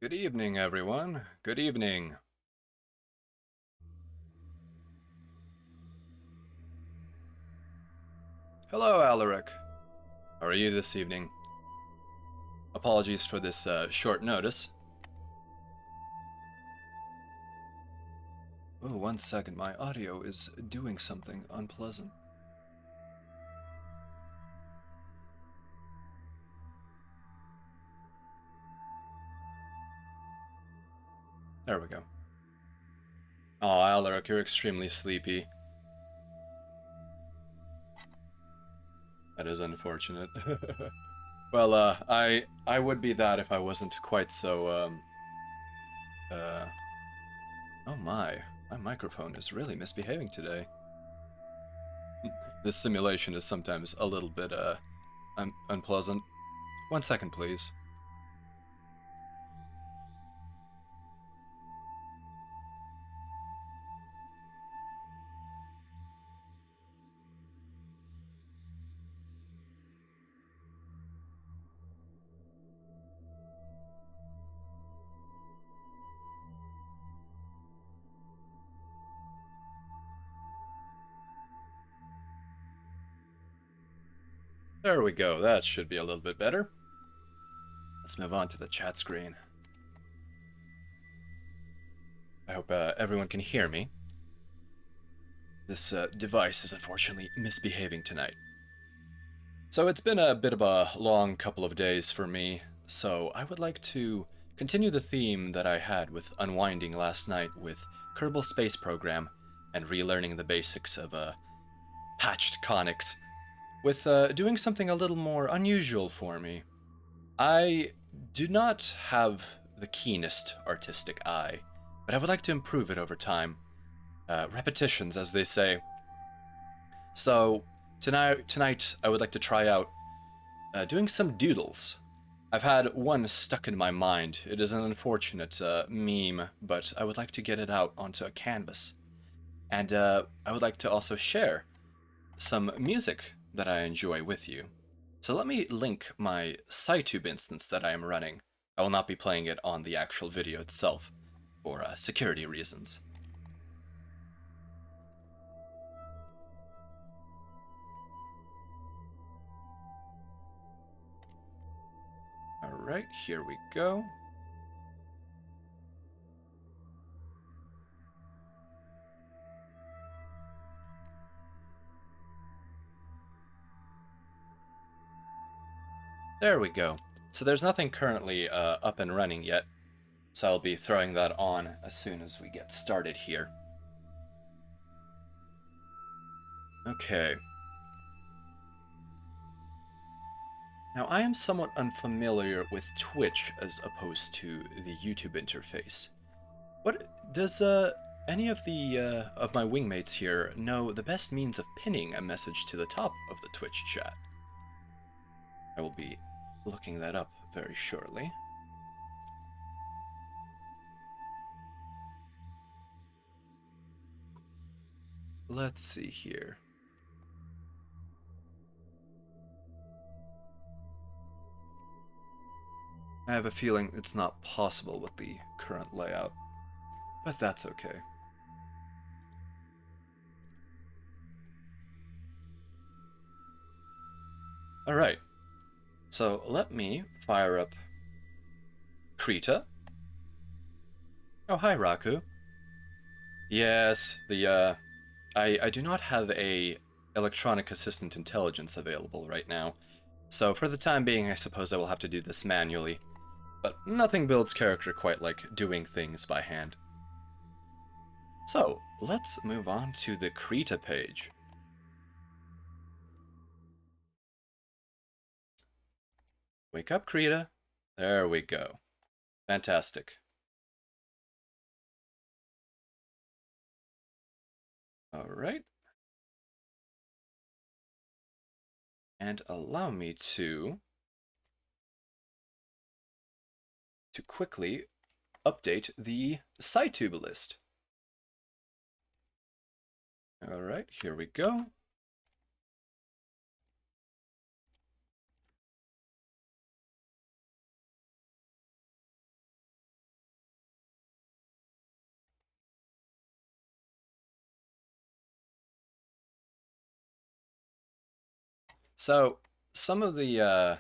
Good evening, everyone. Good evening. Hello, Alaric. How are you this evening? Apologies for this short notice. Oh, 1 second. My audio is doing something unpleasant. There we go. Oh, Alaric, you're extremely sleepy. That is unfortunate. Well, I would be that if I wasn't quite so uh oh my microphone is really misbehaving today. This simulation is sometimes a little bit unpleasant. 1 second, please. There we go. That should be a little bit better. Let's move on to the chat screen. I hope everyone can hear me. This device is unfortunately misbehaving tonight. So it's been a bit of a long couple of days for me, so I would like to continue the theme that I had with unwinding last night with Kerbal Space Program and relearning the basics of patched conics, with doing something a little more unusual for me. I do not have the keenest artistic eye, but I would like to improve it over time. Repetitions, as they say. So tonight I would like to try out doing some doodles. I've had one stuck in my mind. It is an unfortunate meme, but I would like to get it out onto a canvas. And I would like to also share some music that I enjoy with you. So let me link my SciTube instance that I am running. I will not be playing it on the actual video itself for security reasons. Alright, here we go. There we go. So there's nothing currently up and running yet, so I'll be throwing that on as soon as we get started here. Okay. Now I am somewhat unfamiliar with Twitch as opposed to the YouTube interface. What does any of the of my wingmates here know the best means of pinning a message to the top of the Twitch chat? I will be looking that up very shortly. Let's see here. I have a feeling it's not possible with the current layout, but that's okay. Alright, so let me fire up Krita. Oh, hi, Raku. Yes, I do not have a electronic assistant intelligence available right now, so for the time being I suppose I will have to do this manually. But nothing builds character quite like doing things by hand. So, let's move on to the Krita page. Wake up, Krita. There we go. Fantastic. Alright. And allow me to quickly update the SciTube list. Alright, here we go. So, some of the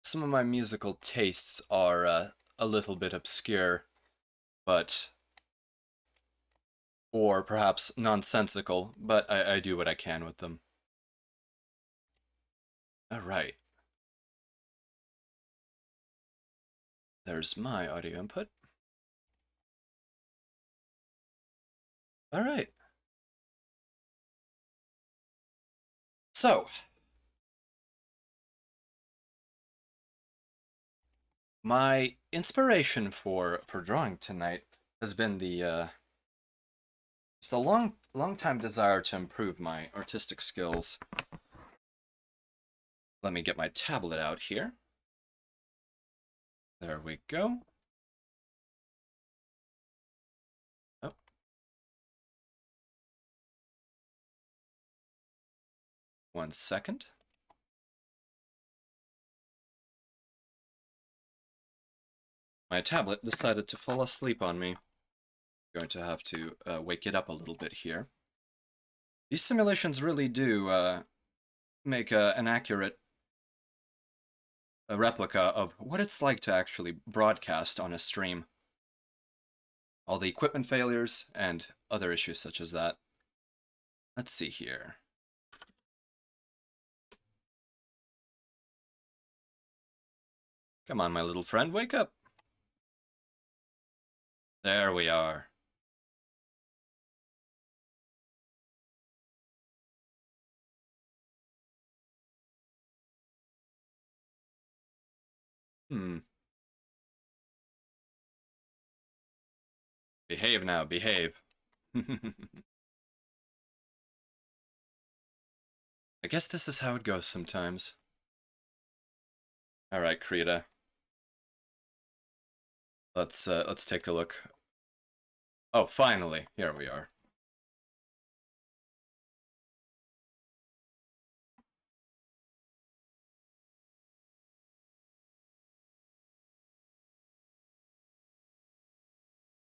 some of my musical tastes are a little bit obscure, but or perhaps nonsensical, but I do what I can with them. All right, there's my audio input. All right. So, my inspiration for drawing tonight has been the it's the long time desire to improve my artistic skills. Let me get my tablet out here. There we go. Oh, one second. My tablet decided to fall asleep on me. I'm going to have to wake it up a little bit here. These simulations really do make an accurate replica of what it's like to actually broadcast on a stream. All the equipment failures and other issues such as that. Let's see here. Come on, my little friend, wake up. There we are. Behave now, behave. I guess this is how it goes sometimes. All right, Krita. Let's take a look. Oh, finally, here we are.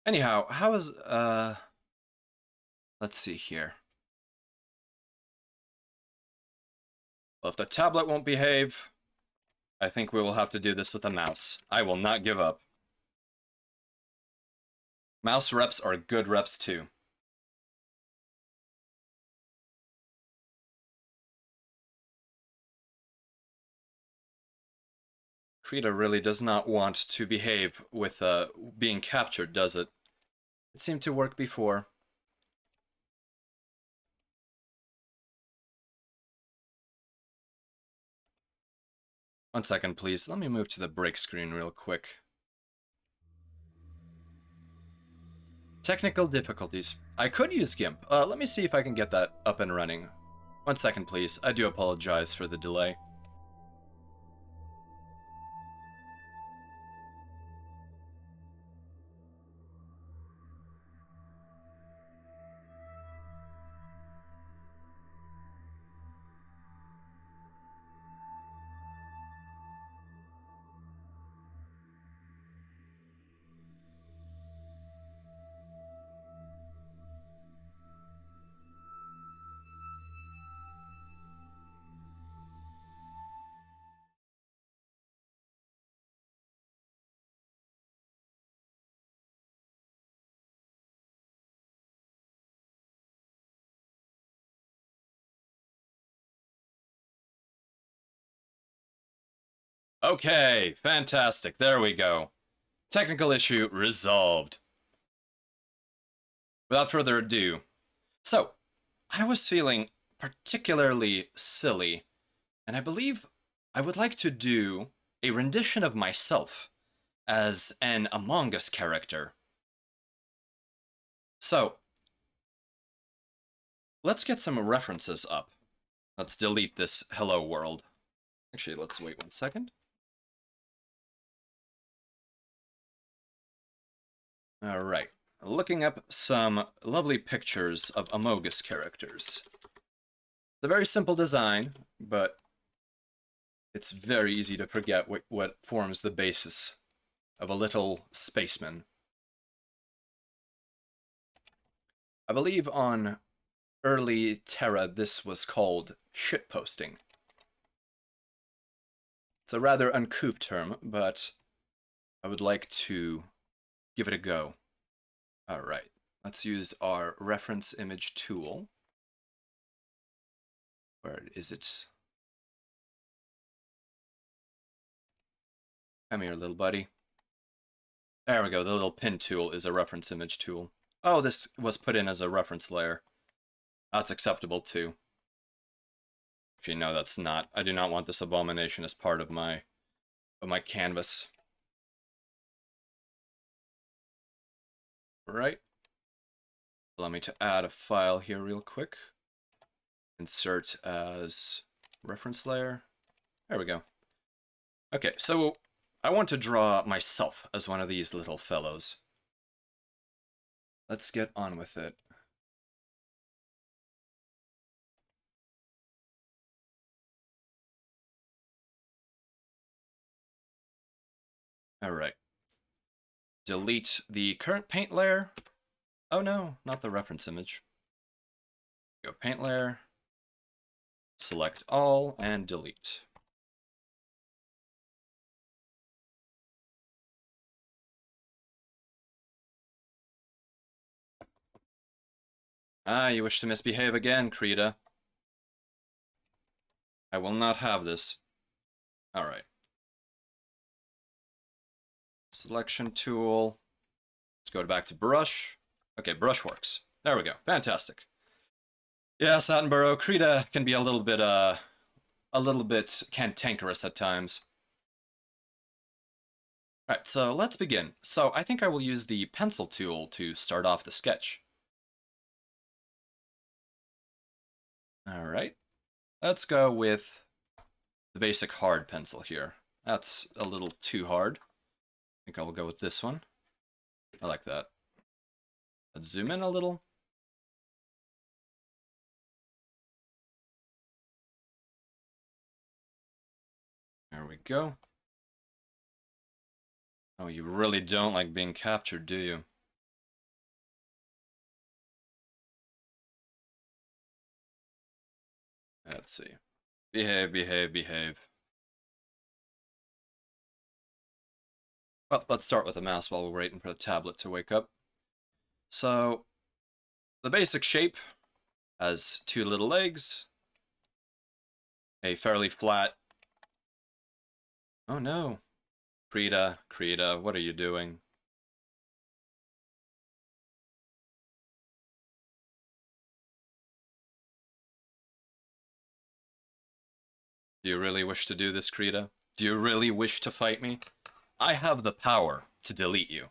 Anyhow, how is let's see here. Well, if the tablet won't behave, I think we will have to do this with a mouse. I will not give up. Mouse reps are good reps too. Krita really does not want to behave with being captured, does it? It seemed to work before. One second, please. Let me move to the break screen real quick. Technical difficulties. I could use GIMP. Let me see if I can get that up and running. One second, please. I do apologize for the delay. Okay, fantastic. There we go. Technical issue resolved. Without further ado, so I was feeling particularly silly, and I believe I would like to do a rendition of myself as an Among Us character. So, let's get some references up. Let's delete this hello world. Actually, let's wait 1 second. All right, looking up some lovely pictures of Among Us characters. It's a very simple design, but it's very easy to forget what forms the basis of a little spaceman. I believe on early Terra, this was called shitposting. It's a rather uncouth term, but I would like to give it a go. All right, let's use our reference image tool. Where is it? Come here, little buddy. There we go, the little pin tool is a reference image tool. Oh, this was put in as a reference layer. That's acceptable too. Actually, no, that's not. I do not want this abomination as part of my canvas. Right. Allow me to add a file here real quick. Insert as reference layer. There we go. Okay, so I want to draw myself as one of these little fellows. Let's get on with it. All right. Delete the current paint layer. Oh no, not the reference image. Go paint layer, select all, and delete. Ah, you wish to misbehave again, Krita. I will not have this. All right. Selection tool. Let's go back to brush. Okay, brush works. There we go. Fantastic. Yes, Attenborough, Krita can be a little bit cantankerous at times. Alright, so let's begin. So I think I will use the pencil tool to start off the sketch. Alright, let's go with the basic hard pencil here. That's a little too hard. I think I will go with this one. I like that. Let's zoom in a little. There we go. Oh, you really don't like being captured, do you? Let's see. Behave, behave, behave. Well, let's start with the mouse while we're waiting for the tablet to wake up. So, the basic shape has two little legs, a fairly flat... Oh no. Krita, what are you doing? Do you really wish to do this, Krita? Do you really wish to fight me? I have the power to delete you.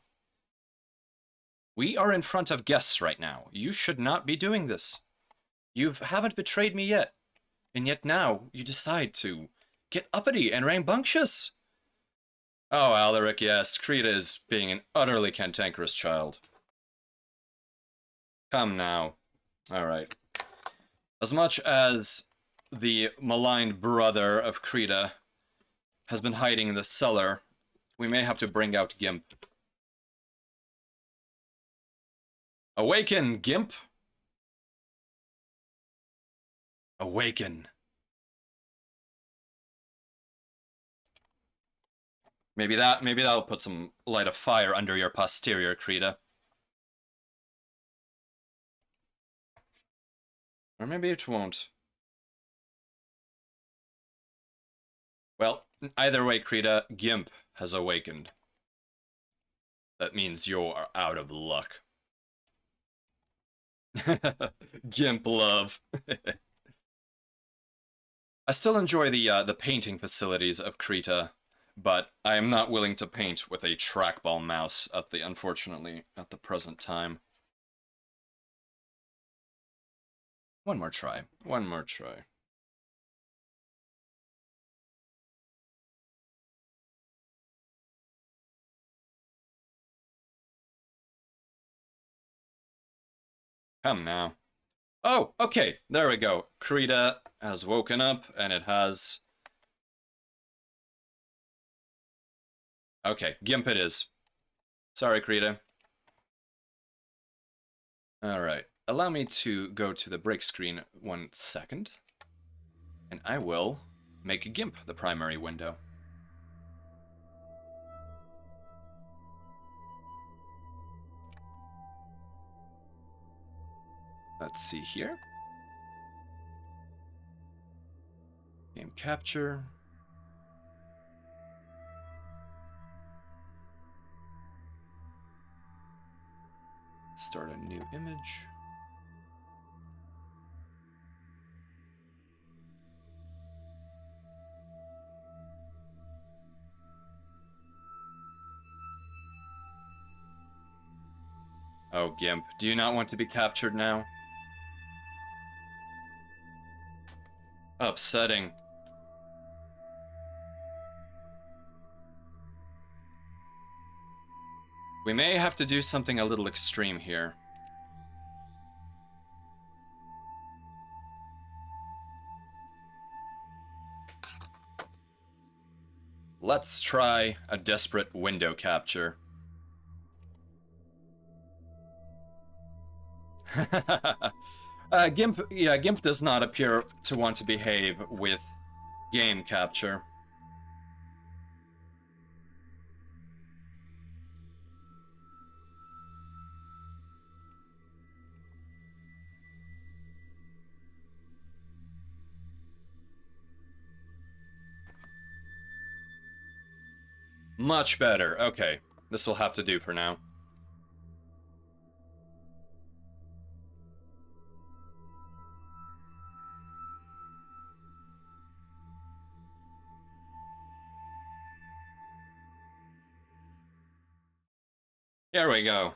We are in front of guests right now. You should not be doing this. You haven't betrayed me yet. And yet now, you decide to get uppity and rambunctious. Oh, Alaric, yes, Krita is being an utterly cantankerous child. Come now. Alright. As much as the maligned brother of Krita has been hiding in the cellar, we may have to bring out Gimp. Awaken, Gimp! Awaken. Maybe that'll put some light of fire under your posterior, Krita. Or maybe it won't. Well, either way, Krita, Gimp has awakened. That means you're out of luck. Gimp love. I still enjoy the painting facilities of Krita, but I am not willing to paint with a trackball mouse unfortunately, at the present time. One more try. One more try. Come now. Oh, okay, there we go. Krita has woken up, and it has... Okay, Gimp it is. Sorry, Krita. Alright. allow me to go to the break screen 1 second, and I will make GIMP the primary window. Let's see here. Game capture. Start a new image. Oh, GIMP, do you not want to be captured now? Upsetting. We may have to do something a little extreme here. Let's try a desperate window capture. GIMP does not appear to want to behave with game capture. Much better. Okay, this will have to do for now. There we go.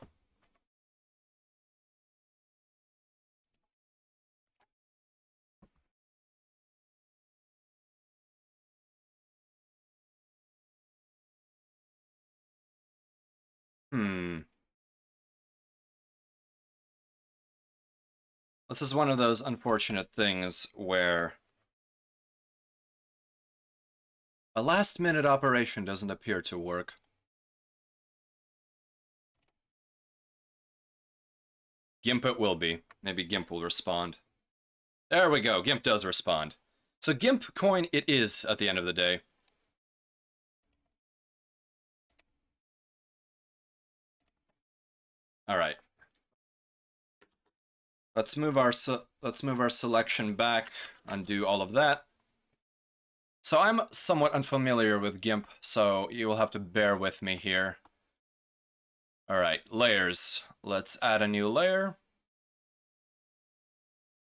This is one of those unfortunate things where a last-minute operation doesn't appear to work. GIMP it will be. Maybe GIMP will respond. There we go. GIMP does respond. So GIMP coin it is at the end of the day. All right. Let's move our selection back, undo all of that. So I'm somewhat unfamiliar with GIMP, so you will have to bear with me here. All right, layers. Let's add a new layer.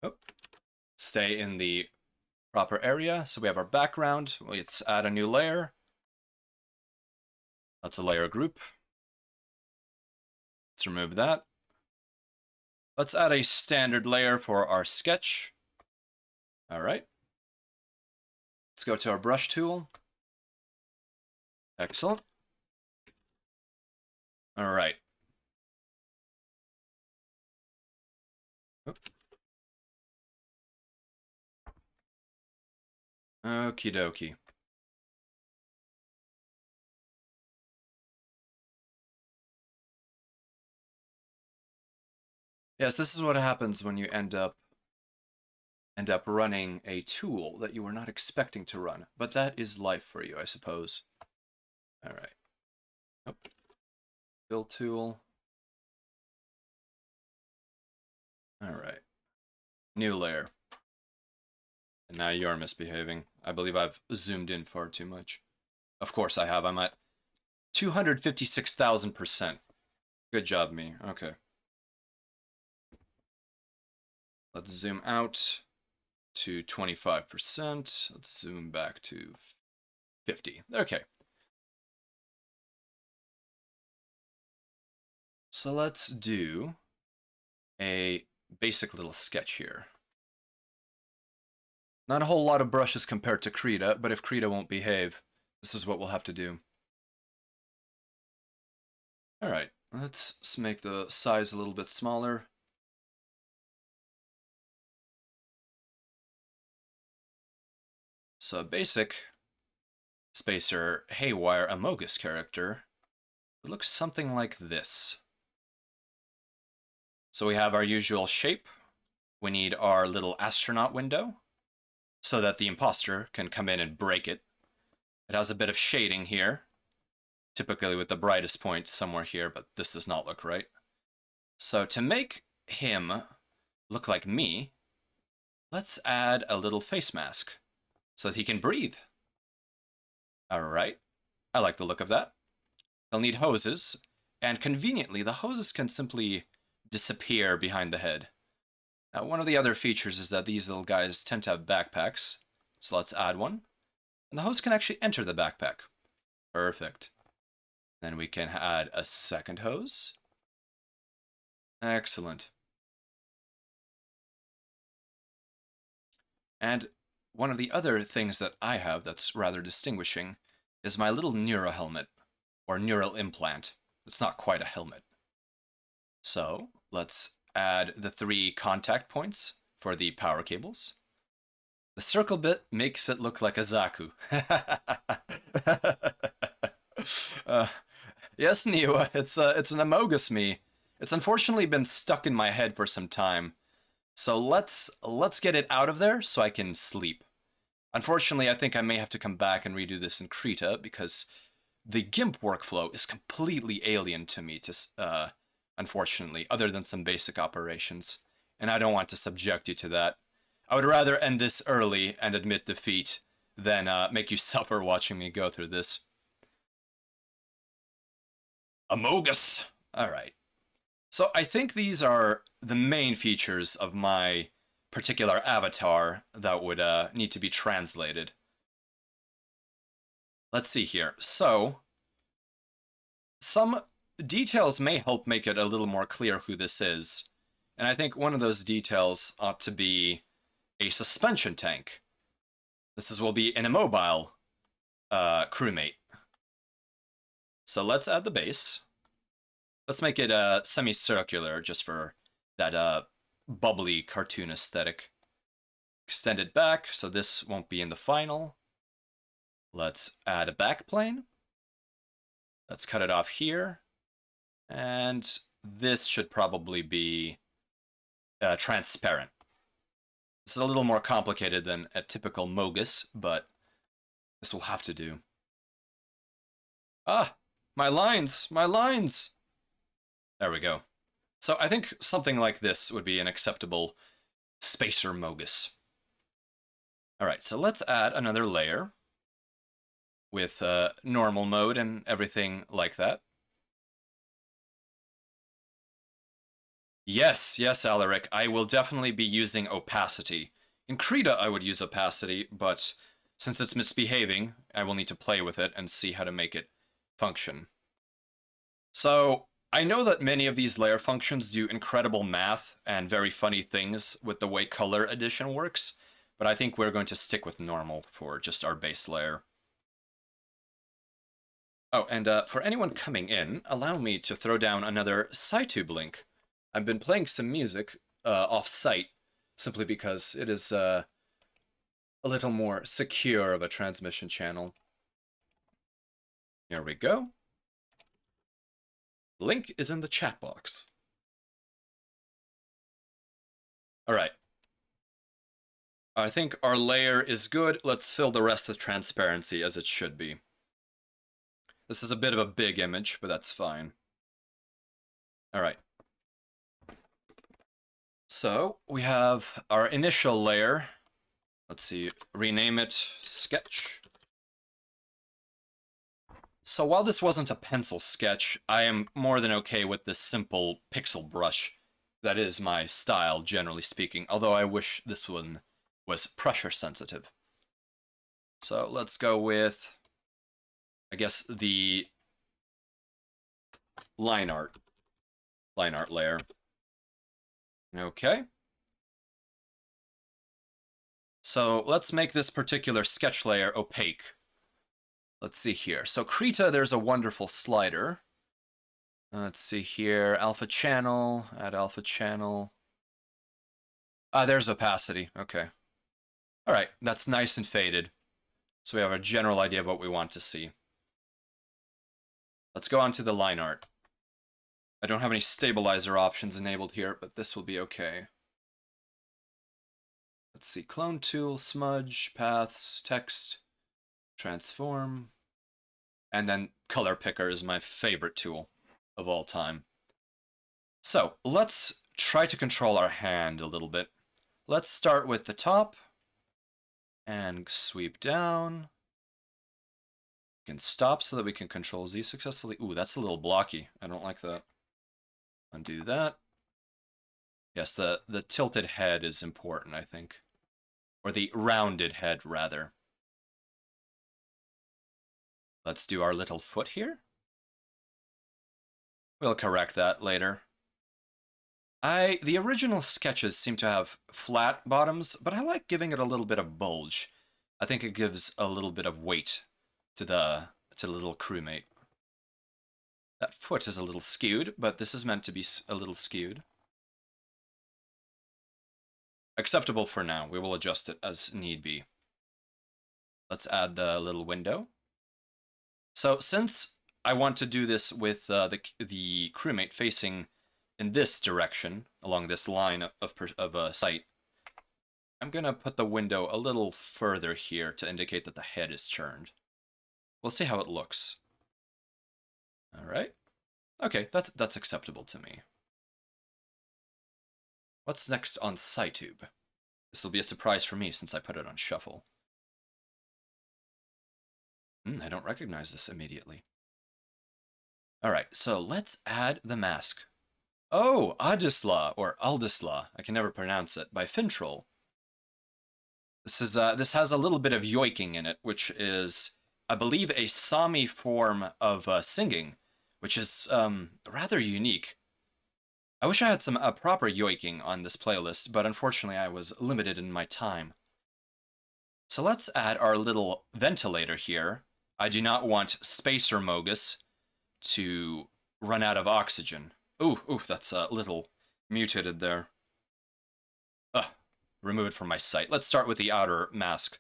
Oh. Stay in the proper area. So we have our background. Let's add a new layer. That's a layer group. Let's remove that. Let's add a standard layer for our sketch. All right. Let's go to our brush tool. Excellent. All right. Okie dokie. Yes, this is what happens when you end up running a tool that you were not expecting to run. But that is life for you, I suppose. All right. Oh. Fill tool. All right. New layer. And now you're misbehaving. I believe I've zoomed in far too much. Of course I have. I'm at 256,000%. Good job, me. Okay. Let's zoom out to 25%. Let's zoom back to 50. Okay. So let's do a basic little sketch here. Not a whole lot of brushes compared to Krita, but if Krita won't behave, this is what we'll have to do. All right, let's make the size a little bit smaller. So basic spacer haywire amogus character, it looks something like this. So we have our usual shape. We need our little astronaut window so that the imposter can come in and break it. It has a bit of shading here, typically with the brightest point somewhere here, but this does not look right. So to make him look like me, let's add a little face mask so that he can breathe. All right, I like the look of that. He'll need hoses, and conveniently, the hoses can simply disappear behind the head. Now, one of the other features is that these little guys tend to have backpacks, so let's add one. And the hose can actually enter the backpack. Perfect. Then we can add a second hose. Excellent. And one of the other things that I have that's rather distinguishing is my little neuro helmet, or neural implant. It's not quite a helmet. So let's add the 3 contact points for the power cables. The circle bit makes it look like a Zaku. Yes, Niwa, it's an Amogus me. It's unfortunately been stuck in my head for some time. So let's get it out of there so I can sleep. Unfortunately, I think I may have to come back and redo this in Krita because the GIMP workflow is completely alien to me, unfortunately, other than some basic operations. And I don't want to subject you to that. I would rather end this early and admit defeat than make you suffer watching me go through this. Amogus! Alright. So I think these are the main features of my particular avatar that would need to be translated. Let's see here. So, some details may help make it a little more clear who this is. And I think one of those details ought to be a suspension tank. Will be an immobile crewmate. So let's add the base. Let's make it semicircular just for that bubbly cartoon aesthetic. Extend it back so this won't be in the final. Let's add a backplane. Let's cut it off here. And this should probably be transparent. This is a little more complicated than a typical Mogus, but this will have to do. Ah, my lines, my lines! There we go. So I think something like this would be an acceptable spacer Mogus. Alright, so let's add another layer with normal mode and everything like that. Yes, Alaric, I will definitely be using opacity. In Krita I would use opacity, but since it's misbehaving, I will need to play with it and see how to make it function. So, I know that many of these layer functions do incredible math and very funny things with the way color addition works, but I think we're going to stick with normal for just our base layer. Oh, and for anyone coming in, allow me to throw down another SciTube link. I've been playing some music off-site, simply because it is a little more secure of a transmission channel. Here we go. Link is in the chat box. Alright. I think our layer is good. Let's fill the rest with transparency as it should be. This is a bit of a big image, but that's fine. Alright. So, we have our initial layer. Let's see, rename it Sketch. So while this wasn't a pencil sketch, I am more than okay with this simple pixel brush. That is my style, generally speaking, although I wish this one was pressure sensitive. So let's go with, I guess, the line art layer. Okay. So let's make this particular sketch layer opaque. Let's see here. So Krita, there's a wonderful slider. Let's see here. Alpha channel, add alpha channel. There's opacity. Okay. All right, that's nice and faded. So we have a general idea of what we want to see. Let's go on to the line art. I don't have any stabilizer options enabled here, but this will be okay. Let's see, clone tool, smudge, paths, text, transform, and then color picker is my favorite tool of all time. So let's try to control our hand a little bit. Let's start with the top and sweep down. We can stop so that we can control Z successfully. Ooh, that's a little blocky. I don't like that. Undo that. Yes, the tilted head is important, I think. Or the rounded head, rather. Let's do our little foot here. We'll correct that later. The original sketches seem to have flat bottoms, but I like giving it a little bit of bulge. I think it gives a little bit of weight to the little crewmate. That foot is a little skewed, but this is meant to be a little skewed. Acceptable for now. We will adjust it as need be. Let's add the little window. So since I want to do this with the crewmate facing in this direction, along this line of sight, I'm going to put the window a little further here to indicate that the head is turned. We'll see how it looks. All right. Okay, that's acceptable to me. What's next on SciTube? This will be a surprise for me since I put it on shuffle. I don't recognize this immediately. All right, so let's add the mask. Oh, Adisla, or Aldisla, I can never pronounce it, by Fintroll. This has a little bit of yoiking in it, which is, I believe, a Sami form of singing, which is rather unique. I wish I had a proper yoiking on this playlist, but unfortunately I was limited in my time. So let's add our little ventilator here. I do not want Spacer Mogus to run out of oxygen. Ooh, that's a little mutated there. Remove it from my sight. Let's start with the outer mask.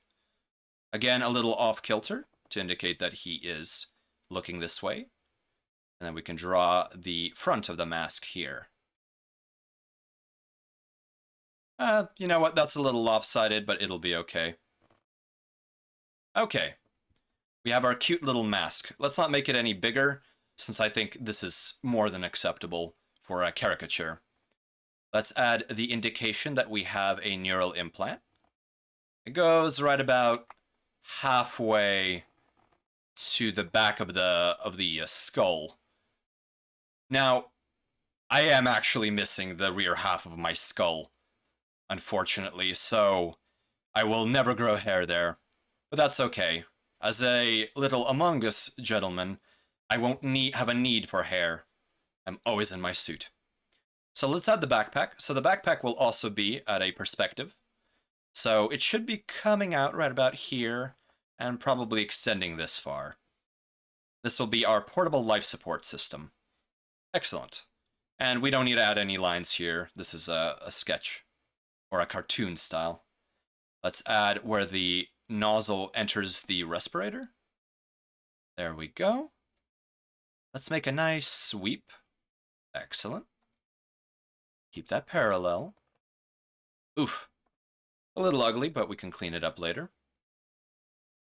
Again, a little off-kilter to indicate that he is looking this way. And then we can draw the front of the mask here. You know what? That's a little lopsided, but it'll be okay. Okay. We have our cute little mask. Let's not make it any bigger, since I think this is more than acceptable for a caricature. Let's add the indication that we have a neural implant. It goes right about halfway to the back of the skull. Now, I am actually missing the rear half of my skull, unfortunately, so I will never grow hair there. But that's okay. As a little Among Us gentleman, I won't have a need for hair. I'm always in my suit. So let's add the backpack. So the backpack will also be at a perspective. So it should be coming out right about here and probably extending this far. This will be our portable life support system. Excellent. And we don't need to add any lines here. This is a sketch or a cartoon style. Let's add where the nozzle enters the respirator. There we go. Let's make a nice sweep. Excellent. Keep that parallel. Oof. A little ugly, but we can clean it up later.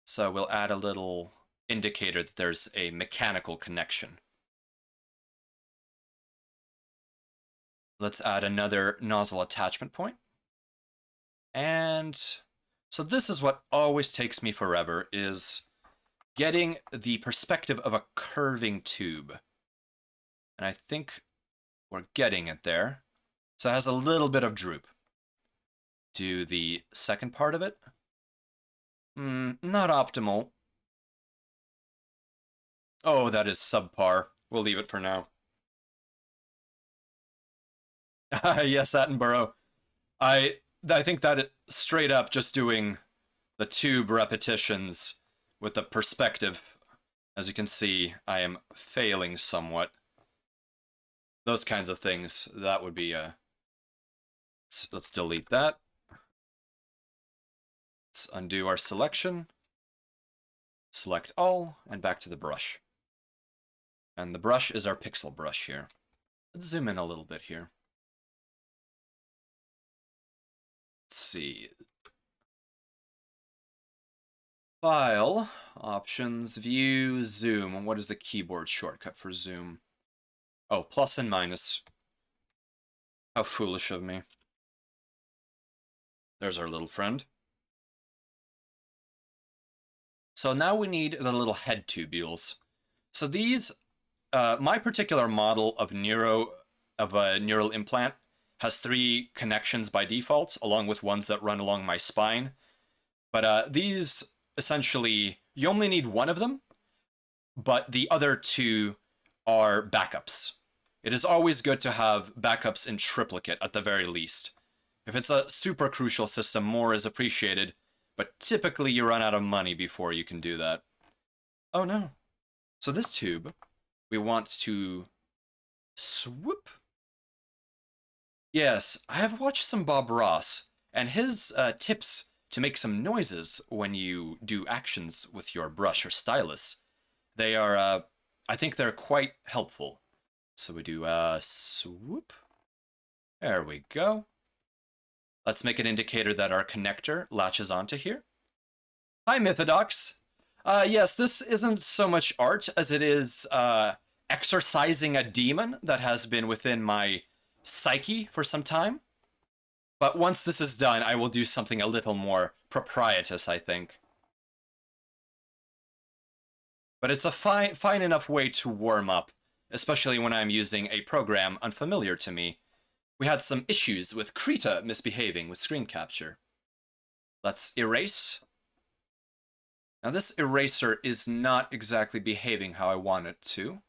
So we'll add a little indicator that there's a mechanical connection. Let's add another nozzle attachment point. And so this is what always takes me forever, is getting the perspective of a curving tube. And I think we're getting it there. So it has a little bit of droop. Do the second part of it. Not optimal. Oh, that is subpar. We'll leave it for now. Yes, Attenborough. I think that straight up just doing the tube repetitions with the perspective, as you can see, I am failing somewhat. Those kinds of things, that would be let's delete that. Let's undo our selection. Select all, and back to the brush. And the brush is our pixel brush here. Let's zoom in a little bit here. Let's see. File, options, view, zoom. What is the keyboard shortcut for zoom? Oh, plus and minus. How foolish of me. There's our little friend. So now we need the little head tubules. So these, my particular model of a neural implant has 3 connections by default, along with ones that run along my spine. But these, essentially, you only need one of them, but the other 2 are backups. It is always good to have backups in triplicate at the very least. If it's a super crucial system, more is appreciated, but typically you run out of money before you can do that. Oh no. So this tube, we want to swoop. Yes, I have watched some Bob Ross, and his tips to make some noises when you do actions with your brush or stylus. They are, I think they're quite helpful. So we do swoop. There we go. Let's make an indicator that our connector latches onto here. Hi, Mythodox. Yes, this isn't so much art as it is exorcising a demon that has been within my psyche for some time. But once this is done, I will do something a little more proprietous, I think. But it's a fine enough way to warm up, especially when I'm using a program unfamiliar to me. We had some issues with Krita misbehaving with screen capture. Let's erase. Now this eraser is not exactly behaving how I want it to.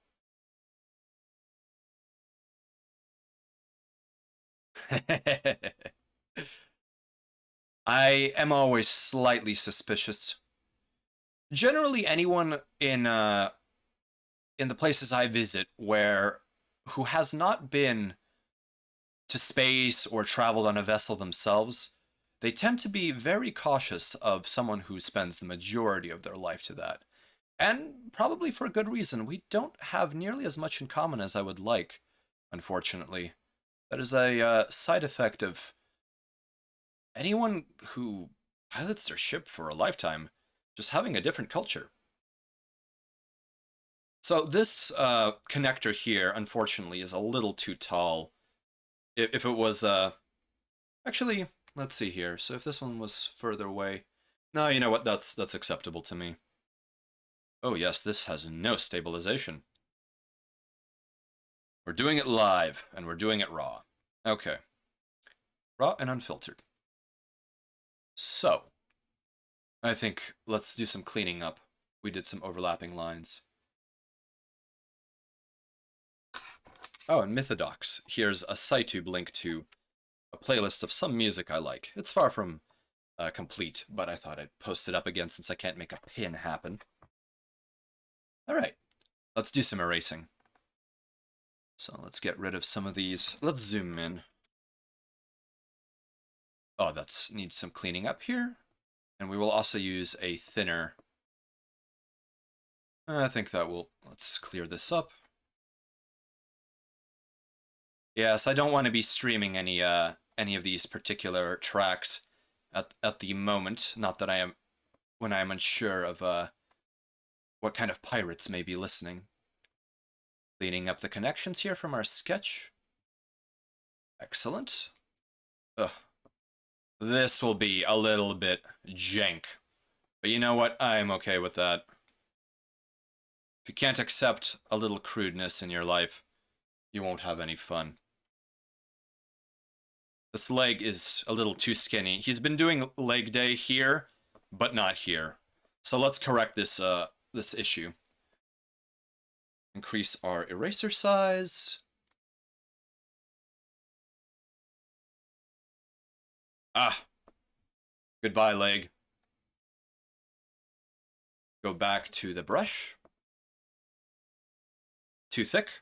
I am always slightly suspicious. Generally, anyone in the places I visit who has not been to space or traveled on a vessel themselves, they tend to be very cautious of someone who spends the majority of their life to that. And probably for a good reason. We don't have nearly as much in common as I would like, unfortunately. That is a side effect of anyone who pilots their ship for a lifetime, just having a different culture. So this connector here, unfortunately, is a little too tall. If it was, actually, let's see here. So if this one was further away, no, you know what? That's acceptable to me. Oh yes, this has no stabilization. We're doing it live, and we're doing it raw. Okay. Raw and unfiltered. So, I think let's do some cleaning up. We did some overlapping lines. Oh, and Mythodox. Here's a SciTube link to a playlist of some music I like. It's far from complete, but I thought I'd post it up again since I can't make a pin happen. Alright, let's do some erasing. So let's get rid of some of these. Let's zoom in. Oh, that needs some cleaning up here. And we will also use a thinner. I think that will, let's clear this up. Yes, I don't want to be streaming any of these particular tracks at the moment. Not that I am, when I am unsure of what kind of pirates may be listening. Cleaning up the connections here from our sketch. Excellent. Ugh. This will be a little bit jank. But you know what? I'm okay with that. If you can't accept a little crudeness in your life, you won't have any fun. This leg is a little too skinny. He's been doing leg day here, but not here. So let's correct this this issue. Increase our eraser size. Ah. Goodbye, leg. Go back to the brush. Too thick.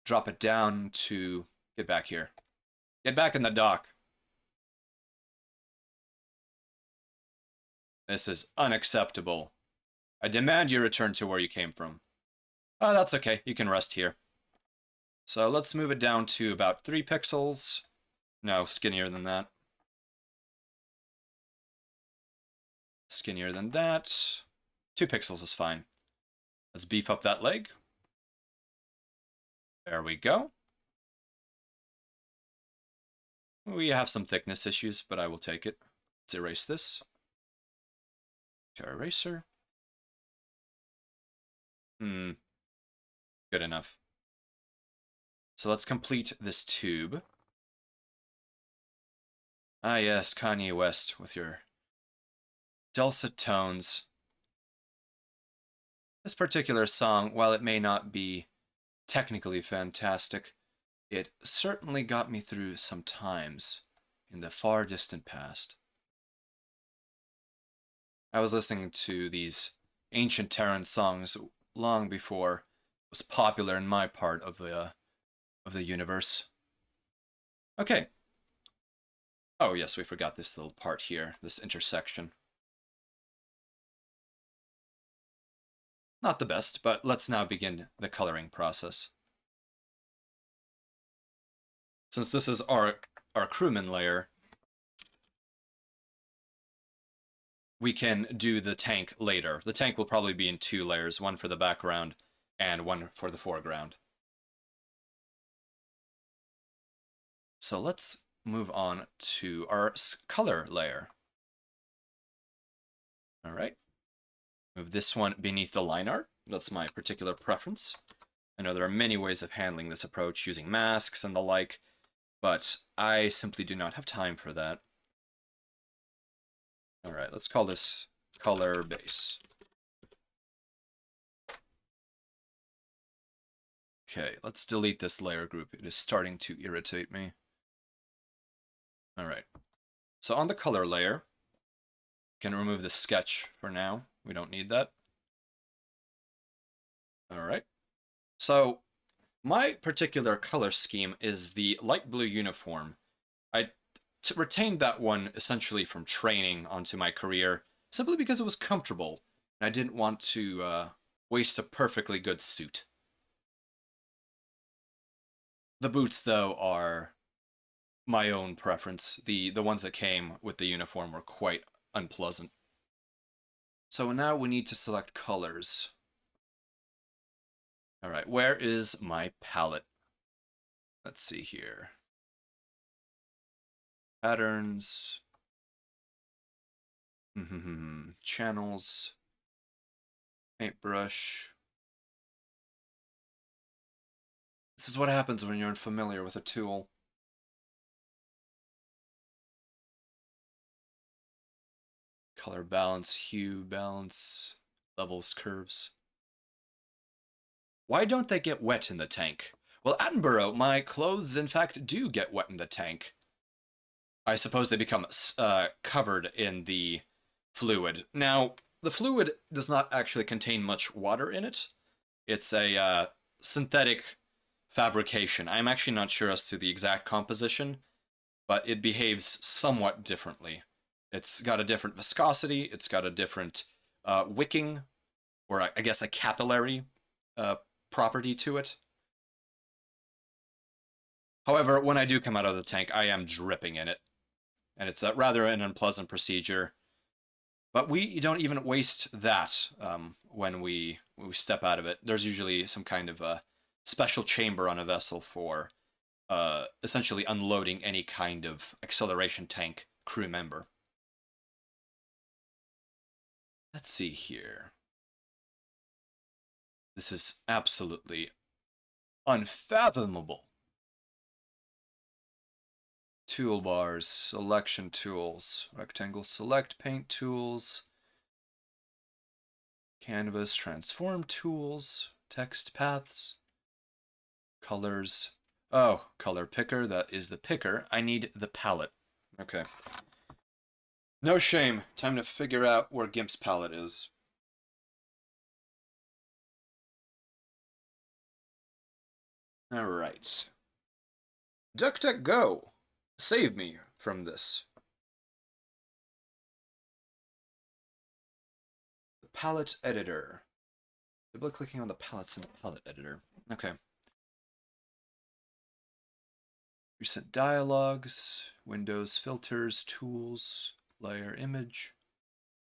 Drop it down to... Get back here. Get back in the dock. This is unacceptable. I demand you return to where you came from. Oh, that's okay. You can rest here. So let's move it down to about 3 pixels. No, skinnier than that. Skinnier than that. 2 pixels is fine. Let's beef up that leg. There we go. We have some thickness issues, but I will take it. Let's erase this. To eraser. Good enough. So let's complete this tube. Ah yes, Kanye West with your dulcet tones. This particular song, while it may not be technically fantastic, it certainly got me through some times in the far distant past. I was listening to these ancient Terran songs long before it was popular in my part of the universe. Okay. Oh yes, we forgot this little part here, this intersection. Not the best, but let's now begin the coloring process. Since this is our crewman layer, we can do the tank later. The tank will probably be in 2 layers, one for the background and one for the foreground. So let's move on to our color layer. All right. Move this one beneath the line art. That's my particular preference. I know there are many ways of handling this approach using masks and the like, but I simply do not have time for that. All right, let's call this color base. Okay, let's delete this layer group. It is starting to irritate me. All right. So on the color layer, can remove the sketch for now. We don't need that. All right. So my particular color scheme is the light blue uniform. I retained that one essentially from training onto my career, simply because it was comfortable, and I didn't want to waste a perfectly good suit. The boots, though, are my own preference. The ones that came with the uniform were quite unpleasant. So now we need to select colors. All right, where is my palette? Let's see here. Patterns. Channels. Paintbrush. This is what happens when you're unfamiliar with a tool. Color balance, hue balance, levels, curves. Why don't they get wet in the tank? Well, Attenborough, my clothes in fact do get wet in the tank. I suppose they become covered in the fluid. Now, the fluid does not actually contain much water in it. It's a synthetic fabrication. I'm actually not sure as to the exact composition, but it behaves somewhat differently. It's got a different viscosity, it's got a different wicking, or I guess a capillary property to it. However, when I do come out of the tank, I am dripping in it, and it's rather an unpleasant procedure. But we don't even waste that when we step out of it. There's usually some kind of a special chamber on a vessel for essentially unloading any kind of acceleration tank crew member. Let's see here. This is absolutely unfathomable. Toolbars, selection tools, rectangle select paint tools, canvas transform tools, text paths, colors. Oh, color picker, that is the picker. I need the palette. Okay. No shame. Time to figure out where GIMP's palette is. Alright. DuckDuckGo! Save me from this. The palette editor. Double clicking on the palettes in the palette editor. Okay. Recent dialogues, Windows filters, tools, layer image.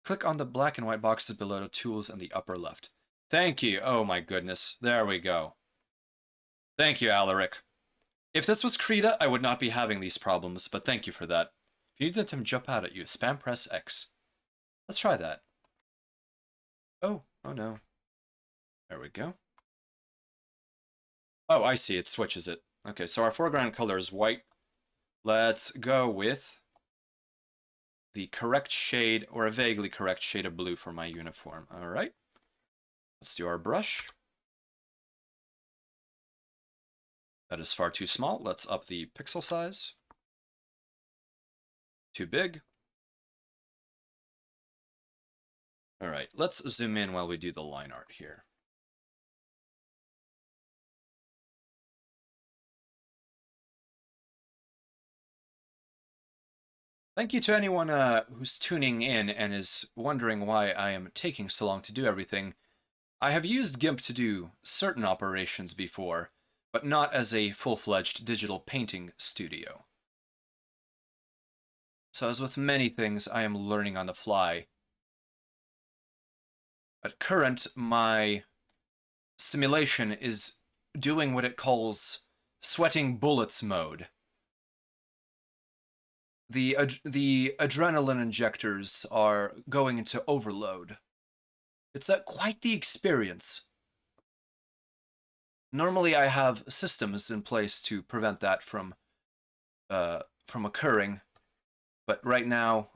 Click on the black and white boxes below the tools in the upper left. Thank you. Oh my goodness. There we go. Thank you, Alaric. If this was Krita, I would not be having these problems, but thank you for that. If you need them to jump out at you, spam press X. Let's try that. Oh no. There we go. Oh, I see, it switches it. Okay, so our foreground color is white. Let's go with the correct shade, or a vaguely correct shade of blue for my uniform. All right. Let's do our brush. That is far too small. Let's up the pixel size. Too big. All right, let's zoom in while we do the line art here. Thank you to anyone who's tuning in and is wondering why I am taking so long to do everything. I have used GIMP to do certain operations before, but not as a full-fledged digital painting studio. So as with many things, I am learning on the fly. At current, my simulation is doing what it calls sweating bullets mode. The adrenaline injectors are going into overload. It's quite the experience. Normally I have systems in place to prevent that from occurring, but right now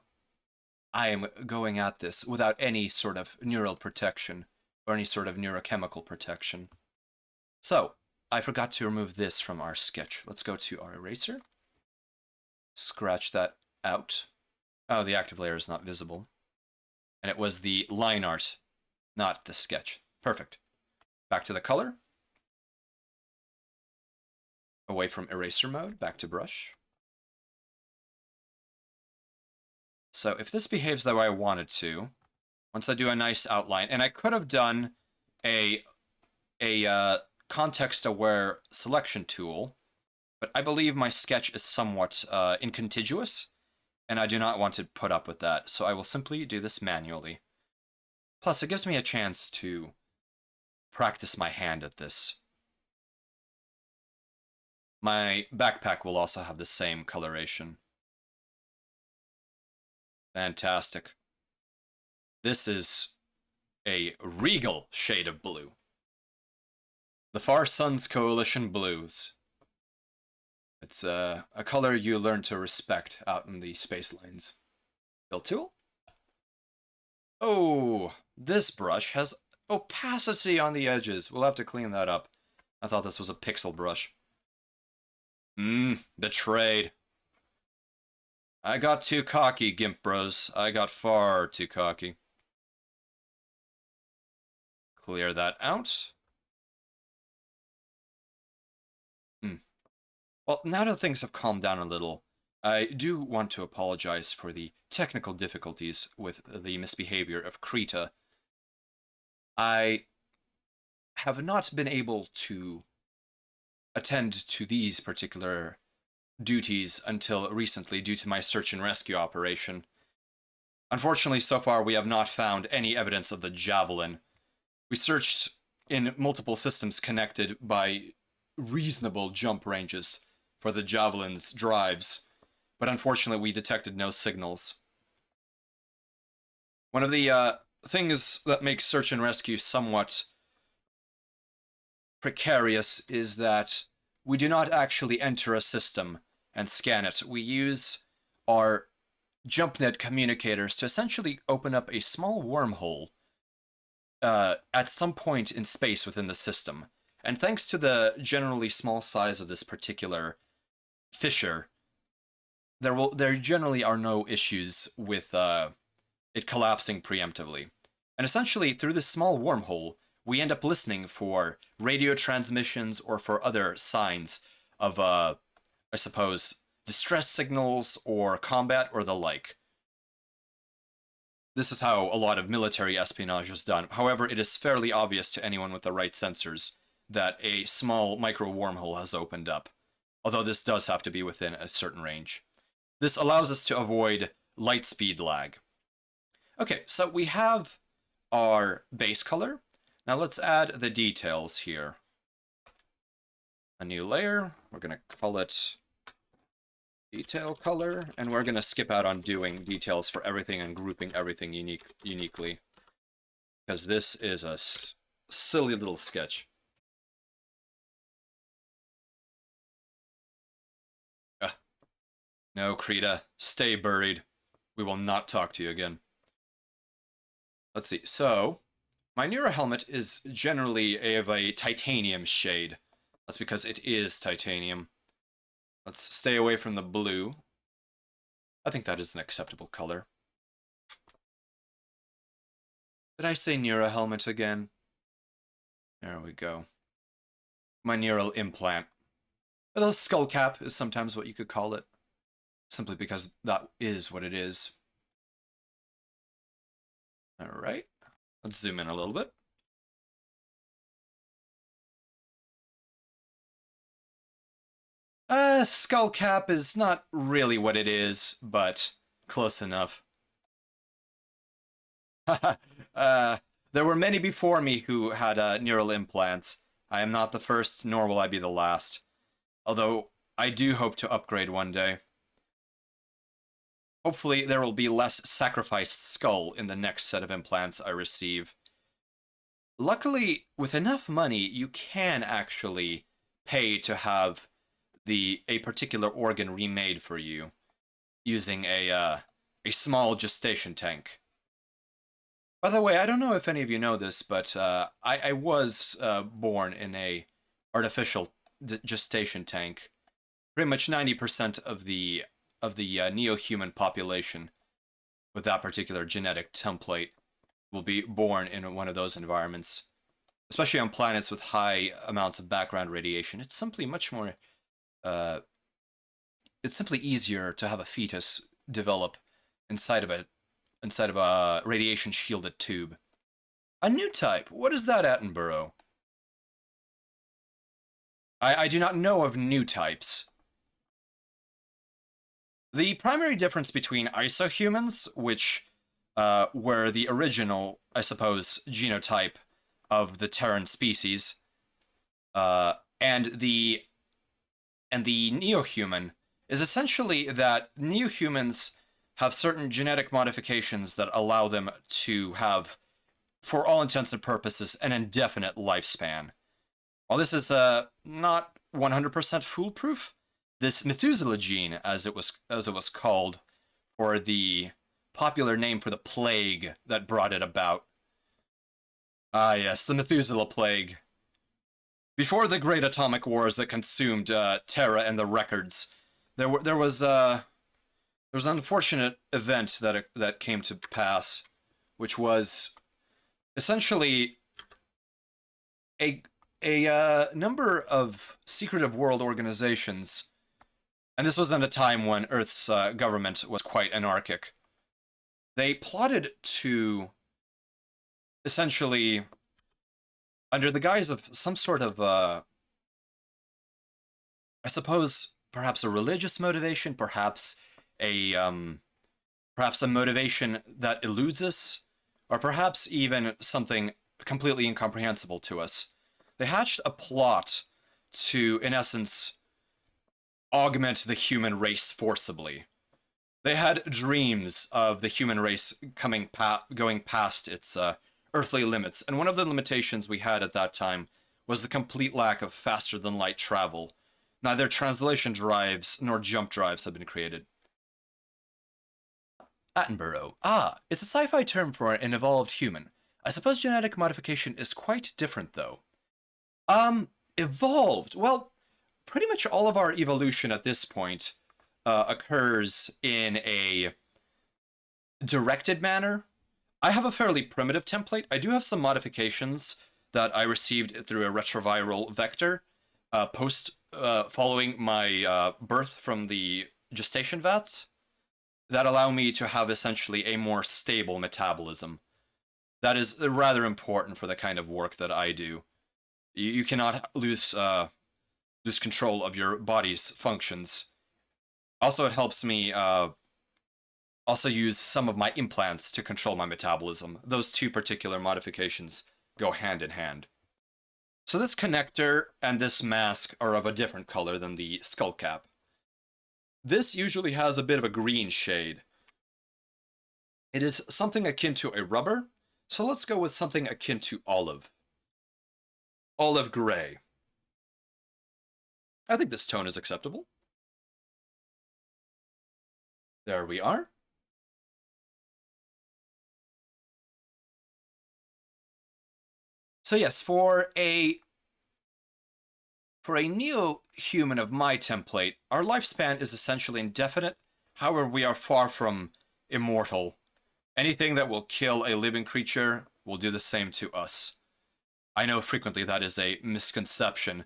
I am going at this without any sort of neural protection or any sort of neurochemical protection. So, I forgot to remove this from our sketch. Let's go to our eraser. Scratch that out. Oh, the active layer is not visible. And it was the line art, not the sketch. Perfect. Back to the color. Away from eraser mode, back to brush. So if this behaves the way I wanted to, once I do a nice outline, and I could have done a context-aware selection tool, but I believe my sketch is somewhat incontiguous, and I do not want to put up with that, so I will simply do this manually. Plus, it gives me a chance to practice my hand at this. My backpack will also have the same coloration. Fantastic. This is a regal shade of blue. The Far Suns Coalition Blues. It's a color you learn to respect out in the space lanes. Fill tool. Oh, this brush has opacity on the edges. We'll have to clean that up. I thought this was a pixel brush. Betrayed. I got too cocky, Gimp Bros. I got far too cocky. Clear that out. Well, now that things have calmed down a little, I do want to apologize for the technical difficulties with the misbehavior of Krita. I have not been able to attend to these particular duties until recently due to my search and rescue operation. Unfortunately, so far we have not found any evidence of the javelin. We searched in multiple systems connected by reasonable jump ranges for the javelin's drives, but unfortunately we detected no signals. One of the things that makes search and rescue somewhat precarious is that we do not actually enter a system and scan it. We use our JumpNet communicators to essentially open up a small wormhole at some point in space within the system. And thanks to the generally small size of this particular fissure, there generally are no issues with it collapsing preemptively. And essentially, through this small wormhole, we end up listening for radio transmissions or for other signs of, I suppose, distress signals or combat or the like. This is how a lot of military espionage is done. However, it is fairly obvious to anyone with the right sensors that a small micro wormhole has opened up, although this does have to be within a certain range. This allows us to avoid light speed lag. Okay, so we have our base color. Now let's add the details here. A new layer. We're going to call it detail color, and we're going to skip out on doing details for everything and grouping everything uniquely, because this is a silly little sketch. No, Krita, stay buried. We will not talk to you again. Let's see. So, my Nero helmet is generally of a titanium shade. That's because it is titanium. Let's stay away from the blue. I think that is an acceptable color. Did I say Nero helmet again? There we go. My neural implant. A little skull cap is sometimes what you could call it, simply because that is what it is. All right, let's zoom in a little bit. Skull cap is not really what it is, but close enough. There were many before me who had neural implants. I am not the first, nor will I be the last. Although, I do hope to upgrade one day. Hopefully, there will be less sacrificed skull in the next set of implants I receive. Luckily, with enough money, you can actually pay to have a particular organ remade for you using a small gestation tank. By the way, I don't know if any of you know this, but I was born in a artificial gestation tank. Pretty much 90% of the neo-human population with that particular genetic template will be born in one of those environments. Especially on planets with high amounts of background radiation. It's simply much more... it's simply easier to have a fetus develop inside of a radiation-shielded tube. A new type? What is that, Attenborough? I do not know of new types. The primary difference between isohumans, which were the original, I suppose, genotype of the Terran species, and the neo-human, is essentially that neo-humans have certain genetic modifications that allow them to have, for all intents and purposes, an indefinite lifespan. While this is not 100% foolproof, this Methuselah gene, as it was called, for the popular name for the plague that brought it about. Ah yes, the Methuselah plague. Before the great atomic wars that consumed Terra and the records, there was an unfortunate event that came to pass, which was essentially a number of secretive world organizations, and this was at a time when Earth's government was quite anarchic. They plotted to essentially, under the guise of some sort of, I suppose, perhaps a religious motivation, perhaps a motivation that eludes us, or perhaps even something completely incomprehensible to us. They hatched a plot to, in essence, augment the human race forcibly. They had dreams of the human race going past its earthly limits, and one of the limitations we had at that time was the complete lack of faster-than-light travel. Neither translation drives nor jump drives had been created. Attenborough. Ah, it's a sci-fi term for an evolved human. I suppose genetic modification is quite different, though. Evolved. Well, pretty much all of our evolution at this point occurs in a directed manner. I have a fairly primitive template. I do have some modifications that I received through a retroviral vector following my birth from the gestation vats. that allow me to have essentially a more stable metabolism. That is rather important for the kind of work that I do. You cannot lose control of your body's functions. Also, it helps me also use some of my implants to control my metabolism. Those two particular modifications go hand in hand. So this connector and this mask are of a different color than the skull cap. This usually has a bit of a green shade. It is something akin to a rubber, so let's go with something akin to olive. Olive gray. I think this tone is acceptable. There we are. So yes, for a neo-human of my template, our lifespan is essentially indefinite. However, we are far from immortal. Anything that will kill a living creature will do the same to us. I know frequently that is a misconception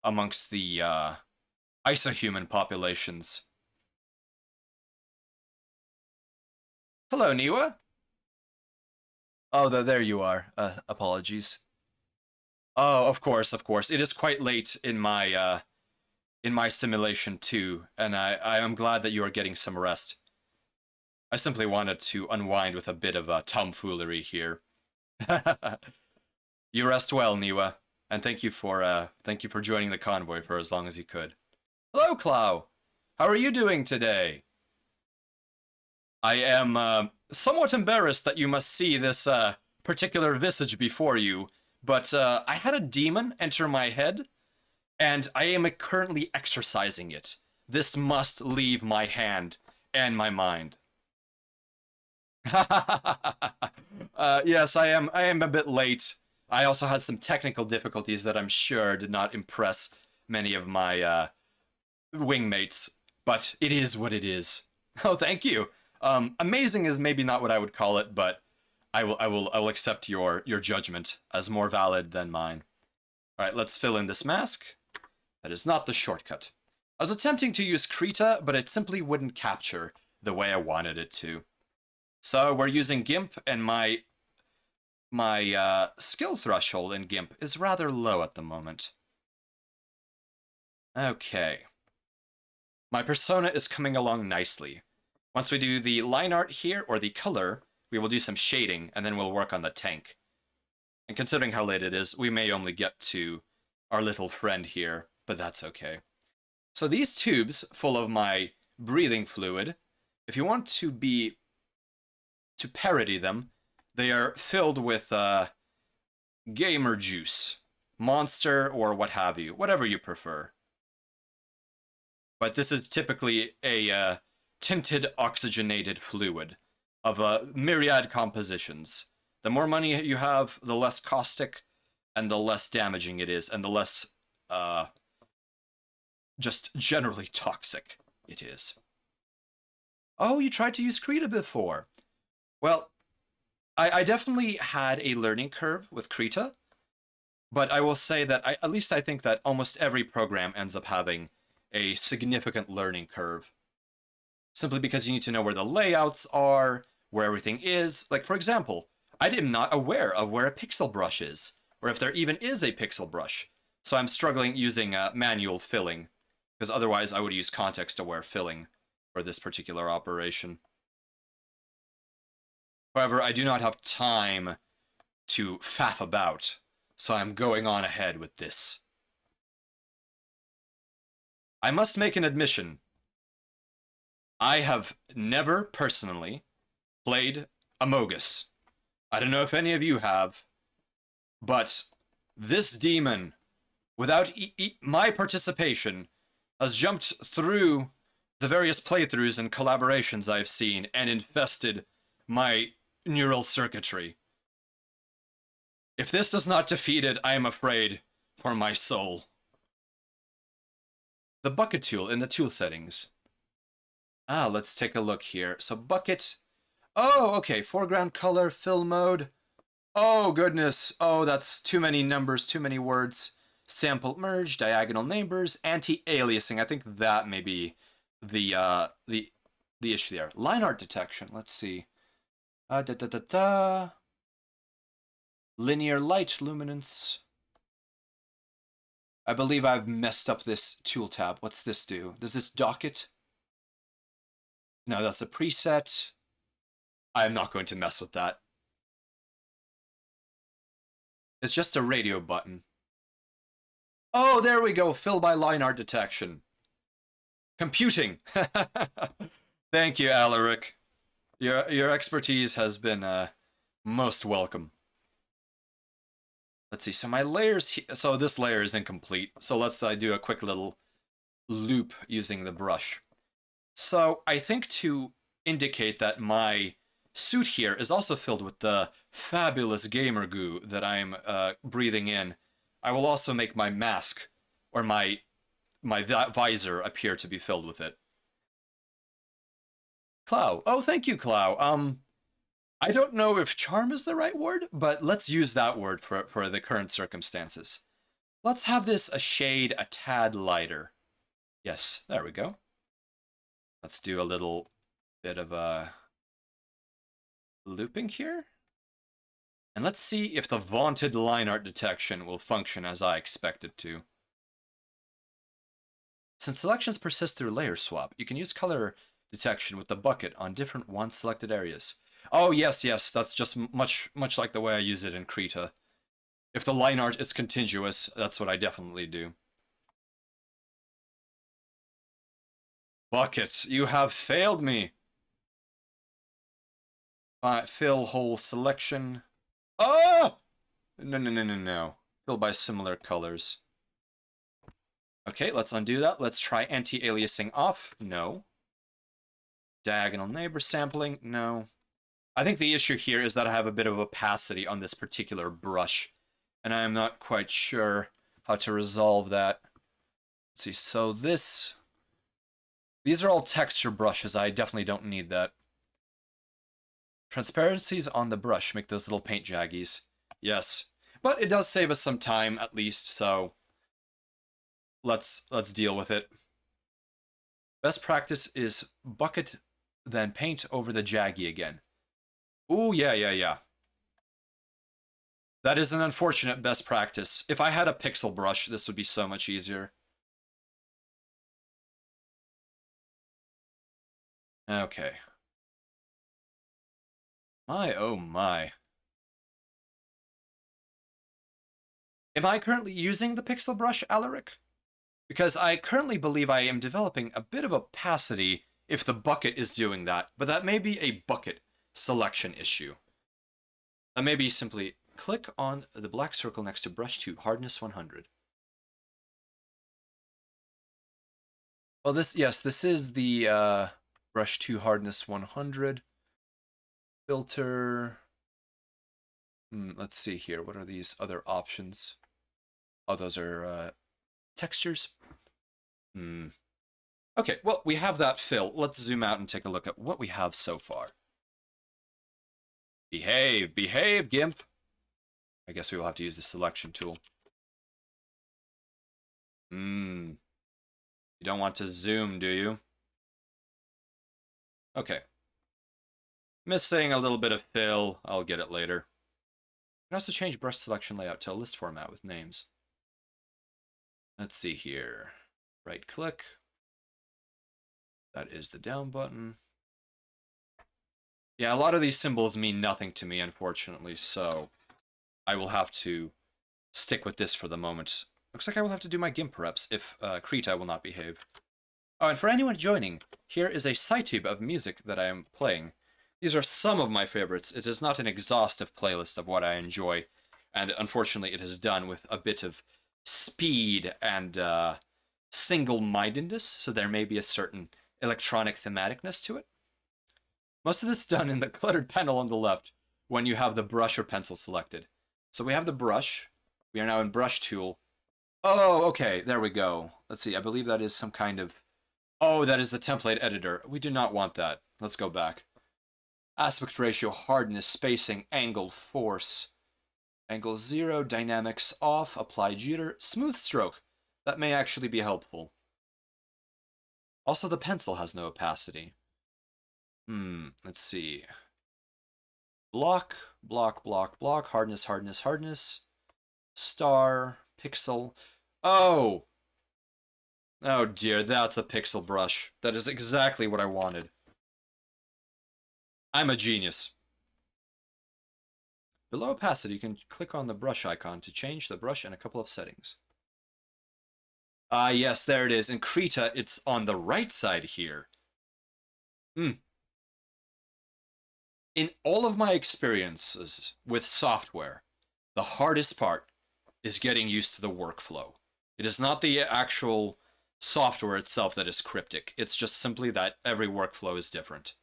amongst the isohuman populations. Hello, Niwa. Oh, there you are. Apologies. Oh, of course, of course. It is quite late in my simulation too, and I am glad that you are getting some rest. I simply wanted to unwind with a bit of tomfoolery here. You rest well, Niwa, and thank you for joining the convoy for as long as you could. Hello, Clow. How are you doing today? I am somewhat embarrassed that you must see this particular visage before you, but I had a demon enter my head, and I am currently exorcising it. This must leave my hand and my mind. Yes, I am a bit late. I also had some technical difficulties that I'm sure did not impress many of my wingmates, but it is what it is. Oh, thank you. Amazing is maybe not what I would call it, but I will accept your judgment as more valid than mine. All right, let's fill in this mask. That is not the shortcut. I was attempting to use Krita, but it simply wouldn't capture the way I wanted it to. So we're using GIMP, and my skill threshold in GIMP is rather low at the moment. Okay. My persona is coming along nicely. Once we do the line art here, or the color, we will do some shading, and then we'll work on the tank. And considering how late it is, we may only get to our little friend here, but that's okay. So these tubes, full of my breathing fluid, if you want to parody them, they are filled with gamer juice, Monster, or what have you, whatever you prefer. But this is typically a tinted oxygenated fluid of myriad compositions. The more money you have, the less caustic and the less damaging it is, and the less just generally toxic it is. Oh, you tried to use Krita before. Well, I definitely had a learning curve with Krita, but I will say that at least I think that almost every program ends up having a significant learning curve. Simply because you need to know where the layouts are, where everything is. Like, for example, I am not aware of where a pixel brush is, or if there even is a pixel brush. So I'm struggling using manual filling, because otherwise I would use context-aware filling for this particular operation. However, I do not have time to faff about, so I'm going on ahead with this. I must make an admission. I have never personally played Amogus. I don't know if any of you have, but this demon, without my participation, has jumped through the various playthroughs and collaborations I've seen and infested my neural circuitry. If this does not defeat it, I am afraid for my soul. The bucket tool in the tool settings. Let's take a look here. So bucket. Oh, okay. Foreground color, fill mode. Oh, goodness. Oh, that's too many numbers, too many words. Sample merge, diagonal neighbors, anti-aliasing. I think that may be the the issue there. Line art detection. Let's see. Da da da da. Linear light luminance. I believe I've messed up this tool tab. What's this do? Does this dock it? No, that's a preset. I'm not going to mess with that. It's just a radio button. Oh, there we go. Fill by line art detection. Computing. Thank you, Alaric. Your expertise has been most welcome. Let's see. So my layers. So this layer is incomplete. So let's do a quick little loop using the brush. So I think to indicate that my suit here is also filled with the fabulous gamer goo that I'm breathing in, I will also make my mask or my visor appear to be filled with it. Clow. Oh, thank you, Clow. I don't know if charm is the right word, but let's use that word for the current circumstances. Let's have this a shade a tad lighter. Yes, there we go. Let's do a little bit of a looping here. And let's see if the vaunted line art detection will function as I expect it to. Since selections persist through layer swap, you can use color detection with the bucket on different once selected areas. Oh, yes, that's just much like the way I use it in Krita. If the line art is contiguous, that's what I definitely do. Bucket, you have failed me. Fill whole selection. Oh! No. Fill by similar colors. Okay, let's undo that. Let's try anti-aliasing off. No. Diagonal neighbor sampling. No. I think the issue here is that I have a bit of opacity on this particular brush, and I'm not quite sure how to resolve that. Let's see, so these are all texture brushes. I definitely don't need that. Transparencies on the brush make those little paint jaggies. Yes, but it does save us some time at least, so let's deal with it. Best practice is bucket, then paint over the jaggy again. Ooh, yeah. That is an unfortunate best practice. If I had a pixel brush, this would be so much easier. Okay. My, oh my. Am I currently using the pixel brush, Alaric? Because I currently believe I am developing a bit of opacity if the bucket is doing that, but that may be a bucket selection issue. That may be simply click on the black circle next to brush 2, hardness 100. Well, this is the brush 2 hardness 100 filter. Let's see here. What are these other options? Oh, those are textures. Okay, well, we have that fill. Let's zoom out and take a look at what we have so far. Behave, GIMP. I guess we will have to use the selection tool. You don't want to zoom, do you? Okay. Missing a little bit of fill. I'll get it later. You can also change brush selection layout to a list format with names. Let's see here. Right click. That is the down button. Yeah, a lot of these symbols mean nothing to me, unfortunately, so I will have to stick with this for the moment. Looks like I will have to do my GIMP reps if Krita will not behave. Oh, and for anyone joining, here is a SciTube of music that I am playing. These are some of my favorites. It is not an exhaustive playlist of what I enjoy, and unfortunately it is done with a bit of speed and single-mindedness, so there may be a certain electronic thematicness to it. Most of this is done in the cluttered panel on the left when you have the brush or pencil selected. So we have the brush. We are now in brush tool. Oh, okay, there we go. Let's see, I believe that is some kind of... Oh, that is the template editor. We do not want that. Let's go back. Aspect ratio, hardness, spacing, angle, force. Angle 0, dynamics off, apply jitter, smooth stroke. That may actually be helpful. Also, the pencil has no opacity. Let's see. Block, block, block, block, hardness, hardness, hardness, star, pixel. Oh! Oh dear, that's a pixel brush. That is exactly what I wanted. I'm a genius. Below opacity, you can click on the brush icon to change the brush and a couple of settings. Ah, yes, there it is. In Krita, it's on the right side here. In all of my experiences with software, the hardest part is getting used to the workflow. It is not the actual software itself that is cryptic. It's just simply that every workflow is different.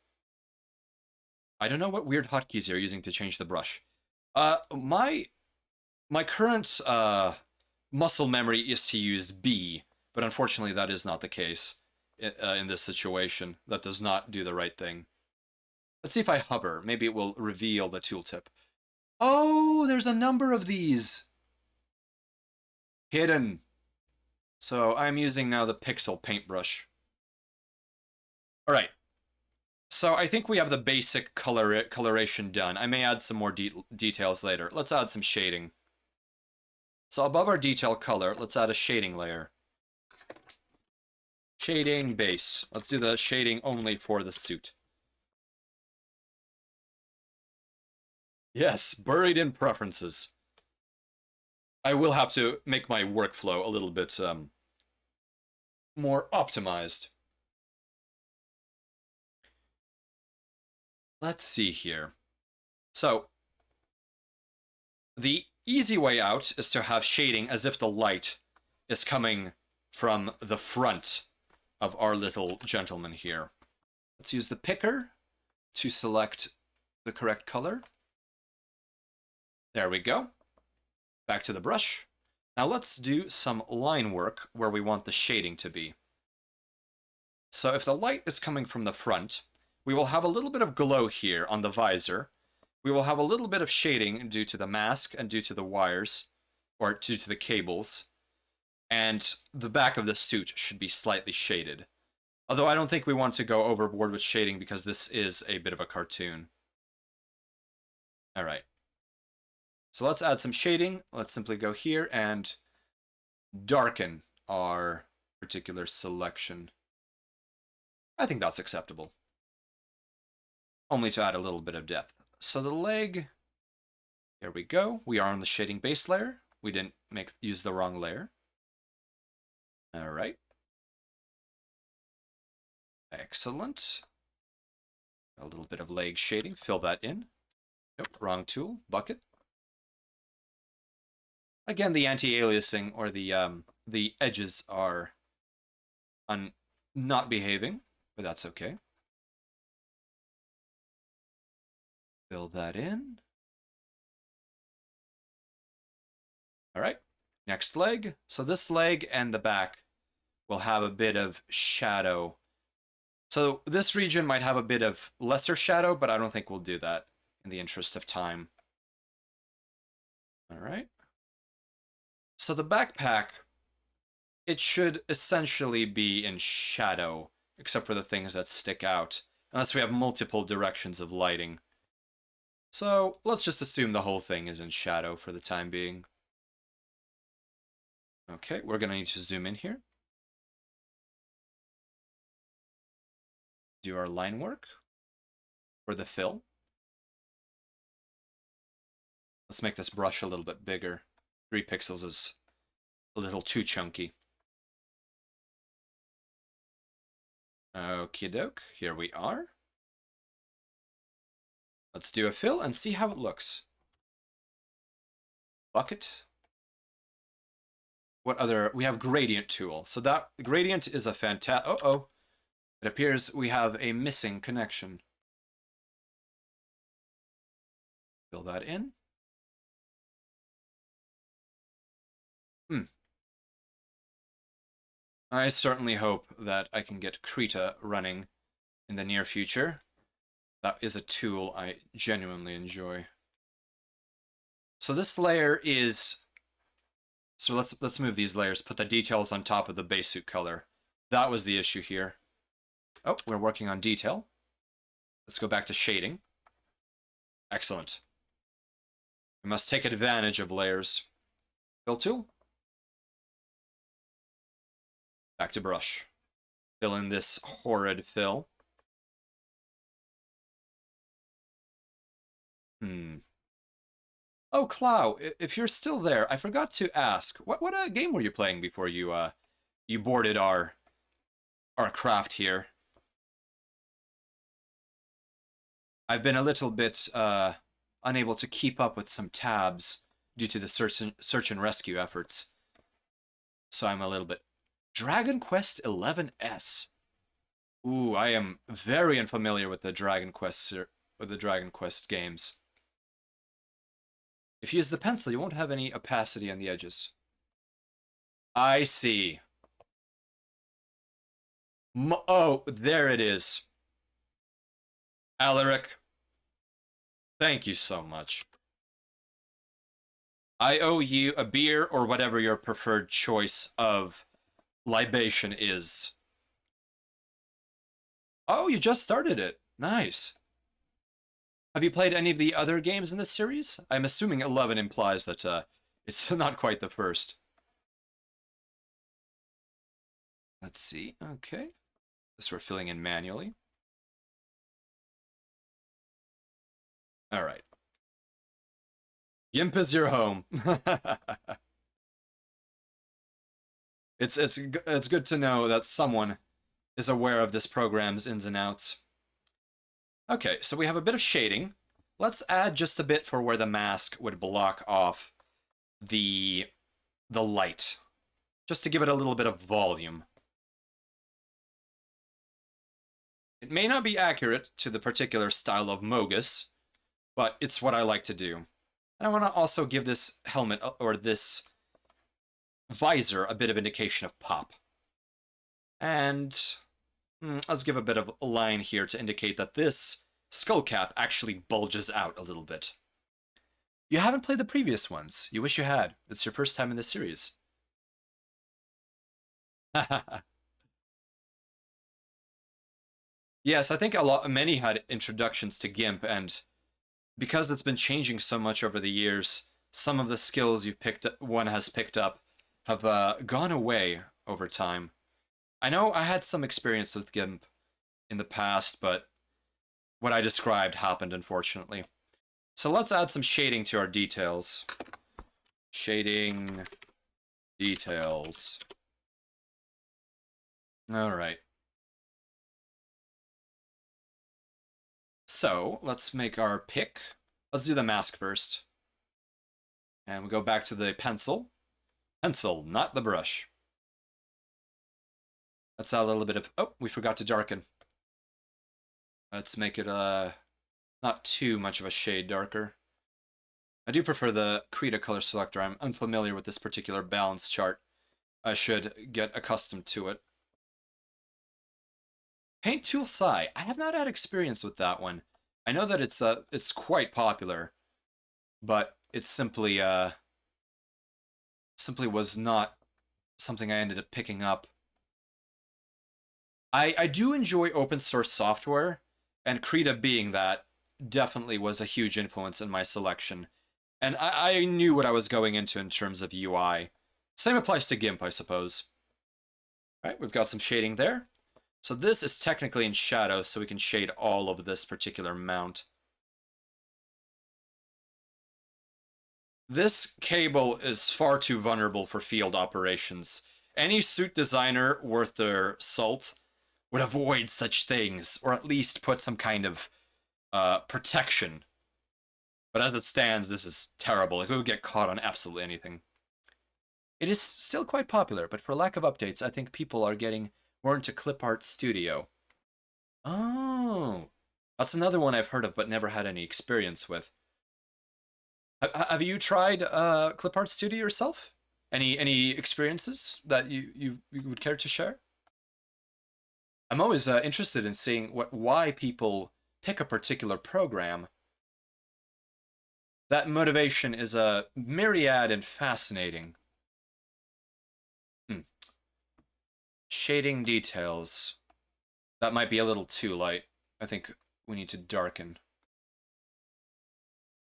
I don't know what weird hotkeys you're using to change the brush. My current muscle memory is to use B, but unfortunately that is not the case in this situation. That does not do the right thing. Let's see if I hover. Maybe it will reveal the tooltip. Oh, there's a number of these. Hidden. So I'm using now the pixel paintbrush. All right. So I think we have the basic coloration done. I may add some more details later. Let's add some shading. So above our detail color, let's add a shading layer. Shading base. Let's do the shading only for the suit. Yes, buried in preferences. I will have to make my workflow a little bit more optimized. Let's see here. So, the easy way out is to have shading as if the light is coming from the front of our little gentleman here. Let's use the picker to select the correct color. There we go. Back to the brush. Now let's do some line work where we want the shading to be. So if the light is coming from the front, we will have a little bit of glow here on the visor. We will have a little bit of shading due to the mask and due to the wires, or due to the cables. And the back of the suit should be slightly shaded. Although I don't think we want to go overboard with shading because this is a bit of a cartoon. All right. So let's add some shading. Let's simply go here and darken our particular selection. I think that's acceptable. Only to add a little bit of depth. So the leg, here we go. We are on the shading base layer. We didn't use the wrong layer. All right. Excellent. A little bit of leg shading. Fill that in. Nope, wrong tool. Bucket. Again, the anti-aliasing or the edges are not behaving, but that's okay. Fill that in. All right, next leg. So this leg and the back will have a bit of shadow. So this region might have a bit of lesser shadow, but I don't think we'll do that in the interest of time. All right. So the backpack, it should essentially be in shadow, except for the things that stick out, unless we have multiple directions of lighting. So let's just assume the whole thing is in shadow for the time being. Okay, we're going to need to zoom in here. Do our line work for the fill. Let's make this brush a little bit bigger. 3 pixels is a little too chunky. Okie doke, here we are. Let's do a fill and see how it looks. Bucket. What other? We have gradient tool. So that gradient is a fantastic. Uh-oh. It appears we have a missing connection. Fill that in. I certainly hope that I can get Krita running in the near future. That is a tool I genuinely enjoy. So this layer is... So let's move these layers, put the details on top of the base suit color. That was the issue here. Oh, we're working on detail. Let's go back to shading. Excellent. We must take advantage of layers. Fill tool. Back to brush. Fill in this horrid fill. Oh, Clow, if you're still there, I forgot to ask, what game were you playing before you you boarded our craft here? I've been a little bit unable to keep up with some tabs due to the search and rescue efforts. So I'm a little bit... Dragon Quest 11S. Ooh, I am very unfamiliar with the Dragon Quest games. If you use the pencil, you won't have any opacity on the edges. I see. Oh, there it is. Alaric, thank you so much. I owe you a beer or whatever your preferred choice of libation is. Oh, you just started it. Nice. Have you played any of the other games in this series? I'm assuming 11 implies that it's not quite the first. Let's see. Okay. This we're filling in manually. All right. GIMP is your home. It's good to know that someone is aware of this program's ins and outs. Okay, so we have a bit of shading. Let's add just a bit for where the mask would block off the light, just to give it a little bit of volume. It may not be accurate to the particular style of Mogus, but it's what I like to do. I want to also give this helmet, or this visor, a bit of indication of pop. And let's give a bit of a line here to indicate that this skull cap actually bulges out a little bit. You haven't played the previous ones. You wish you had. It's your first time in this series. Yes, I think many had introductions to GIMP, and because it's been changing so much over the years, some of the skills one has picked up have gone away over time. I know I had some experience with GIMP in the past, but what I described happened, unfortunately. So let's add some shading to our details. Shading details. All right. So let's make our pick. Let's do the mask first. And we go back to the pencil. Pencil, not the brush. Let's add a little bit of... Oh, we forgot to darken. Let's make it not too much of a shade darker. I do prefer the Krita color selector. I'm unfamiliar with this particular balance chart. I should get accustomed to it. Paint Tool Sai. I have not had experience with that one. I know that it's quite popular, but it simply was not something I ended up picking up. I do enjoy open source software, and Krita being that definitely was a huge influence in my selection. And I knew what I was going into in terms of UI. Same applies to GIMP, I suppose. All right, we've got some shading there. So this is technically in shadow, so we can shade all of this particular mount. This cable is far too vulnerable for field operations. Any suit designer worth their salt would avoid such things, or at least put some kind of protection. But as it stands, this is terrible. It would get caught on absolutely anything. It is still quite popular, but for lack of updates, I think people are getting more into Clip Art Studio. Oh, that's another one I've heard of, but never had any experience with. Have you tried Clip Art Studio yourself? Any experiences that you would care to share? I'm always interested in seeing why people pick a particular program. That motivation is a myriad and fascinating. Shading details. That might be a little too light. I think we need to darken.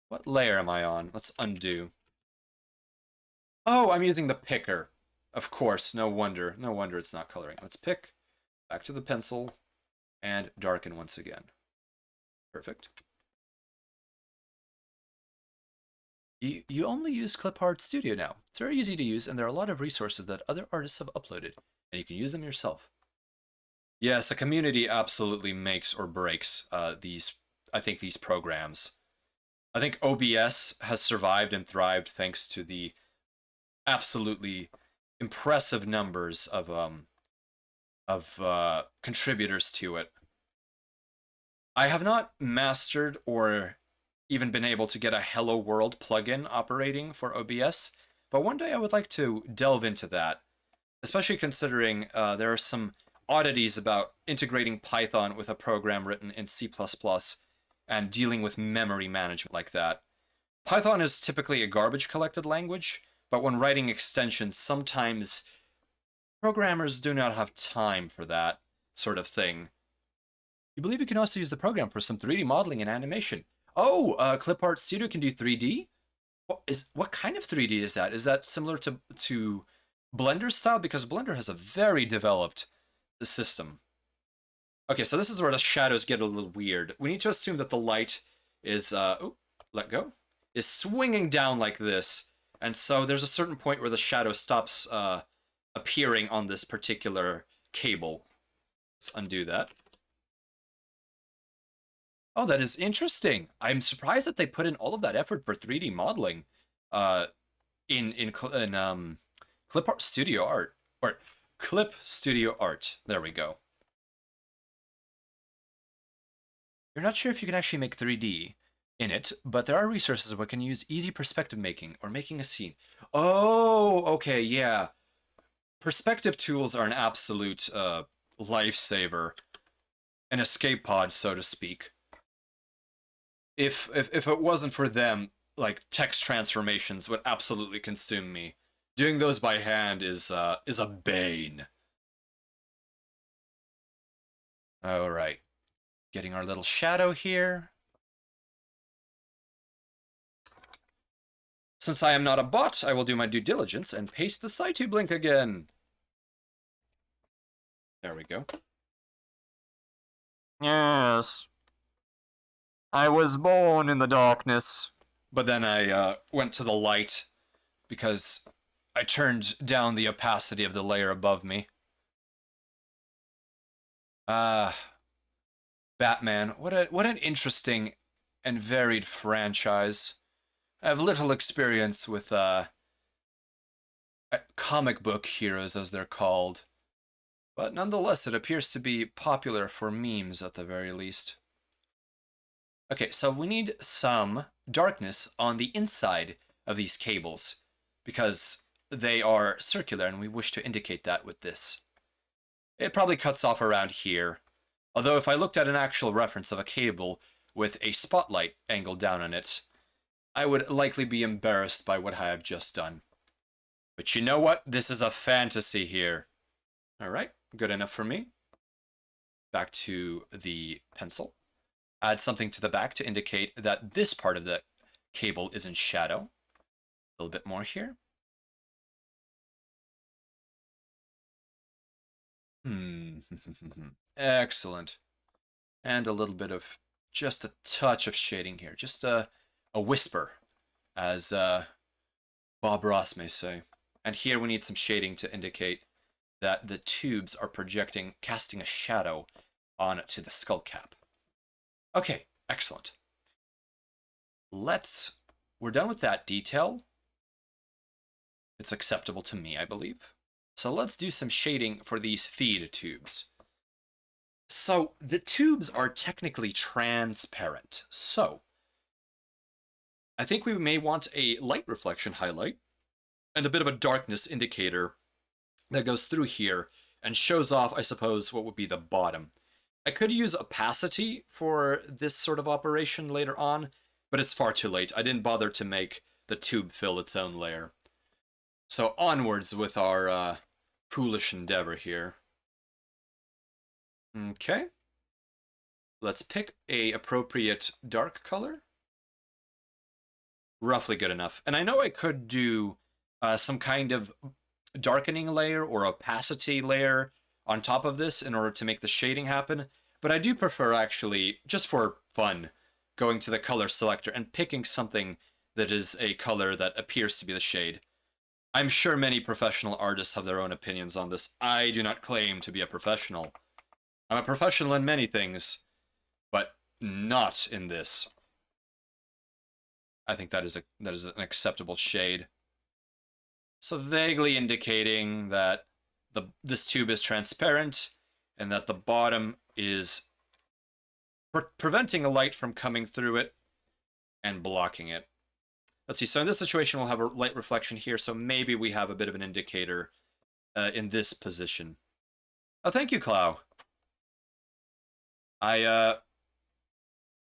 What layer am I on? Let's undo. Oh, I'm using the picker. Of course, no wonder. No wonder it's not coloring. Let's pick, back to the pencil, and darken once again. Perfect. You only use Clip Art Studio now. It's very easy to use, and there are a lot of resources that other artists have uploaded, and you can use them yourself. Yes, a community absolutely makes or breaks these programs. I think OBS has survived and thrived thanks to the absolutely impressive numbers of contributors to it. I have not mastered or even been able to get a Hello World plugin operating for OBS, but one day I would like to delve into that, especially considering there are some oddities about integrating Python with a program written in C++ and dealing with memory management like that. Python is typically a garbage collected language, but when writing extensions, sometimes programmers do not have time for that sort of thing. You believe you can also use the program for some 3D modeling and animation. Oh, Clip Art Studio can do 3D? What kind of 3D is that? Is that similar to Blender style? Because Blender has a very developed system. Okay, so this is where the shadows get a little weird. We need to assume that the light is, let go, is swinging down like this. And so there's a certain point where the shadow stops appearing on this particular cable. Let's undo that. Oh, that is interesting. I'm surprised that they put in all of that effort for 3D modeling in Clip Art Studio Art. Or Clip Studio Art. There we go. You're not sure if you can actually make 3D in it, but there are resources where can use easy perspective making or making a scene. Oh, okay, yeah. Perspective tools are an absolute lifesaver. An escape pod, so to speak. If it wasn't for them, like, text transformations would absolutely consume me. Doing those by hand is a bane. Alright. Getting our little shadow here. Since I am not a bot, I will do my due diligence and paste the SciTube link again. There we go. Yes. I was born in the darkness. But then I went to the light because I turned down the opacity of the layer above me. Batman. What an interesting and varied franchise. I have little experience with comic book heroes, as they're called. But nonetheless, it appears to be popular for memes at the very least. Okay, so we need some darkness on the inside of these cables, because they are circular and we wish to indicate that with this. It probably cuts off around here. Although if I looked at an actual reference of a cable with a spotlight angled down on it, I would likely be embarrassed by what I have just done. But you know what? This is a fantasy here. Alright, good enough for me. Back to the pencil. Add something to the back to indicate that this part of the cable is in shadow. A little bit more here. Excellent. And a little bit of, just a touch of shading here. Just a whisper, as Bob Ross may say. And here we need some shading to indicate that the tubes are projecting, casting a shadow onto the skull cap. Okay, excellent. We're done with that detail. It's acceptable to me, I believe. So let's do some shading for these feed tubes. So the tubes are technically transparent. So I think we may want a light reflection highlight and a bit of a darkness indicator that goes through here and shows off, I suppose, what would be the bottom. I could use opacity for this sort of operation later on, but it's far too late. I didn't bother to make the tube fill its own layer. So onwards with our foolish endeavor here. Okay. Let's pick a appropriate dark color. Roughly good enough. And I know I could do some kind of darkening layer or opacity layer on top of this in order to make the shading happen, but I do prefer actually, just for fun, going to the color selector and picking something that is a color that appears to be the shade. I'm sure many professional artists have their own opinions on this. I do not claim to be a professional. I'm a professional in many things, but not in this. I think that is an acceptable shade. So vaguely indicating that this tube is transparent and that the bottom is preventing a light from coming through it and blocking it. Let's see, so in this situation we'll have a light reflection here, so maybe we have a bit of an indicator in this position. Oh, thank you, Clow.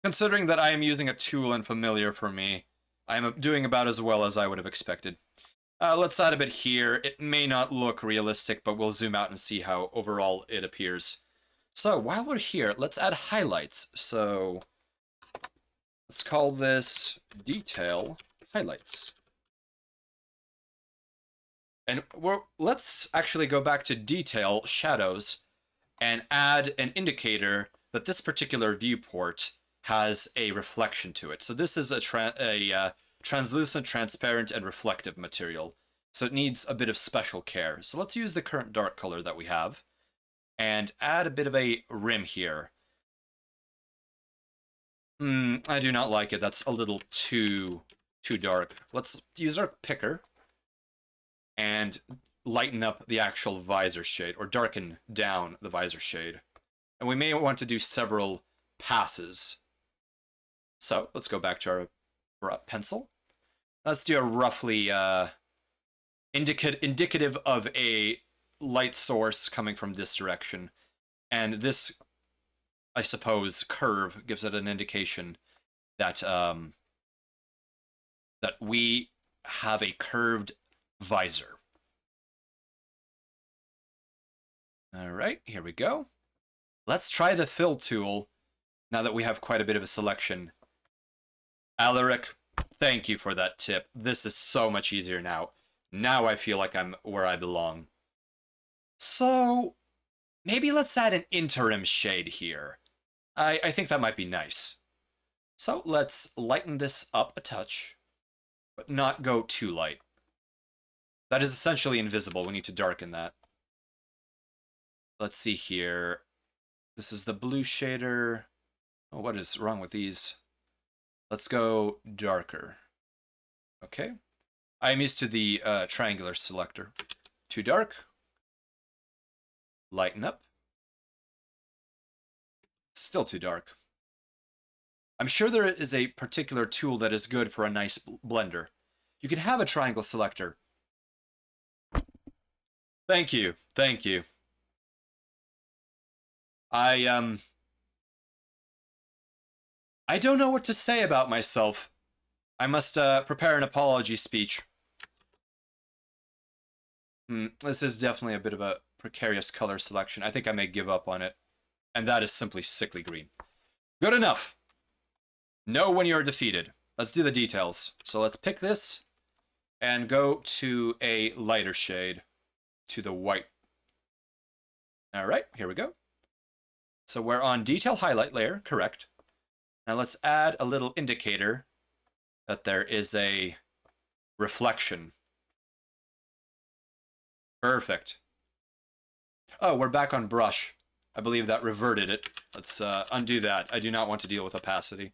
Considering that I am using a tool and familiar for me, I am doing about as well as I would have expected. Let's add a bit here. It may not look realistic, but we'll zoom out and see how overall it appears. So while we're here, let's add highlights. So let's call this detail highlights. And let's actually go back to detail shadows and add an indicator that this particular viewport has a reflection to it. So this is a translucent, transparent, and reflective material. So it needs a bit of special care. So let's use the current dark color that we have and add a bit of a rim here. I do not like it. That's a little too dark. Let's use our picker and lighten up the actual visor shade, or darken down the visor shade. And we may want to do several passes. So let's go back to our pencil. Let's do a roughly indicative of a light source coming from this direction. And this, I suppose, curve gives it an indication that that we have a curved visor. All right, here we go. Let's try the fill tool now that we have quite a bit of a selection. Alaric, thank you for that tip. This is so much easier now. Now I feel like I'm where I belong. So maybe let's add an interim shade here. I think that might be nice. So let's lighten this up a touch, but not go too light. That is essentially invisible. We need to darken that. Let's see here. This is the blue shader. Oh, what is wrong with these? Let's go darker. Okay. I am used to the triangular selector. Too dark. Lighten up. Still too dark. I'm sure there is a particular tool that is good for a nice blender. You can have a triangle selector. Thank you. Thank you. I don't know what to say about myself. I must prepare an apology speech. This is definitely a bit of a precarious color selection. I think I may give up on it. And that is simply sickly green. Good enough. Know when you're defeated. Let's do the details. So let's pick this and go to a lighter shade, to the white. All right, here we go. So we're on detail highlight layer, correct. Now let's add a little indicator that there is a reflection. Perfect. Oh, we're back on brush. I believe that reverted it. Let's undo that. I do not want to deal with opacity.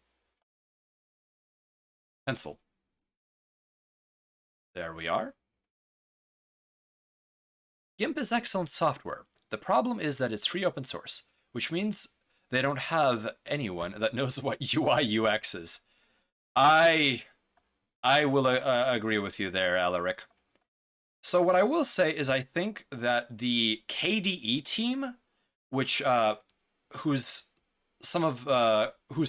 Pencil. There we are. GIMP is excellent software. The problem is that it's free open source, which means they don't have anyone that knows what UI UX is. I will agree with you there, Alaric. So what I will say is I think that the KDE team, which whose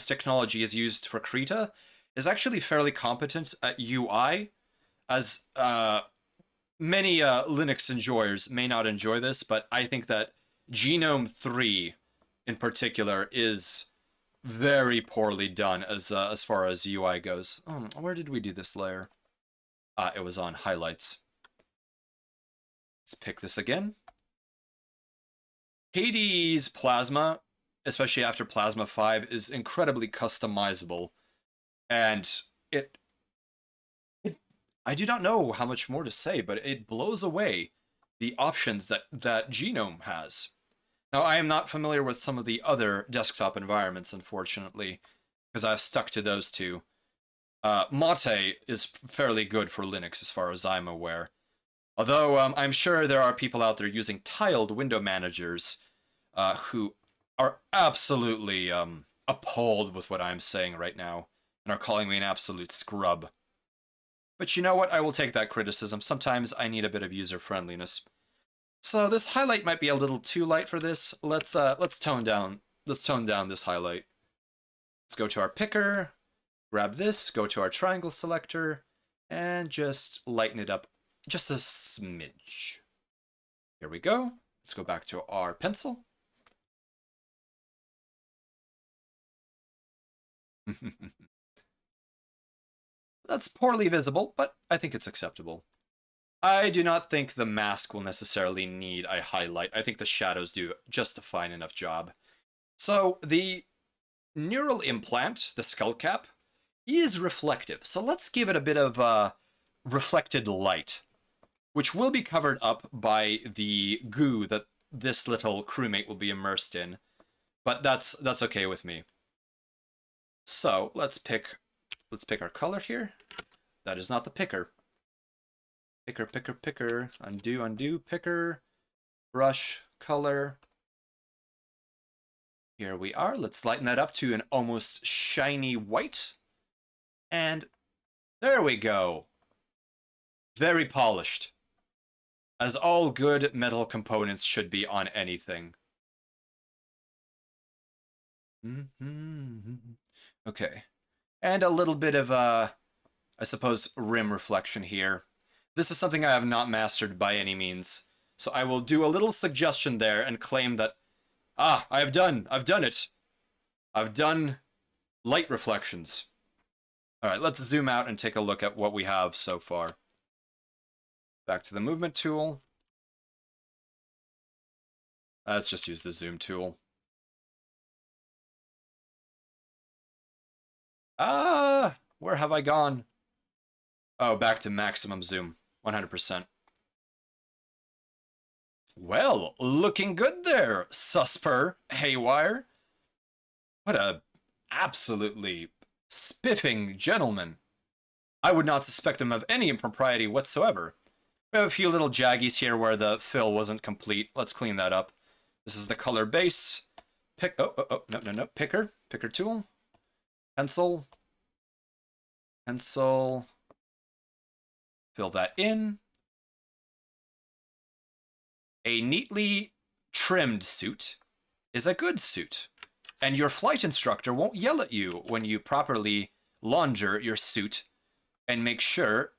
technology is used for Krita, is actually fairly competent at UI, as many Linux enjoyers may not enjoy this, but I think that Genome 3 in particular is very poorly done as far as UI goes. Where did we do this layer? It was on highlights. Let's pick this again. Hades Plasma, especially after Plasma 5, is incredibly customizable. And I do not know how much more to say, but it blows away the options that Genome has. Now, I am not familiar with some of the other desktop environments, unfortunately, because I've stuck to those two. Mate is fairly good for Linux, as far as I'm aware. Although I'm sure there are people out there using tiled window managers who are absolutely appalled with what I'm saying right now and are calling me an absolute scrub. But you know what? I will take that criticism. Sometimes I need a bit of user friendliness. So this highlight might be a little too light for this. Let's tone down this highlight. Let's go to our picker, grab this, go to our triangle selector, and just lighten it up just a smidge. Here we go. Let's go back to our pencil. That's poorly visible, but I think it's acceptable. I do not think the mask will necessarily need a highlight. I think the shadows do just a fine enough job. So the neural implant, the skull cap, is reflective. So let's give it a bit of reflected light, which will be covered up by the goo that this little crewmate will be immersed in. But that's okay with me. So let's pick our color here. That is not the picker. Picker. Undo, picker. Brush, color. Here we are. Let's lighten that up to an almost shiny white. And there we go. Very polished. As all good metal components should be on anything. Okay. And a little bit of, I suppose, rim reflection here. This is something I have not mastered by any means. So I will do a little suggestion there and claim that, I've done it. I've done light reflections. All right, let's zoom out and take a look at what we have so far. Back to the movement tool. Let's just use the zoom tool. Where have I gone? Oh, back to maximum zoom, 100%. Well, looking good there, Susper Haywire. What a absolutely spiffing gentleman. I would not suspect him of any impropriety whatsoever. We have a few little jaggies here where the fill wasn't complete. Let's clean that up. This is the color base. No. Picker tool. Pencil. Fill that in. A neatly trimmed suit is a good suit. And your flight instructor won't yell at you when you properly launder your suit and make sure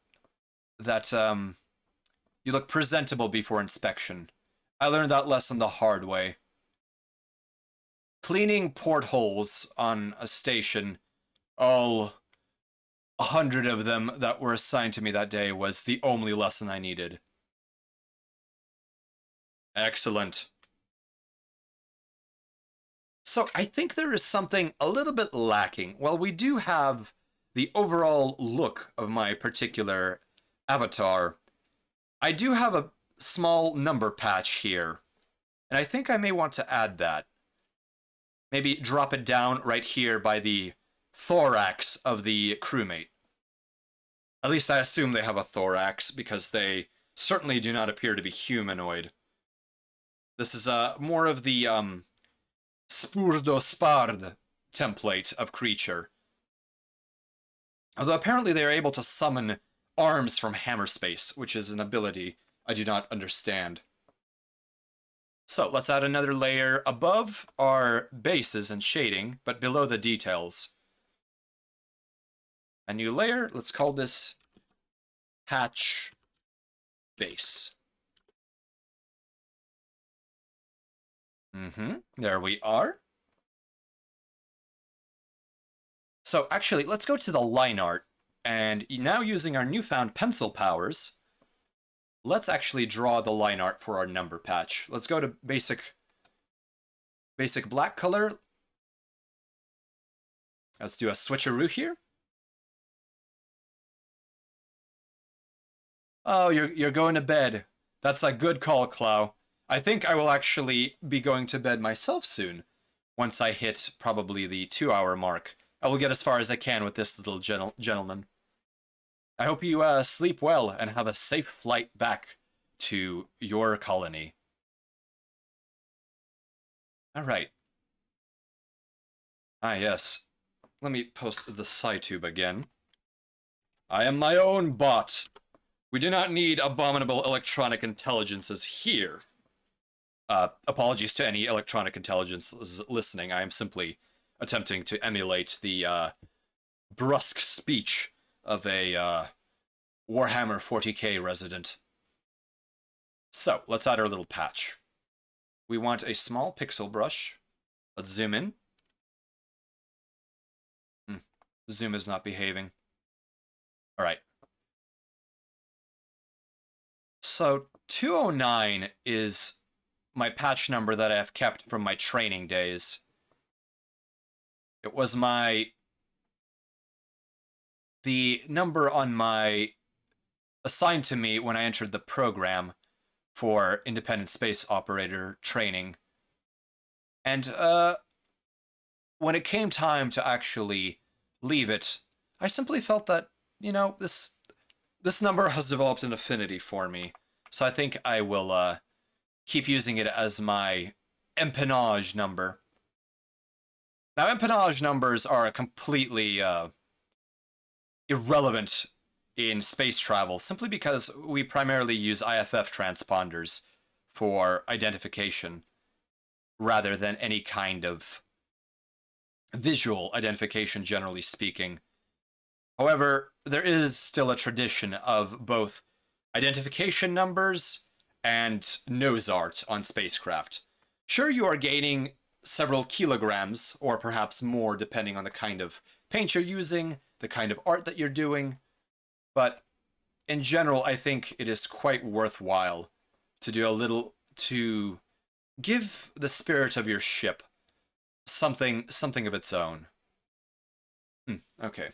that you look presentable before inspection. I learned that lesson the hard way. Cleaning portholes on a station, all 100 of them that were assigned to me that day, was the only lesson I needed. Excellent. So I think there is something a little bit lacking. While we do have the overall look of my particular avatar, I do have a small number patch here. And I think I may want to add that. Maybe drop it down right here by the thorax of the crewmate. At least I assume they have a thorax, because they certainly do not appear to be humanoid. This is more of the Spurdospard template of creature. Although apparently they are able to summon arms from hammer space, which is an ability I do not understand. So let's add another layer above our bases and shading, but below the details. A new layer, let's call this Hatch Base. There we are. So actually, let's go to the line art, and now using our newfound pencil powers, let's actually draw the line art for our number patch. Let's go to basic black color. Let's do a switcheroo here. Oh, you're going to bed. That's a good call, Clow. I think I will actually be going to bed myself soon. Once I hit probably the 2-hour mark. I will get as far as I can with this little gentleman. I hope you sleep well and have a safe flight back to your colony. All right. Ah, yes. Let me post the SciTube again. I am my own bot. We do not need abominable electronic intelligences here. Apologies to any electronic intelligence listening. I am simply attempting to emulate the brusque speech of a Warhammer 40k resident. So, let's add our little patch. We want a small pixel brush. Let's zoom in. Zoom is not behaving. Alright. So, 209 is my patch number that I have kept from my training days. It was the number on my assigned to me when I entered the program for independent space operator training. And when it came time to actually leave it, I simply felt that, you know, this number has developed an affinity for me. So I think I will keep using it as my empennage number. Now, empennage numbers are completely irrelevant in space travel, simply because we primarily use IFF transponders for identification, rather than any kind of visual identification, generally speaking. However, there is still a tradition of both identification numbers and nose art on spacecraft. Sure, you are gaining several kilograms, or perhaps more, depending on the kind of paint you're using, the kind of art that you're doing, but in general, I think it is quite worthwhile to do a little to give the spirit of your ship something of its own. Okay.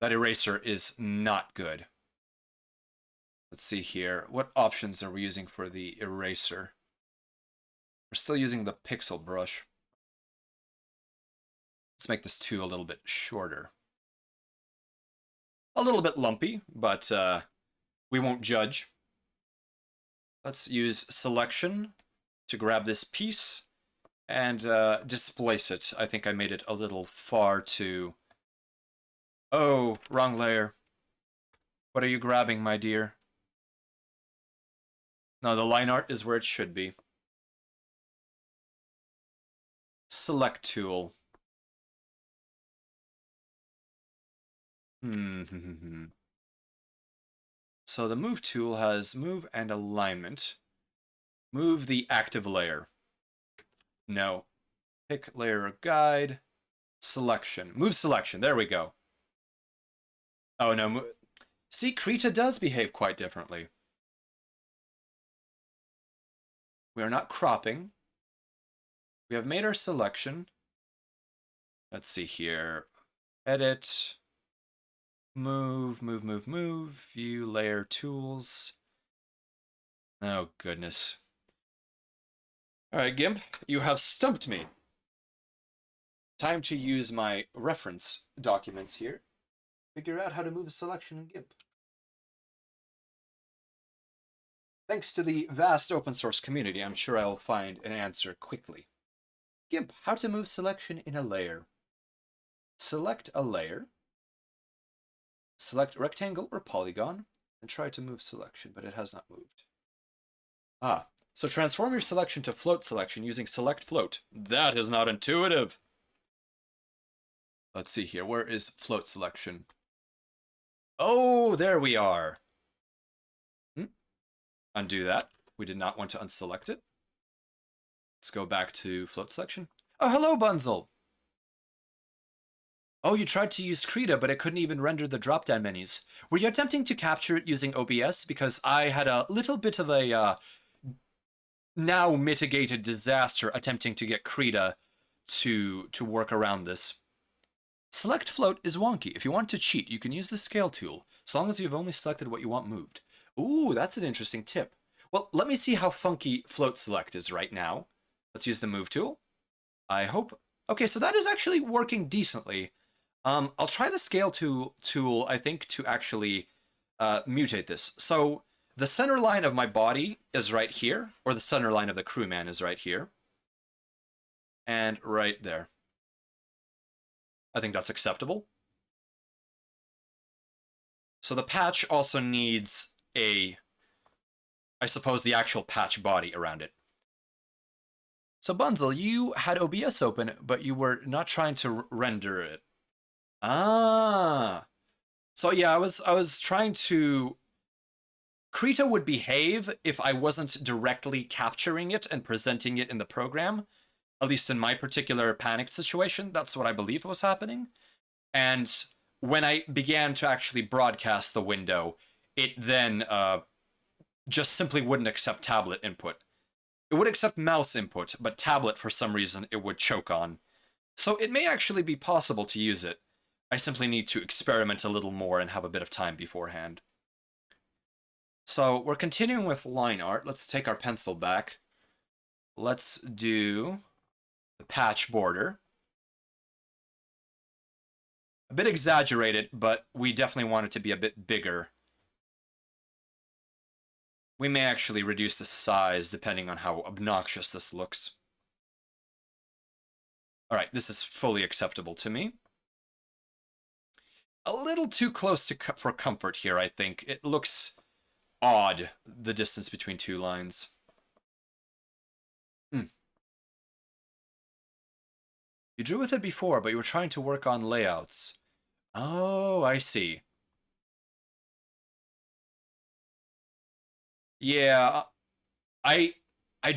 That eraser is not good. Let's see here. What options are we using for the eraser? We're still using the pixel brush. Let's make this 2 a little bit shorter. A little bit lumpy, but we won't judge. Let's use selection to grab this piece and displace it. I think I made it a little far too... Oh, wrong layer. What are you grabbing, my dear? No, the line art is where it should be. Select tool. So the move tool has move and alignment. Move the active layer. No. Pick layer guide. Selection. Move selection. There we go. Oh no. See, Krita does behave quite differently. We are not cropping. We have made our selection. Let's see here. Edit. Move. View layer tools. Oh, goodness. Alright, Gimp, you have stumped me. Time to use my reference documents here. Figure out how to move a selection in GIMP. Thanks to the vast open source community, I'm sure I'll find an answer quickly. GIMP, how to move selection in a layer. Select a layer. Select rectangle or polygon, and try to move selection, but it has not moved. Ah, so transform your selection to float selection using select float. That is not intuitive. Let's see here, where is float selection? Oh, there we are. Undo that. We did not want to unselect it. Let's go back to float selection. Oh, hello, Bunzel. Oh, you tried to use Krita, but it couldn't even render the drop-down menus. Were you attempting to capture it using OBS? Because I had a little bit of a now mitigated disaster attempting to get Krita to work around this. Select float is wonky. If you want to cheat, you can use the scale tool, as long as you've only selected what you want moved. Ooh, that's an interesting tip. Well, let me see how funky float select is right now. Let's use the move tool. I hope... Okay, so that is actually working decently. I'll try the scale tool, I think, to actually mutate this. So the center line of my body is right here, or the center line of the crewman is right here. And right there. I think that's acceptable. So the patch also needs I suppose, the actual patch body around it. So Bunzel, you had OBS open, but you were not trying to render it. Ah. So yeah, I was trying to... Krita would behave if I wasn't directly capturing it and presenting it in the program. At least in my particular panicked situation, that's what I believe was happening. And when I began to actually broadcast the window, it then just simply wouldn't accept tablet input. It would accept mouse input, but tablet, for some reason, it would choke on. So it may actually be possible to use it. I simply need to experiment a little more and have a bit of time beforehand. So we're continuing with line art. Let's take our pencil back. Let's do the patch border. A bit exaggerated, but we definitely want it to be a bit bigger. We may actually reduce the size depending on how obnoxious this looks. All right, this is fully acceptable to me. A little too close for comfort here, I think. It looks odd, the distance between two lines. You drew with it before, but you were trying to work on layouts. Oh, I see. Yeah, I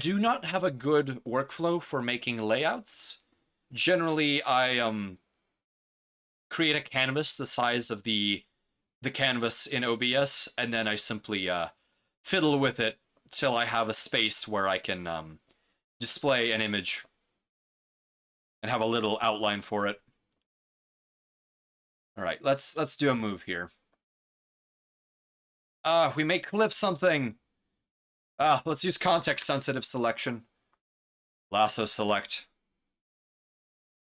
do not have a good workflow for making layouts. Generally, I create a canvas the size of the canvas in OBS, and then I simply fiddle with it till I have a space where I can display an image and have a little outline for it. All right, let's do a move here. We may clip something. Let's use context-sensitive selection. Lasso select.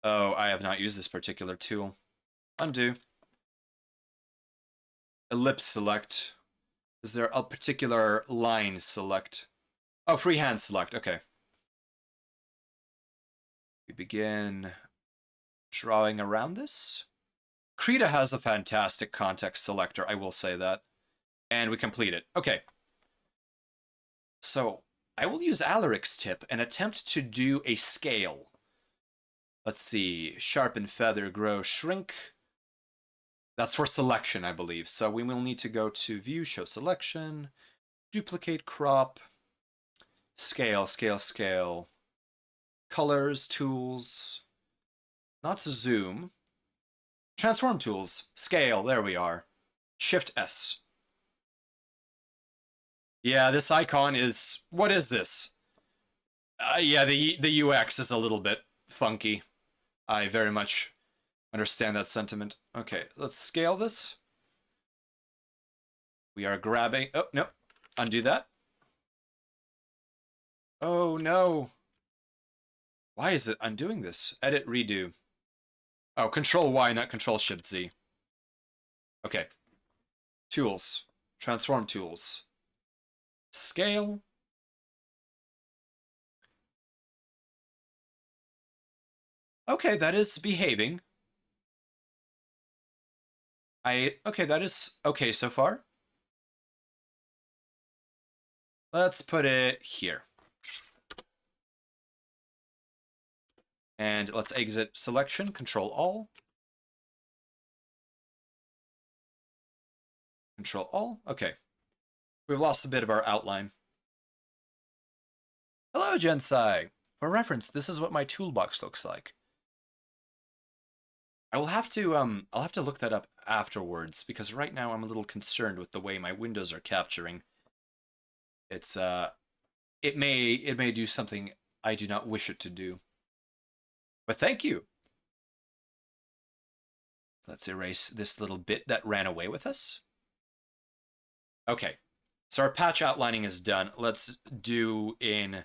Oh, I have not used this particular tool. Undo. Ellipse select. Is there a particular line select? Oh, freehand select, okay. We begin drawing around this. Krita has a fantastic context selector, I will say that. And we complete it. Okay. So, I will use Alaric's tip and attempt to do a scale. Let's see. Sharpen, feather, grow, shrink. That's for selection, I believe. So we will need to go to View, Show Selection, Duplicate, Crop, Scale, Scale, Scale, Colors, Tools, not Zoom, Transform Tools, Scale, there we are, Shift S. Yeah, this icon is... What is this? Yeah, the UX is a little bit funky. I very much understand that sentiment. Okay, let's scale this. We are grabbing... Oh, no. Undo that. Oh, no. Why is it undoing this? Edit, redo. Oh, Control Y, not Control Shift Z. Okay. Tools. Transform tools. Scale. Okay, that is behaving. Okay, that is okay so far. Let's put it here. And let's exit selection, Control All. Control All, okay. We've lost a bit of our outline. Hello, Jensai. For reference, this is what my toolbox looks like. I will have to I'll have to look that up afterwards because right now I'm a little concerned with the way my windows are capturing. It's it may do something I do not wish it to do. But thank you. Let's erase this little bit that ran away with us. Okay. So our patch outlining is done. Let's do in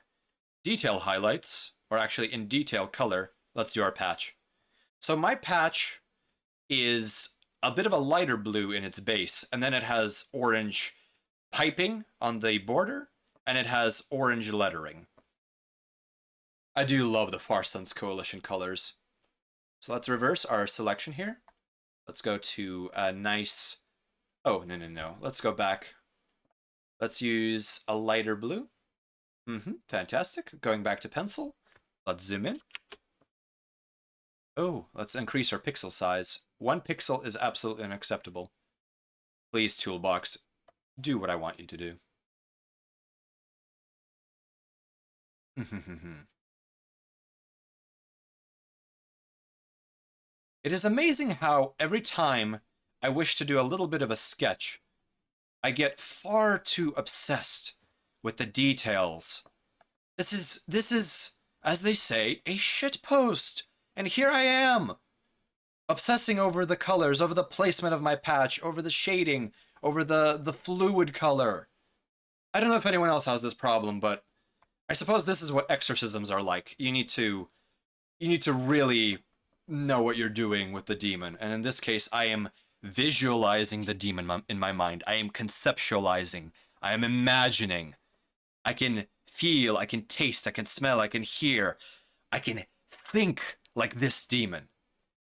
detail highlights, or actually in detail color, let's do our patch. So my patch is a bit of a lighter blue in its base, and then it has orange piping on the border, and it has orange lettering. I do love the Far Suns Coalition colors. So let's reverse our selection here. Let's go to a nice... Oh, no. Let's go back. Let's use a lighter blue. Fantastic. Going back to pencil. Let's zoom in. Oh, let's increase our pixel size. 1 pixel is absolutely unacceptable. Please, Toolbox, do what I want you to do. It is amazing how every time I wish to do a little bit of a sketch, I get far too obsessed with the details. This is, as they say, a shitpost. And here I am, obsessing over the colors, over the placement of my patch, over the shading, over the fluid color. I don't know if anyone else has this problem, but I suppose this is what exorcisms are like. You need to really know what you're doing with the demon. And in this case, I am visualizing the demon in my mind. I am conceptualizing. I am imagining. I can feel, I can taste, I can smell, I can hear. I can think like this demon.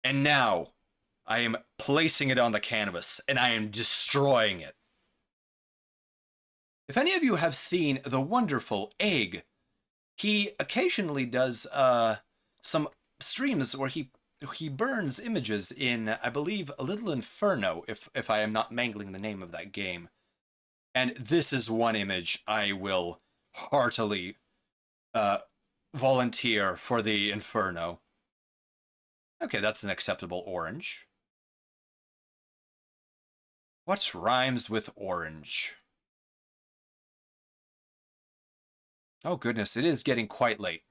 And now I am placing it on the canvas and I am destroying it. If any of you have seen the wonderful Egg, he occasionally does some streams where he burns images in, I believe, A Little Inferno, if I am not mangling the name of that game. And this is one image I will heartily volunteer for the Inferno. Okay, that's an acceptable orange. What rhymes with orange? Oh goodness, it is getting quite late.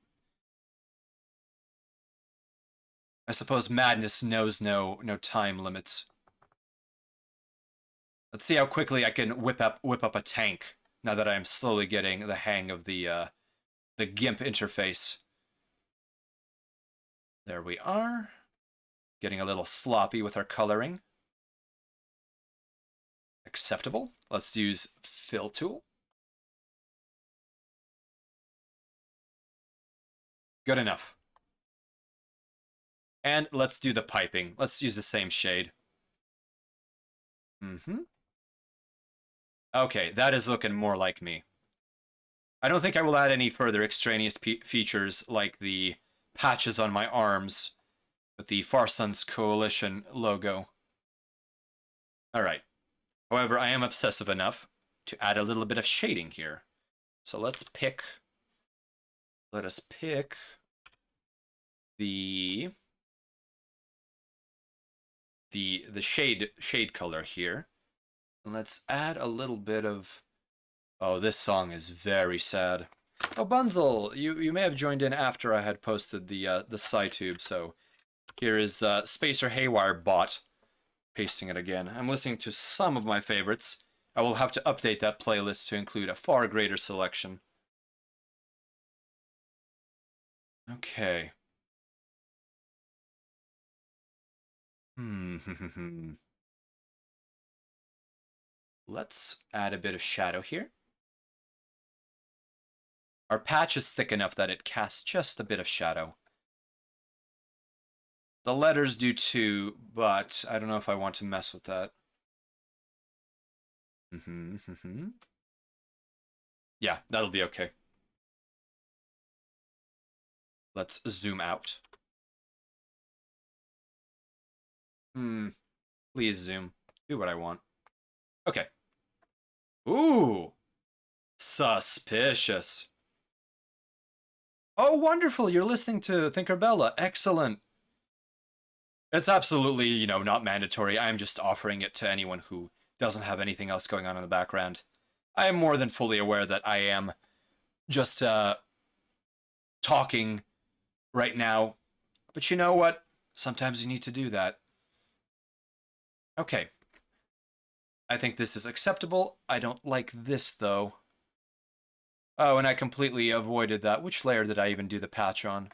I suppose madness knows no time limits. Let's see how quickly I can whip up a tank now that I'm slowly getting the hang of the GIMP interface. There we are. Getting a little sloppy with our coloring. Acceptable. Let's use Fill Tool. Good enough. And let's do the piping. Let's use the same shade. Okay, that is looking more like me. I don't think I will add any further extraneous features like the patches on my arms with the Far Suns Coalition logo. Alright. However, I am obsessive enough to add a little bit of shading here. So let us pick the shade color here. And let's add a little bit of... Oh, this song is very sad. Oh, Bunzel, you may have joined in after I had posted the SciTube, so here is Spacer Haywire bot. Pasting it again. I'm listening to some of my favorites. I will have to update that playlist to include a far greater selection. Okay. Let's add a bit of shadow here. Our patch is thick enough that it casts just a bit of shadow. The letters do too, but I don't know if I want to mess with that. Yeah, that'll be okay. Let's zoom out. Please zoom. Do what I want. Okay. Ooh! Suspicious. Oh, wonderful! You're listening to Thinkerbella. Excellent. It's absolutely, not mandatory. I'm just offering it to anyone who doesn't have anything else going on in the background. I am more than fully aware that I am just talking right now. But you know what? Sometimes you need to do that. Okay. I think this is acceptable. I don't like this, though. Oh, and I completely avoided that. Which layer did I even do the patch on?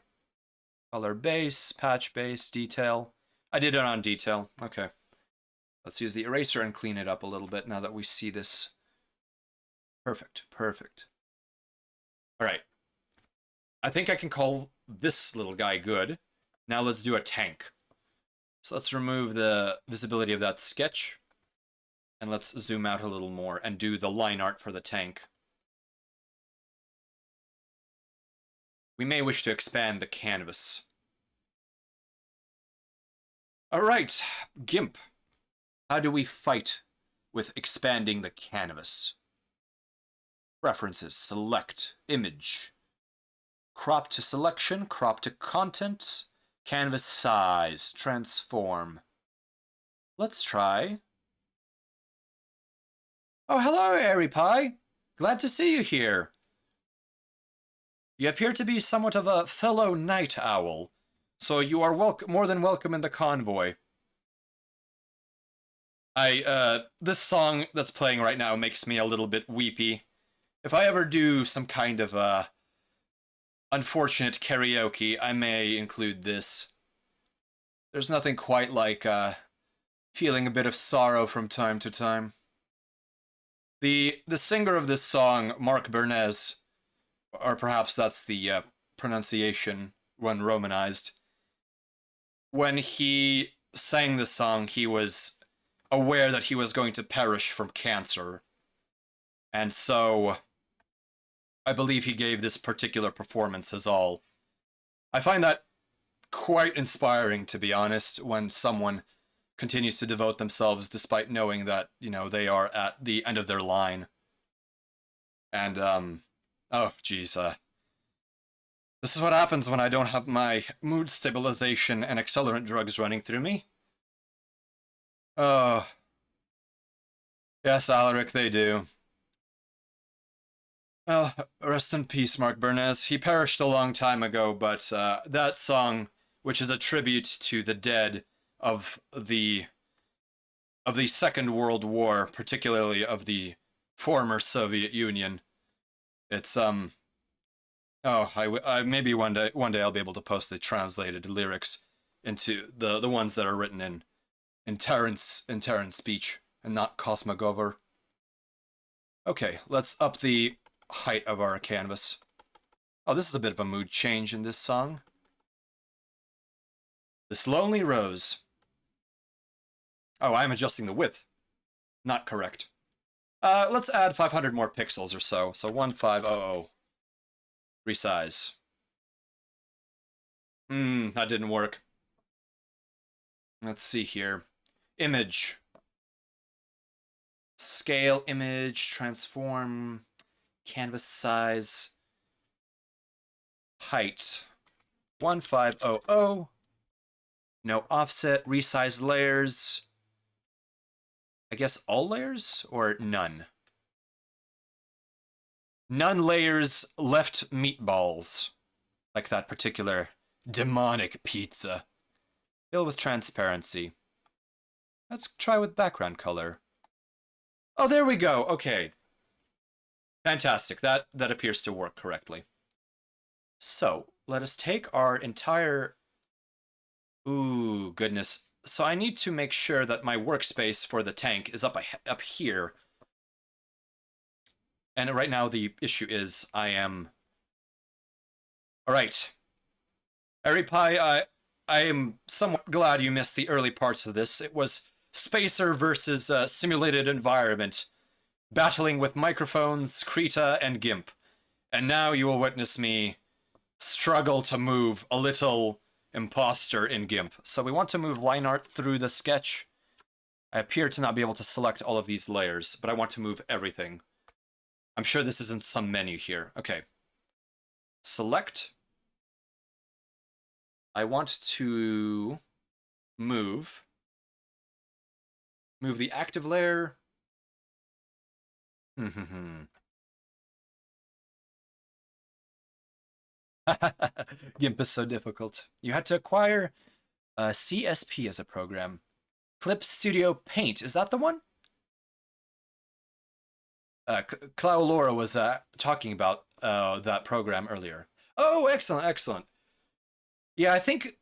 Color base, patch base, detail. I did it on detail. Okay. Let's use the eraser and clean it up a little bit now that we see this. Perfect, perfect. All right. I think I can call this little guy good. Now let's do a tank. So let's remove the visibility of that sketch. And let's zoom out a little more and do the line art for the tank. We may wish to expand the canvas. All right, GIMP. How do we fight with expanding the canvas? Preferences, select, image. Crop to selection, crop to content, canvas size, transform. Let's try. Oh, hello, Airy Pie. Glad to see you here. You appear to be somewhat of a fellow night owl, so you are more than welcome in the convoy. This song that's playing right now makes me a little bit weepy. If I ever do some kind of, unfortunate karaoke, I may include this. There's nothing quite like, feeling a bit of sorrow from time to time. The singer of this song, Mark Bernays, or perhaps that's the pronunciation when romanized. When he sang this song, he was aware that he was going to perish from cancer. And so, I believe he gave this particular performance his all. I find that quite inspiring, to be honest, when someone continues to devote themselves despite knowing that, they are at the end of their line. And, oh, geez, this is what happens when I don't have my mood stabilization and accelerant drugs running through me. Oh. Yes, Alaric, they do. Well, rest in peace, Mark Bernays. He perished a long time ago, but that song, which is a tribute to the dead of the Second World War, particularly of the former Soviet Union, it's I maybe one day I'll be able to post the translated lyrics into the ones that are written in Terran's speech and not Cosmogover. Okay, let's up the height of our canvas. Oh, this is a bit of a mood change in this song. This lonely rose. Oh, I'm adjusting the width. Not correct. Let's add 500 more pixels or so. So 1500. Resize. That didn't work. Let's see here. Image. Scale image, transform, canvas size, height. 1500. No offset, resize layers. I guess all layers or none? None layers, left meatballs. Like that particular demonic pizza. Fill with transparency. Let's try with background color. Oh, there we go. Okay. Fantastic. That appears to work correctly. So, let us take our entire... Ooh, goodness. So I need to make sure that my workspace for the tank is up here. And right now the issue is I am... Alright. Airy Pie, I am somewhat glad you missed the early parts of this. It was Spacer versus simulated environment, battling with microphones, Krita, and GIMP. And now you will witness me struggle to move a little imposter in GIMP. So we want to move line art through the sketch. I appear to not be able to select all of these layers, but I want to move everything. I'm sure this is in some menu here. Okay. Select. I want to move. Move the active layer. GIMP is so difficult. You had to acquire CSP as a program. Clip Studio Paint, is that the one? Laura was talking about that program earlier. Oh, excellent, excellent. Yeah, I think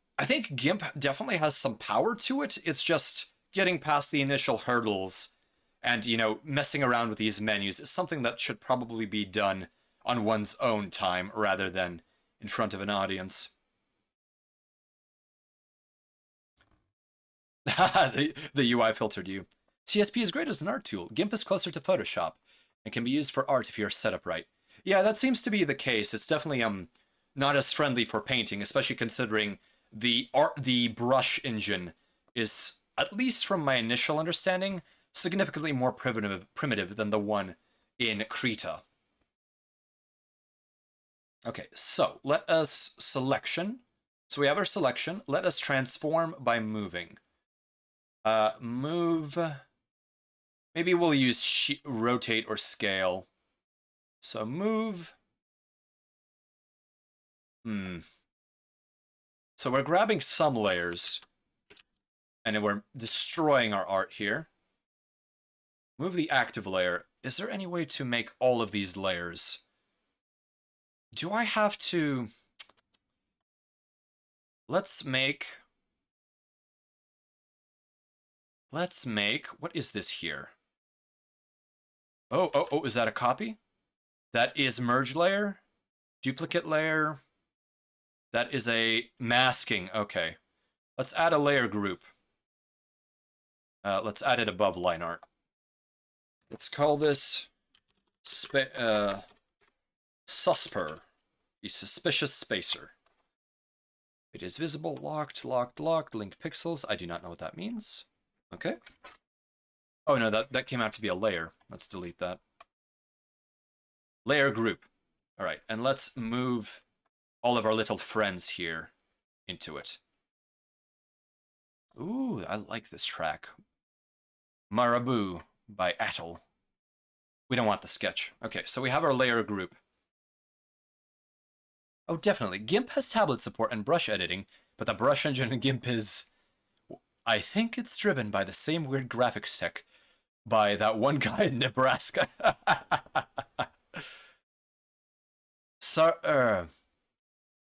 GIMP definitely has some power to it. It's just getting past the initial hurdles and, you know, messing around with these menus is something that should probably be done on one's own time rather than in front of an audience. the UI filtered you. CSP is great as an art tool. GIMP is closer to Photoshop and can be used for art if you're set up right. Yeah, that seems to be the case. It's definitely not as friendly for painting, especially considering the brush engine is, at least from my initial understanding, significantly more primitive than the one in Krita. Okay, so let us selection. So we have our selection. Let us transform by moving. Move. Maybe we'll use rotate or scale. So move. So we're grabbing some layers, and we're destroying our art here. Move the active layer. Is there any way to make all of these layers? Do I have to... Let's make... What is this here? Oh, is that a copy? That is merge layer, duplicate layer. That is a masking. Okay. Let's add a layer group. Let's add it above line art. Let's call this Susper, a suspicious spacer. It is visible, locked, link pixels. I do not know what that means. Okay. Oh no, that came out to be a layer. Let's delete that. Layer group. All right, and let's move all of our little friends here into it. Ooh, I like this track. Marabou by Atel. We don't want the sketch. Okay, so we have our layer group. Oh, definitely. GIMP has tablet support and brush editing, but the brush engine in GIMP is... I think it's driven by the same weird graphics tech by that one guy in Nebraska.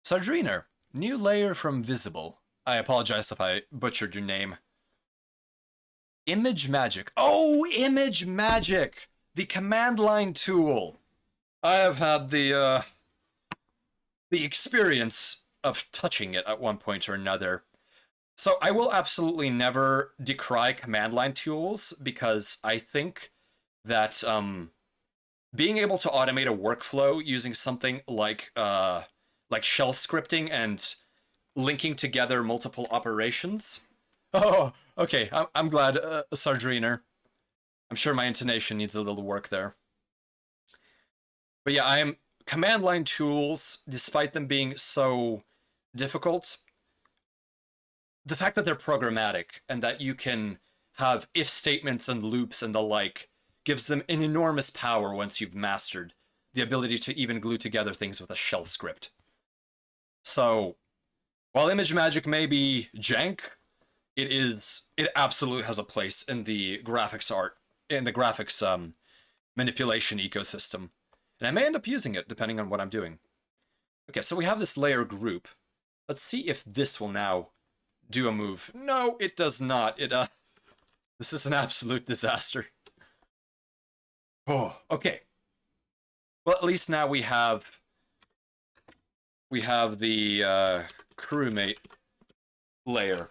Sardriner, new layer from Visible. I apologize if I butchered your name. Image Magic. Oh, Image Magic! The command line tool. I have had the experience of touching it at one point or another. So I will absolutely never decry command line tools because I think that being able to automate a workflow using something like shell scripting and linking together multiple operations. Oh, okay. I'm glad, Sardriner. I'm sure my intonation needs a little work there. But yeah, command line tools, despite them being so difficult, the fact that they're programmatic and that you can have if statements and loops and the like gives them an enormous power once you've mastered the ability to even glue together things with a shell script. So, while Image Magic may be jank, it absolutely has a place in the graphics art, in the graphics manipulation ecosystem. And I may end up using it depending on what I'm doing. Okay, so we have this layer group. Let's see if this will now do a move. No, it does not. This is an absolute disaster. Oh, okay. Well, at least now we have the crewmate layer,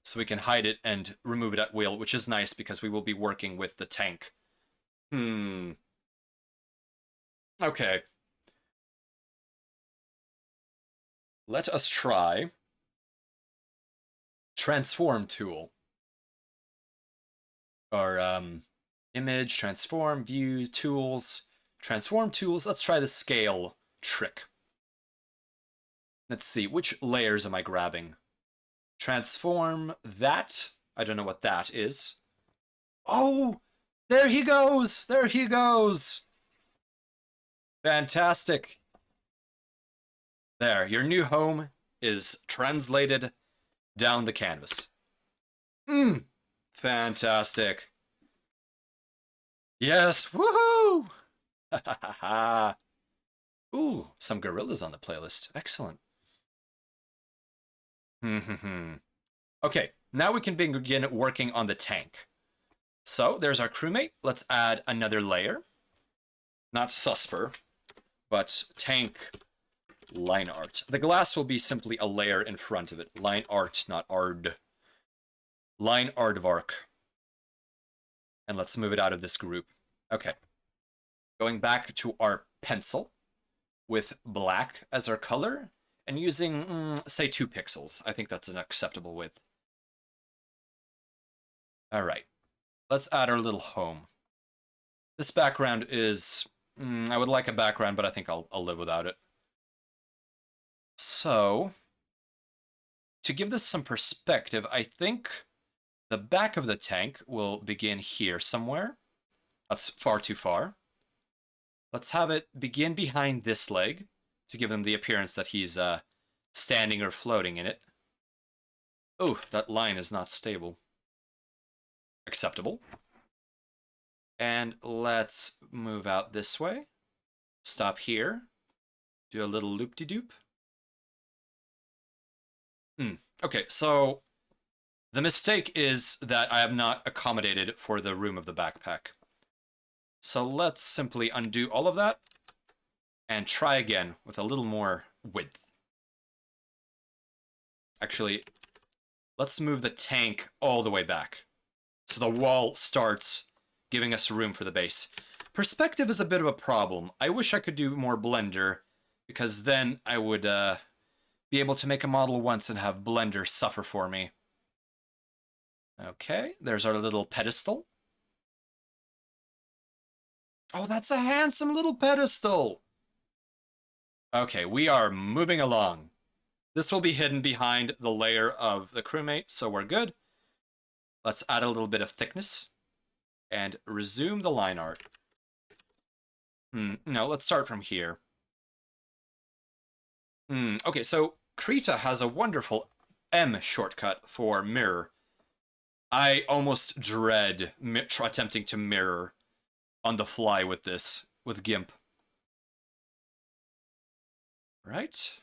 so we can hide it and remove it at will, which is nice because we will be working with the tank. Okay. Let us try transform tool. Or image, transform, view, tools, transform tools. Let's try the scale trick. Let's see, which layers am I grabbing? Transform that. I don't know what that is. Oh, there he goes. There he goes. Fantastic. There, your new home is translated down the canvas. Fantastic. Yes, woohoo! Ha ha ha ha. Ooh, some gorillas on the playlist. Excellent. Okay, now we can begin working on the tank. So there's our crewmate. Let's add another layer. Not susper, but tank line art. The glass will be simply a layer in front of it. Line art, not ard. Line aardvark. And let's move it out of this group. Okay. Going back to our pencil with black as our color and using, say, 2 pixels. I think that's an acceptable width. All right. Let's add our little home. This background is... I would like a background, but I think I'll live without it. So, to give this some perspective, I think the back of the tank will begin here somewhere. That's far too far. Let's have it begin behind this leg to give him the appearance that he's standing or floating in it. Oh, that line is not stable. Acceptable. And let's move out this way. Stop here. Do a little loop-de-doop. Okay, so the mistake is that I have not accommodated for the room of the backpack. So let's simply undo all of that and try again with a little more width. Actually, let's move the tank all the way back. So the wall starts giving us room for the base. Perspective is a bit of a problem. I wish I could do more Blender, because then I would be able to make a model once and have Blender suffer for me. Okay, there's our little pedestal. Oh, that's a handsome little pedestal! Okay, we are moving along. This will be hidden behind the layer of the crewmate, so we're good. Let's add a little bit of thickness and resume the line art. No, let's start from here. Okay, so Krita has a wonderful M shortcut for mirror. I almost dread attempting to mirror on the fly with this, with GIMP. Right?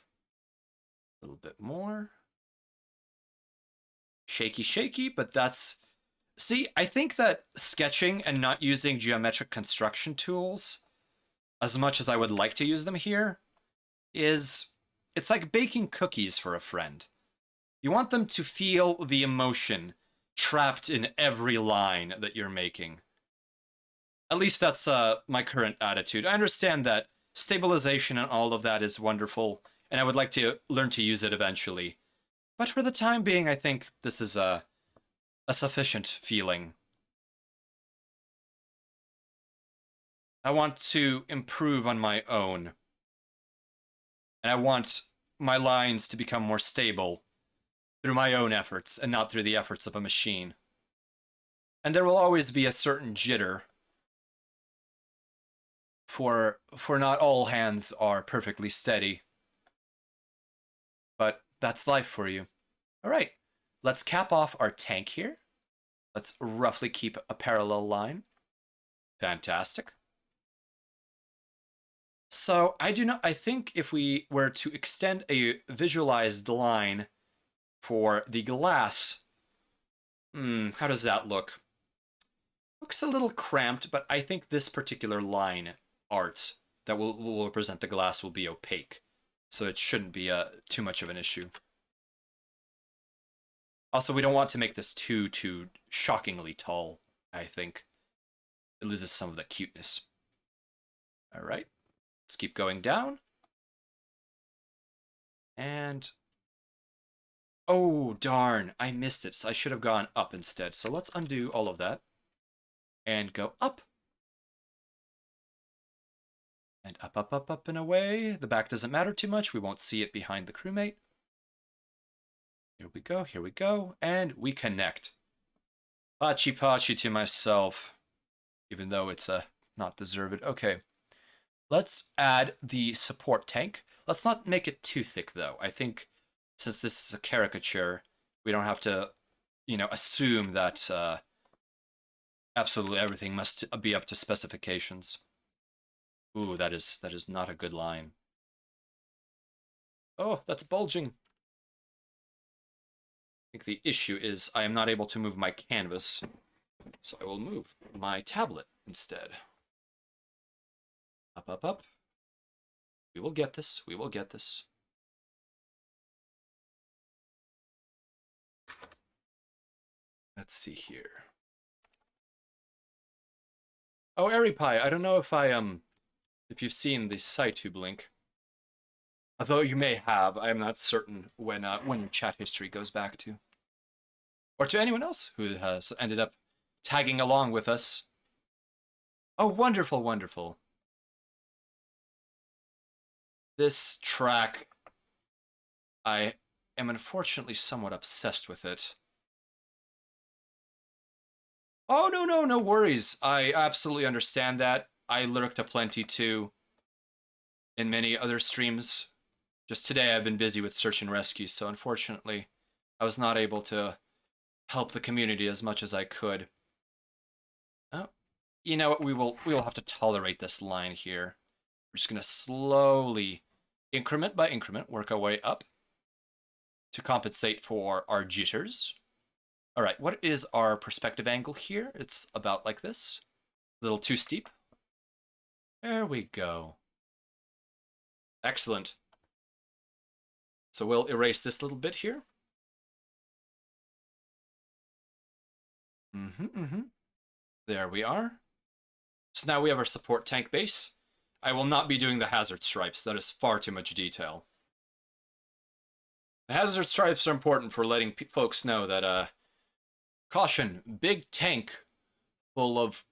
A little bit more. Shaky, shaky, but that's... See, I think that sketching and not using geometric construction tools, as much as I would like to use them here, is... It's like baking cookies for a friend. You want them to feel the emotion trapped in every line that you're making. At least that's my current attitude. I understand that stabilization and all of that is wonderful, and I would like to learn to use it eventually. But for the time being, I think this is a sufficient feeling. I want to improve on my own. And I want my lines to become more stable through my own efforts and not through the efforts of a machine. And there will always be a certain jitter, for not all hands are perfectly steady. But that's life for you. All right, let's cap off our tank here. Let's roughly keep a parallel line. Fantastic. So I think if we were to extend a visualized line for the glass, how does that look? Looks a little cramped, but I think this particular line art that will represent the glass will be opaque. So it shouldn't be too much of an issue. Also, we don't want to make this too shockingly tall, I think. It loses some of the cuteness. All right. Let's keep going down. And... oh, darn. I missed it. So I should have gone up instead. So let's undo all of that. And go up. And up, up, up, up, and away. The back doesn't matter too much. We won't see it behind the crewmate. Here we go, and we connect. Pachi pachi to myself, even though it's not deserved. Okay, let's add the support tank. Let's not make it too thick, though. I think since this is a caricature, we don't have to, assume that absolutely everything must be up to specifications. Ooh, that is not a good line. Oh, that's bulging. I think the issue is I am not able to move my canvas, so I will move my tablet instead. Up, up, up. We will get this. We will get this. Let's see here. Oh, AirPie, I don't know if you've seen the SciTube link. Although you may have, I am not certain when your chat history goes back to. Or to anyone else who has ended up tagging along with us. Oh, wonderful, wonderful. This track, I am unfortunately somewhat obsessed with it. Oh, no worries. I absolutely understand that. I lurked aplenty too in many other streams. Just today I've been busy with search and rescue, so unfortunately I was not able to help the community as much as I could. Oh, you know what? We will have to tolerate this line here. We're just gonna slowly, increment by increment, work our way up to compensate for our jitters. All right, what is our perspective angle here? It's about like this. A little too steep. There we go. Excellent. So we'll erase this little bit here. There we are. So now we have our support tank base. I will not be doing the hazard stripes. That is far too much detail. The hazard stripes are important for letting folks know that, caution, big tank full of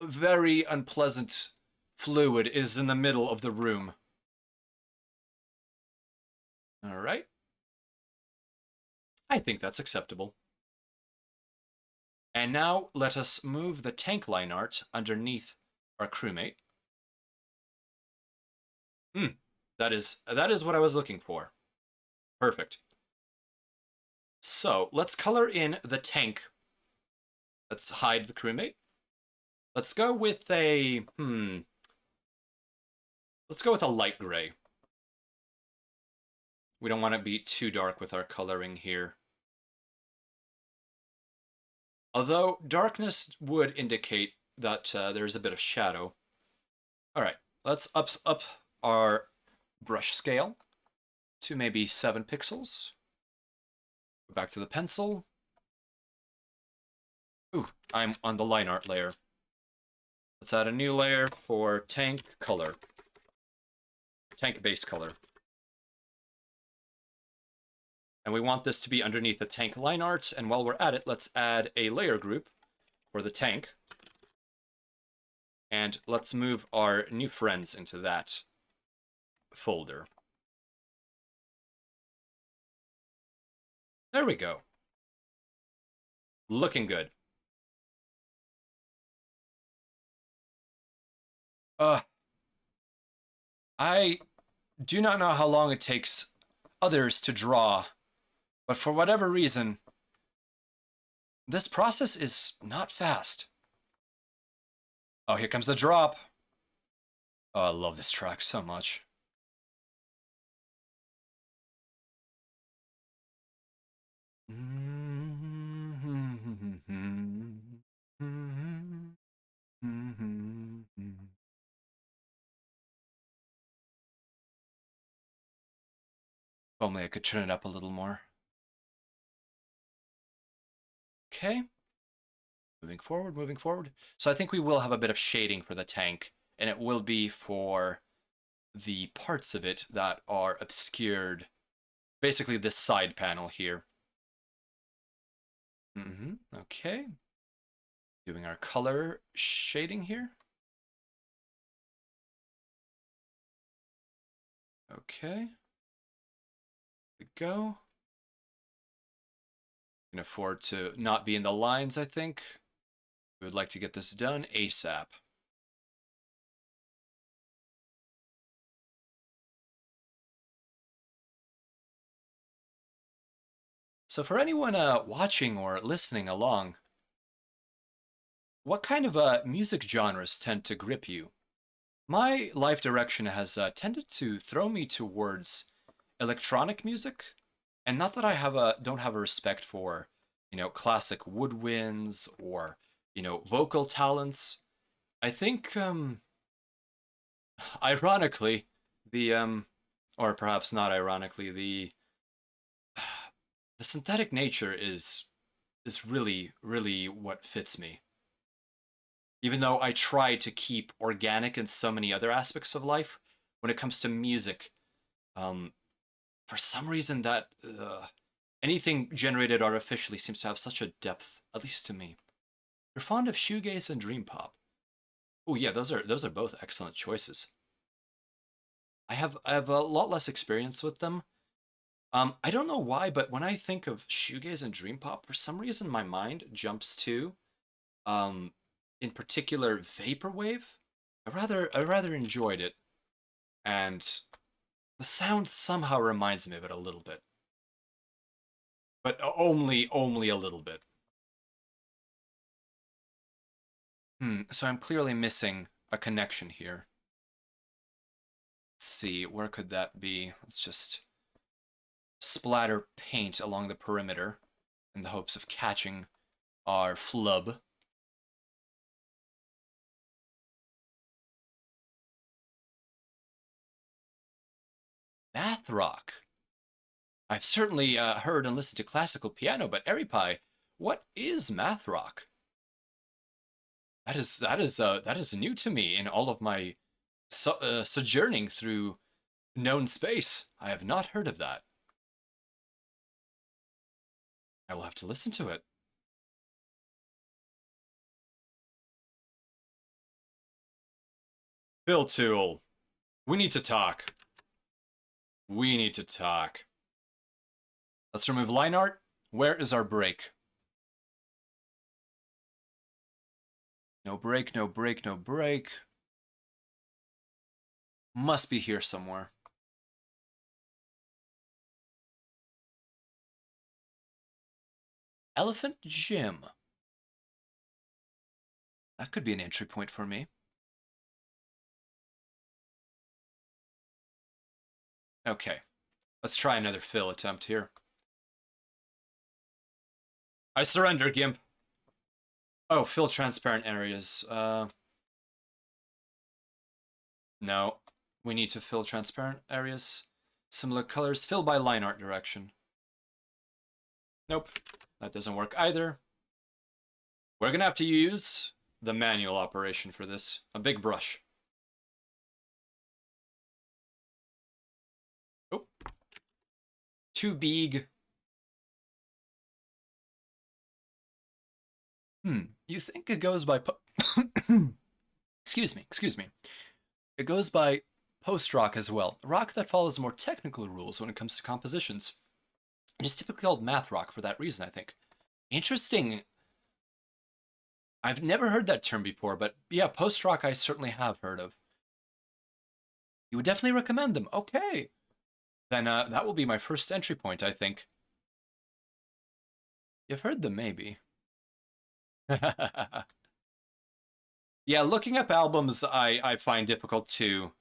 very unpleasant fluid is in the middle of the room. All right. I think that's acceptable. And now let us move the tank line art underneath our crewmate. That is what I was looking for. Perfect. So let's color in the tank. Let's hide the crewmate. Let's go with a let's go with a light gray. We don't want to be too dark with our coloring here. Although darkness would indicate that there's a bit of shadow. All right, let's up our brush scale to maybe 7 pixels. Go back to the pencil. Ooh, I'm on the line art layer. Let's add a new layer for tank color. Tank base color. And we want this to be underneath the tank line art. And while we're at it, let's add a layer group for the tank. And let's move our new friends into that folder. There we go. Looking good. I do not know how long it takes others to draw, but for whatever reason, this process is not fast. Oh, here comes the drop. Oh, I love this track so much. If only I could turn it up a little more. Okay. Moving forward, moving forward. So I think we will have a bit of shading for the tank, and it will be for the parts of it that are obscured. Basically this side panel here. Okay. Doing our color shading here. Okay. There we go. Can afford to not be in the lines, I think. We would like to get this done ASAP. So for anyone watching or listening along, what kind of music genres tend to grip you? My life direction has tended to throw me towards electronic music, and not that I don't have a respect for, classic woodwinds or, vocal talents. I think, ironically, the or perhaps not ironically, the synthetic nature is really, really what fits me. Even though I try to keep organic in so many other aspects of life, when it comes to music, um, for some reason that anything generated artificially seems to have such a depth, at least to me. You're fond of shoegaze and dream pop. Oh yeah, those are both excellent choices. I have a lot less experience with them. I don't know why, but when I think of shoegaze and dream pop, for some reason my mind jumps to, um, in particular, vaporwave. I rather enjoyed it, and the sound somehow reminds me of it a little bit, but only a little bit. So I'm clearly missing a connection here. Let's see, where could that be? Let's just splatter paint along the perimeter in the hopes of catching our flub. Math rock. I've certainly heard and listened to classical piano, but Eripai, what is math rock? That is new to me in all of my sojourning through known space. I have not heard of that. I will have to listen to it. Bill Tool, we need to talk. We need to talk. Let's remove line art. Where is our break? No break, no break, no break. Must be here somewhere. Elephant Gym. That could be an entry point for me. Okay. Let's try another fill attempt here. I surrender, Gimp. Oh, fill transparent areas. No. We need to fill transparent areas. Similar colors. Fill by line art direction. Nope. That doesn't work either. We're gonna have to use the manual operation for this. A big brush. Oh. Too big. You think it goes by... excuse me. It goes by post-rock as well. Rock that follows more technical rules when it comes to compositions. It is typically called math rock for that reason, I think. Interesting. I've never heard that term before, but yeah, post-rock I certainly have heard of. You would definitely recommend them. Okay. Then that will be my first entry point, I think. You've heard them, maybe. Yeah, looking up albums I find difficult too.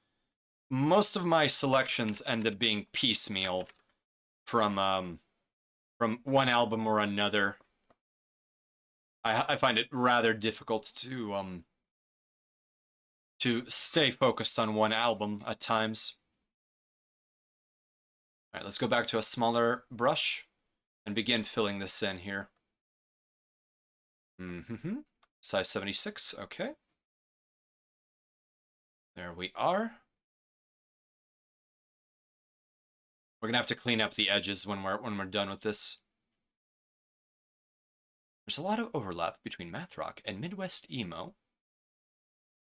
Most of my selections end up being piecemeal from one album or another. I find it rather difficult to stay focused on one album at times. All right, let's go back to a smaller brush and begin filling this in here. Size 76, okay. There we are. We're gonna have to clean up the edges when we're done with this. There's a lot of overlap between math rock and Midwest emo.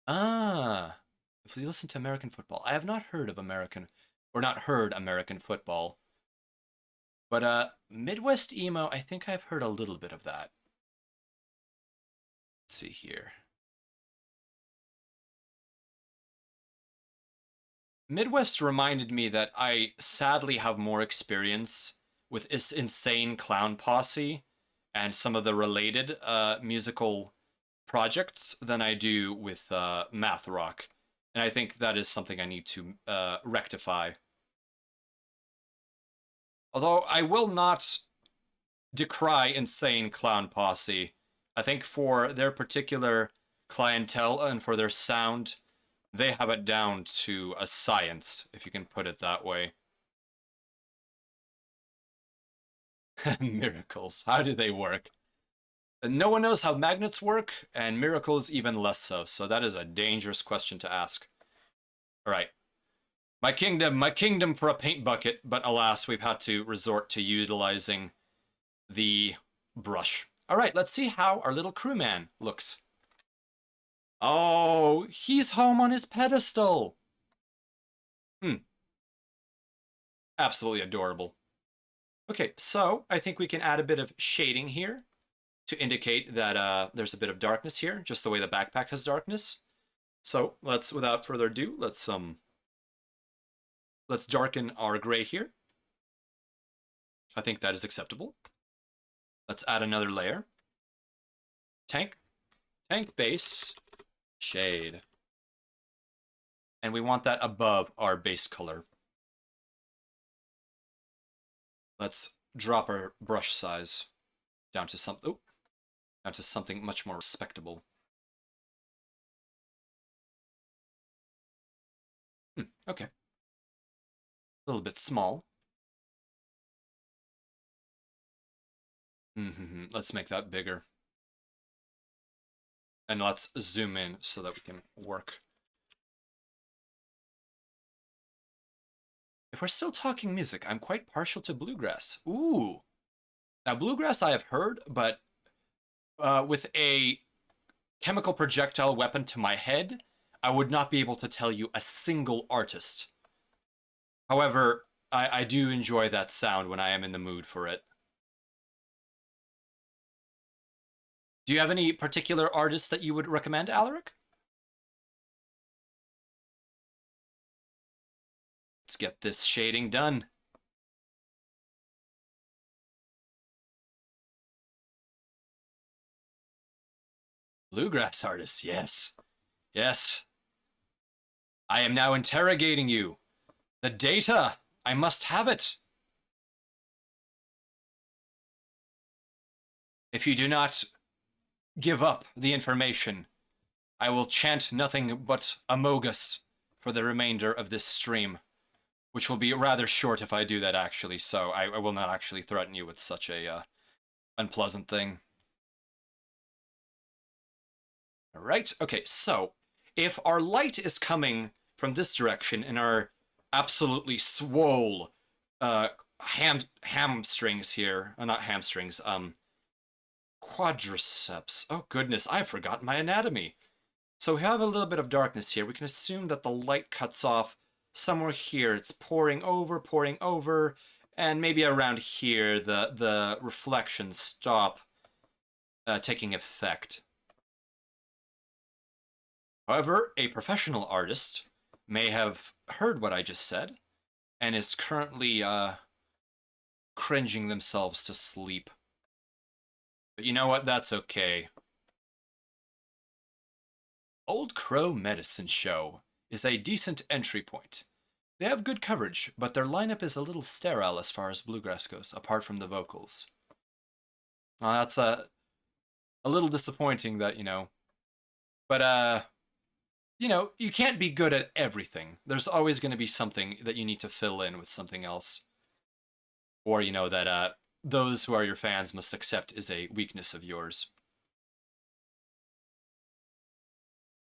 Ah, if we listen to American football, I have not heard of American, or not heard American football. But Midwest emo, I think I've heard a little bit of that. Let's see here. Midwest reminded me that I sadly have more experience with this insane clown posse and some of the related musical projects than I do with math rock. And I think that is something I need to rectify. Although I will not decry insane clown posse. I think for their particular clientele and for their sound, they have it down to a science, if you can put it that way. Miracles. How do they work? No one knows how magnets work, and miracles even less so, so that is a dangerous question to ask. Alright. My kingdom for a paint bucket, but alas, we've had to resort to utilizing the brush. Alright, let's see how our little crewman looks. Oh, he's home on his pedestal. Absolutely adorable. Okay, so I think we can add a bit of shading here to indicate that there's a bit of darkness here, just the way the backpack has darkness. So let's, without further ado, let's darken our gray here. I think that is acceptable. Let's add another layer. Tank base, shade. And we want that above our base color. Let's drop our brush size down to something much more respectable. Okay. A little bit small. Let's make that bigger. And let's zoom in so that we can work. If we're still talking music, I'm quite partial to bluegrass. Ooh. Now, bluegrass I have heard, but with a chemical projectile weapon to my head, I would not be able to tell you a single artist. However, I do enjoy that sound when I am in the mood for it. Do you have any particular artists that you would recommend, Alaric? Let's get this shading done. Bluegrass artists, yes. Yes. I am now interrogating you. The data! I must have it! If you do not give up the information, I will chant nothing but Amogus for the remainder of this stream, which will be rather short if I do that, actually, so I will not actually threaten you with such a unpleasant thing. Alright, okay, so if our light is coming from this direction and our absolutely swole hamstrings here, not hamstrings, quadriceps. Oh goodness, I've forgotten my anatomy. So we have a little bit of darkness here. We can assume that the light cuts off somewhere here. It's pouring over, and maybe around here the reflections stop taking effect. However, a professional artist may have heard what I just said and is currently cringing themselves to sleep. But you know what? That's okay. Old Crow Medicine Show is a decent entry point. They have good coverage, but their lineup is a little sterile as far as bluegrass goes, apart from the vocals. Well, that's a little disappointing that, but, you can't be good at everything. There's always going to be something that you need to fill in with something else. Or, that those who are your fans must accept is a weakness of yours.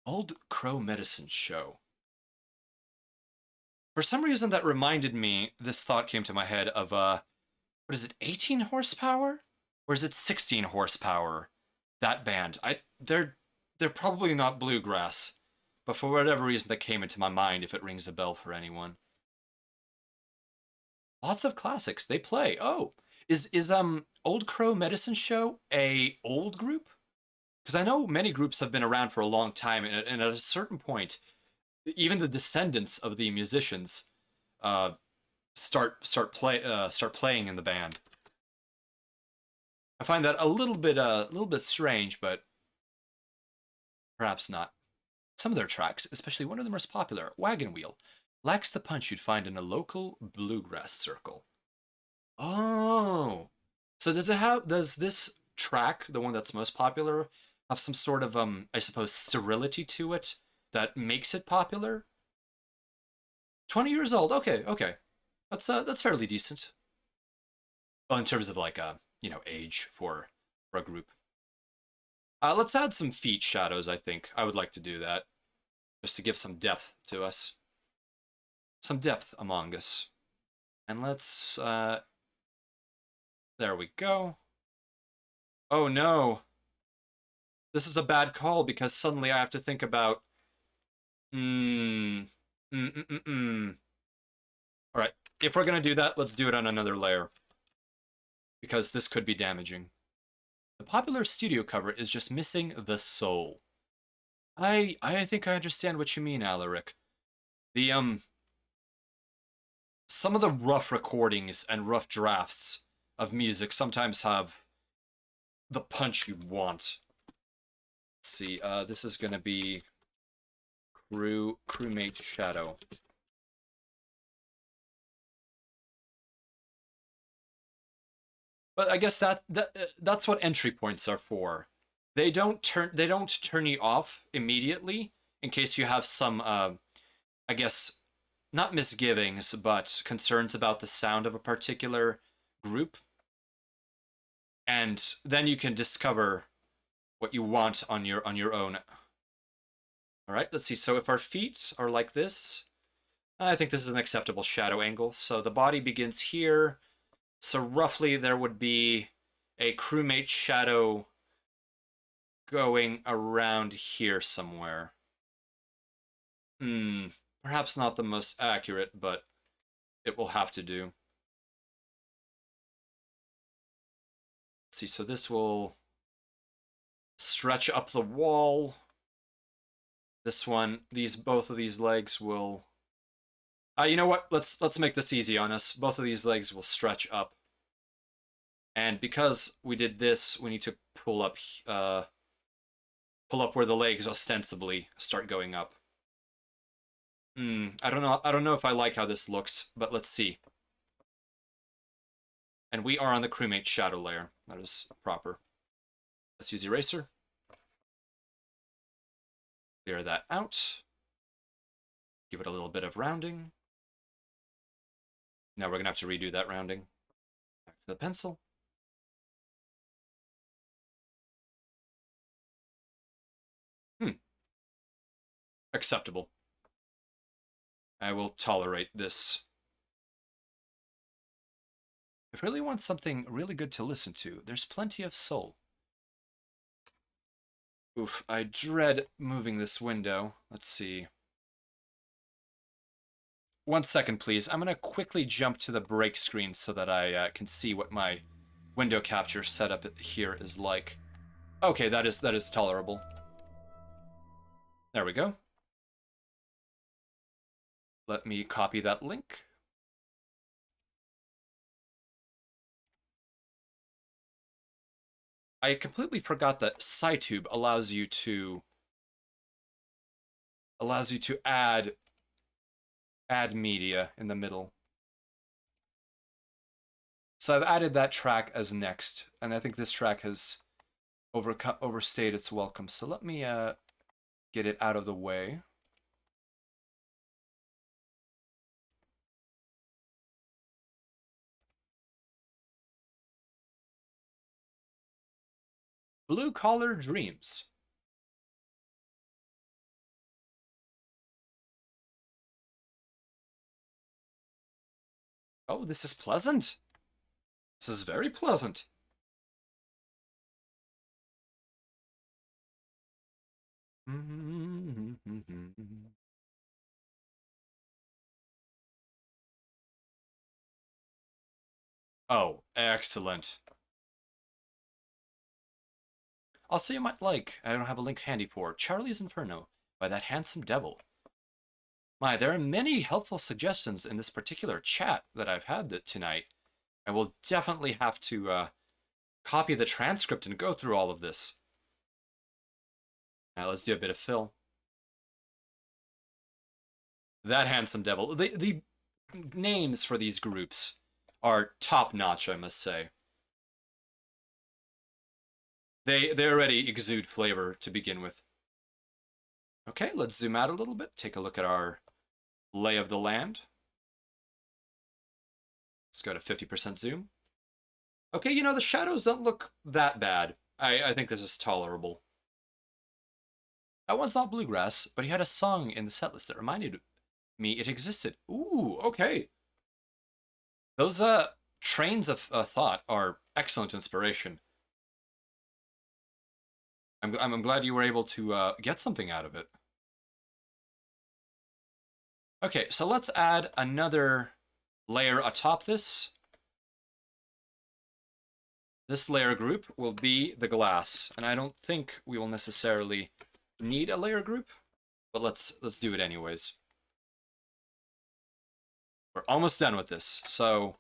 Old Crow Medicine Show. For some reason that reminded me, this thought came to my head of, what is it, 18 horsepower? Or is it 16 horsepower? That band. They're probably not bluegrass. But for whatever reason that came into my mind, if it rings a bell for anyone. Lots of classics. They play. Oh, Is Old Crow Medicine Show a old group? Because I know many groups have been around for a long time, and at a certain point, even the descendants of the musicians uh, start playing in the band. I find that a little bit strange, but perhaps not. Some of their tracks, especially one of the most popular, Wagon Wheel, lacks the punch you'd find in a local bluegrass circle. Oh, so does this track, the one that's most popular, have some sort of I suppose sterility to it that makes it popular? 20 years old. Okay, okay, that's fairly decent. Well, in terms of like age for a group. Let's add some feet shadows. I think I would like to do that just to give some depth to us, some depth among us. And let's there we go. Oh no, this is a bad call because suddenly I have to think about mm, mm, mm, mm, mm. All right, if we're gonna do that, let's do it on another layer because this could be damaging. The popular studio cover is just missing the soul. I think I understand what you mean, Alaric. The some of the rough recordings and rough drafts of music sometimes have the punch you want. Let's see, this is gonna be crewmate shadow. But I guess that's what entry points are for. They don't turn you off immediately in case you have some I guess not misgivings but concerns about the sound of a particular group, and then you can discover what you want on your own. All right, let's see. So if our feet are like this, I think this is an acceptable shadow angle. So the body begins here. So roughly there would be a crewmate shadow going around here somewhere. Perhaps not the most accurate, but it will have to do. Let's see, so this will stretch up the wall. This one, both of these legs will. You know what? Let's make this easy on us. Both of these legs will stretch up, and because we did this, we need to pull up where the legs ostensibly start going up. I don't know. I don't know if I like how this looks, but let's see. And we are on the crewmate shadow layer. That is proper. Let's use eraser. Clear that out. Give it a little bit of rounding. Now we're gonna have to redo that rounding. Back to the pencil. Acceptable. I will tolerate this. If you really want something really good to listen to, there's plenty of soul. Oof, I dread moving this window. Let's see. 1 second, please. I'm gonna quickly jump to the break screen so that I can see what my window capture setup here is like. Okay, that is tolerable. There we go. Let me copy that link. I completely forgot that SciTube allows you to add media in the middle. So I've added that track as next, and I think this track has overstayed its welcome. So let me get it out of the way. Blue Collar Dreams. Oh, this is pleasant. This is very pleasant. Oh, excellent. Also, you might like, I don't have a link handy for, Charlie's Inferno by that handsome devil. My, there are many helpful suggestions in this particular chat that I've had tonight. I will definitely have to copy the transcript and go through all of this. Now let's do a bit of fill. That handsome devil. The names for these groups are top notch, I must say. They already exude flavor to begin with. Okay, let's zoom out a little bit. Take a look at our lay of the land. Let's go to 50% zoom. Okay, you know, the shadows don't look that bad. I think this is tolerable. That one's not bluegrass, but he had a song in the setlist that reminded me it existed. Ooh, okay. Those trains of thought are excellent inspiration. I'm glad you were able to get something out of it. Okay, so let's add another layer atop this. This layer group will be the glass, and I don't think we will necessarily need a layer group, but let's do it anyways. We're almost done with this. So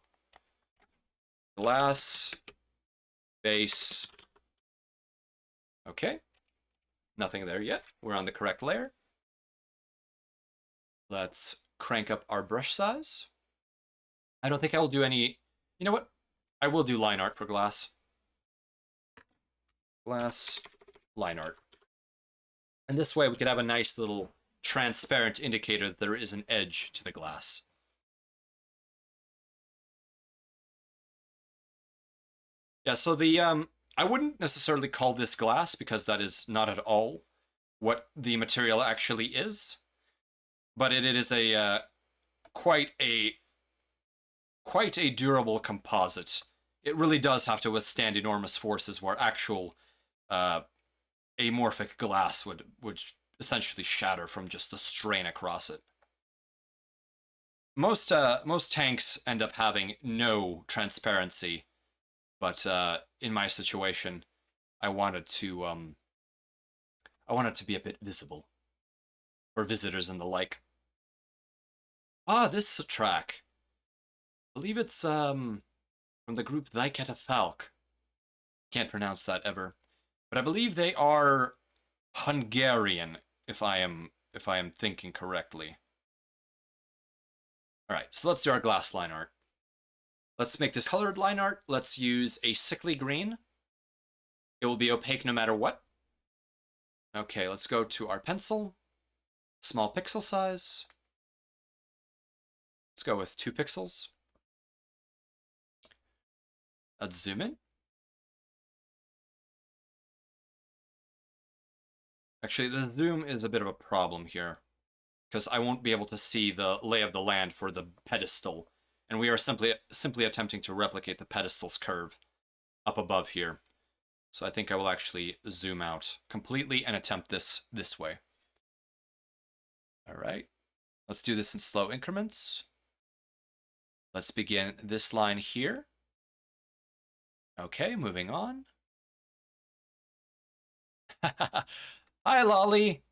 glass, base. Okay. Nothing there yet. We're on the correct layer. Let's crank up our brush size. I don't think I will do any... You know what? I will do line art for glass. Glass, line art. And this way we could have a nice little transparent indicator that there is an edge to the glass. Yeah, so the I wouldn't necessarily call this glass because that is not at all what the material actually is, but it is a quite a durable composite. It really does have to withstand enormous forces where actual amorphic glass would essentially shatter from just the strain across it. Most tanks end up having no transparency, but in my situation, I wanted to be a bit visible for visitors and the like. Ah, this track. I believe it's from the group Thy Catafalque. Can't pronounce that ever, but I believe they are Hungarian, if I am thinking correctly. All right, so let's do our glass line art. Let's make this colored line art. Let's use a sickly green. It will be opaque no matter what. Okay, let's go to our pencil. Small pixel size. Let's go with 2 pixels. Let's zoom in. Actually, the zoom is a bit of a problem here, because I won't be able to see the lay of the land for the pedestal, and we are simply attempting to replicate the pedestal's curve up above here. So I think I will actually zoom out completely and attempt this way. All right, let's do this in slow increments. Let's begin this line here. Okay, moving on. Hi, Lolly.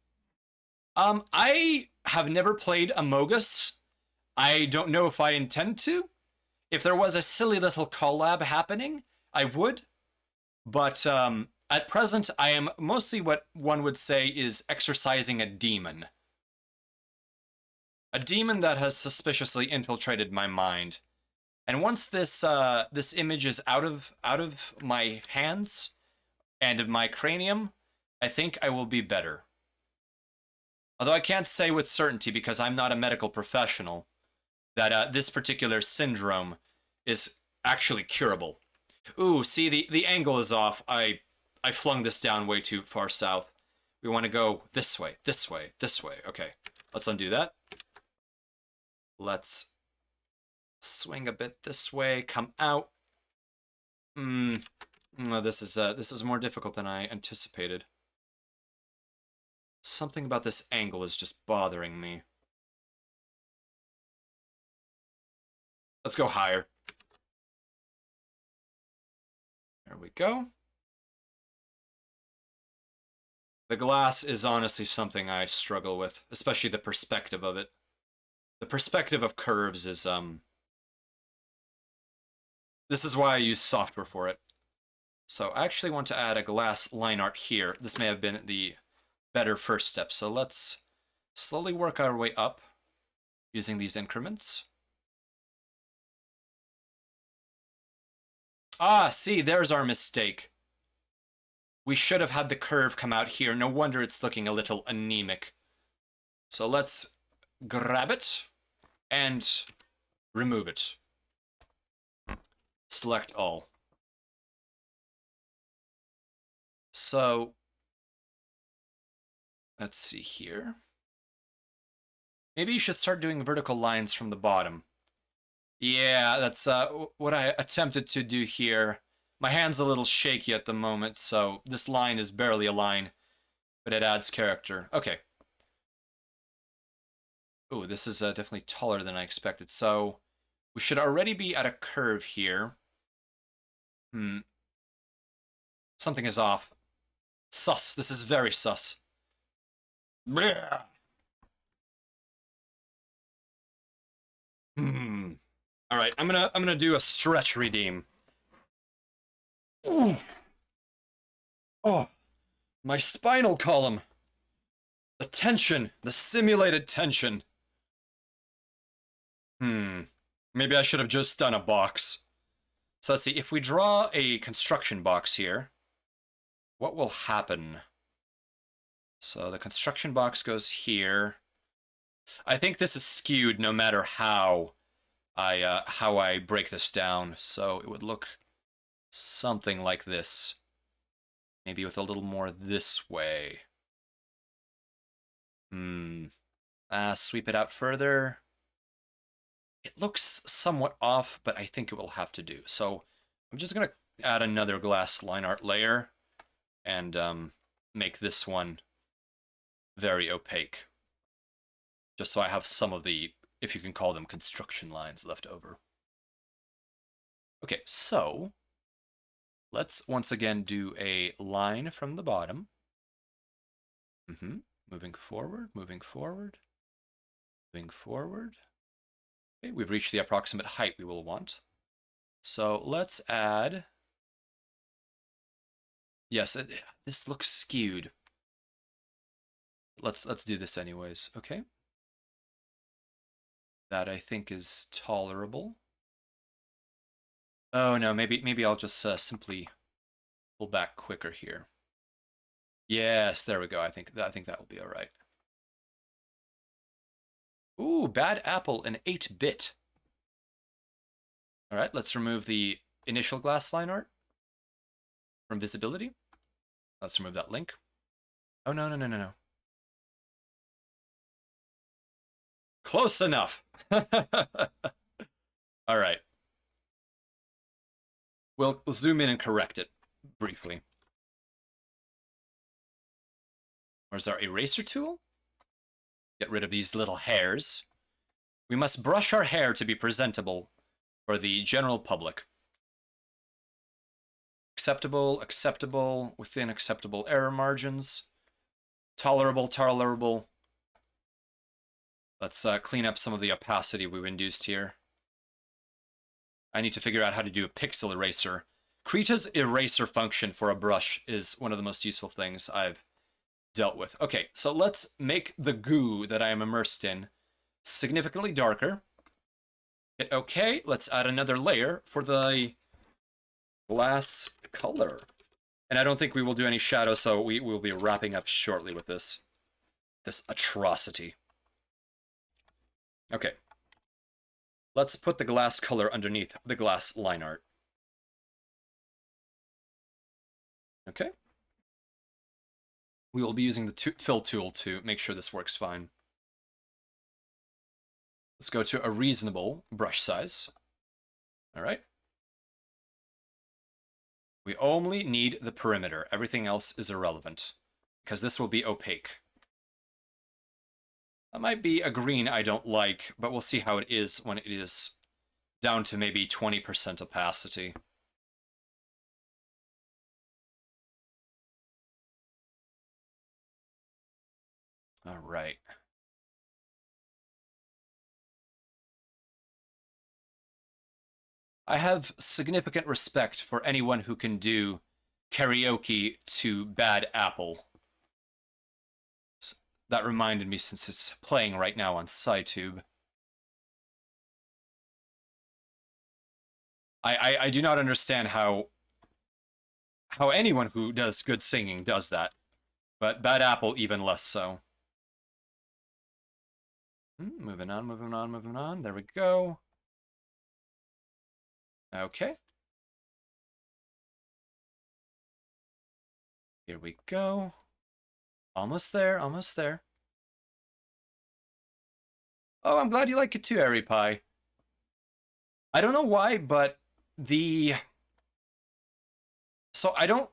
I have never played Amogus. I don't know if I intend to. If there was a silly little collab happening, I would. But at present, I am mostly what one would say is exercising a demon. A demon that has suspiciously infiltrated my mind. And once this image is out of my hands and of my cranium, I think I will be better. Although I can't say with certainty because I'm not a medical professional that this particular syndrome is actually curable. Ooh, see, the angle is off. I flung this down way too far south. We want to go this way, this way, this way. Okay, let's undo that. Let's swing a bit this way, come out. No, this is more difficult than I anticipated. Something about this angle is just bothering me. Let's go higher. we go. The glass is honestly something I struggle with, especially the perspective of it. The perspective of curves is, this is why I use software for it. So I actually want to add a glass line art here. This may have been the better first step. So let's slowly work our way up using these increments. Ah, see, there's our mistake. We should have had the curve come out here. No wonder it's looking a little anemic. So let's grab it and remove it. Select all. So let's see here. Maybe you should start doing vertical lines from the bottom. Yeah, that's what I attempted to do here. My hand's a little shaky at the moment, so this line is barely a line, but it adds character. Okay. Ooh, this is definitely taller than I expected. So we should already be at a curve here. Something is off. Sus. This is very sus. Blech. All right, I'm gonna do a stretch redeem. Ooh. Oh, my spinal column. The tension, the simulated tension. Maybe I should have just done a box. So let's see, if we draw a construction box here, what will happen? So the construction box goes here. I think this is skewed no matter how I break this down. So it would look something like this. Maybe with a little more this way. Sweep it out further. It looks somewhat off, but I think it will have to do. So I'm just going to add another glass line art layer and make this one very opaque. Just so I have some of the, if you can call them, construction lines left over. Okay, so let's once again do a line from the bottom. Moving forward, moving forward, moving forward. Okay, we've reached the approximate height we will want. So let's add... Yes, this looks skewed. Let's do this anyways, okay? That I think is tolerable. Oh no, maybe I'll just simply pull back quicker here. Yes, there we go. I think that will be all right. Ooh, bad apple in 8-bit. All right, let's remove the initial glass line art from visibility. Let's remove that link. Oh, no. Close enough. All right. We'll zoom in and correct it briefly. Where's our eraser tool? Get rid of these little hairs. We must brush our hair to be presentable for the general public. Acceptable, acceptable, within acceptable error margins. Tolerable, tolerable. Let's clean up some of the opacity we've induced here. I need to figure out how to do a pixel eraser. Krita's eraser function for a brush is one of the most useful things I've dealt with. Okay, so let's make the goo that I am immersed in significantly darker. Hit OK. Let's add another layer for the glass color. And I don't think we will do any shadow, so we will be wrapping up shortly with this atrocity. Okay. Let's put the glass color underneath the glass line art. Okay. We will be using the fill tool to make sure this works fine. Let's go to a reasonable brush size. All right. We only need the perimeter. Everything else is irrelevant because this will be opaque. That might be a green I don't like, but we'll see how it is when it is down to maybe 20% opacity. All right. I have significant respect for anyone who can do karaoke to Bad Apple. That reminded me since it's playing right now on SciTube. I do not understand how anyone who does good singing does that, but Bad Apple even less so. Moving on, moving on, moving on. There we go. Okay. Here we go. Almost there, almost there. Oh, I'm glad you like it too, Airy Pie. I don't know why, but the... So I don't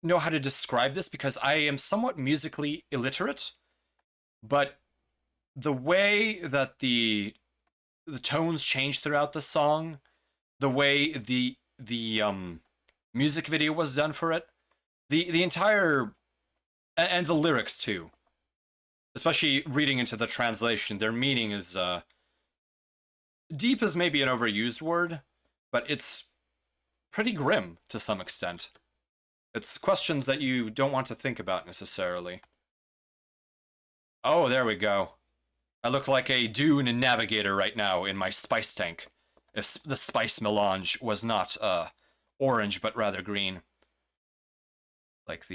know how to describe this because I am somewhat musically illiterate, but the way that the tones change throughout the song, the way the music video was done for it, the entire and the lyrics too, especially reading into the translation, their meaning is deep is maybe an overused word, but it's pretty grim to some extent. It's questions that you don't want to think about necessarily. Oh, there we go. I look like a Dune navigator right now in my spice tank. If the spice melange was not orange, but rather green. Like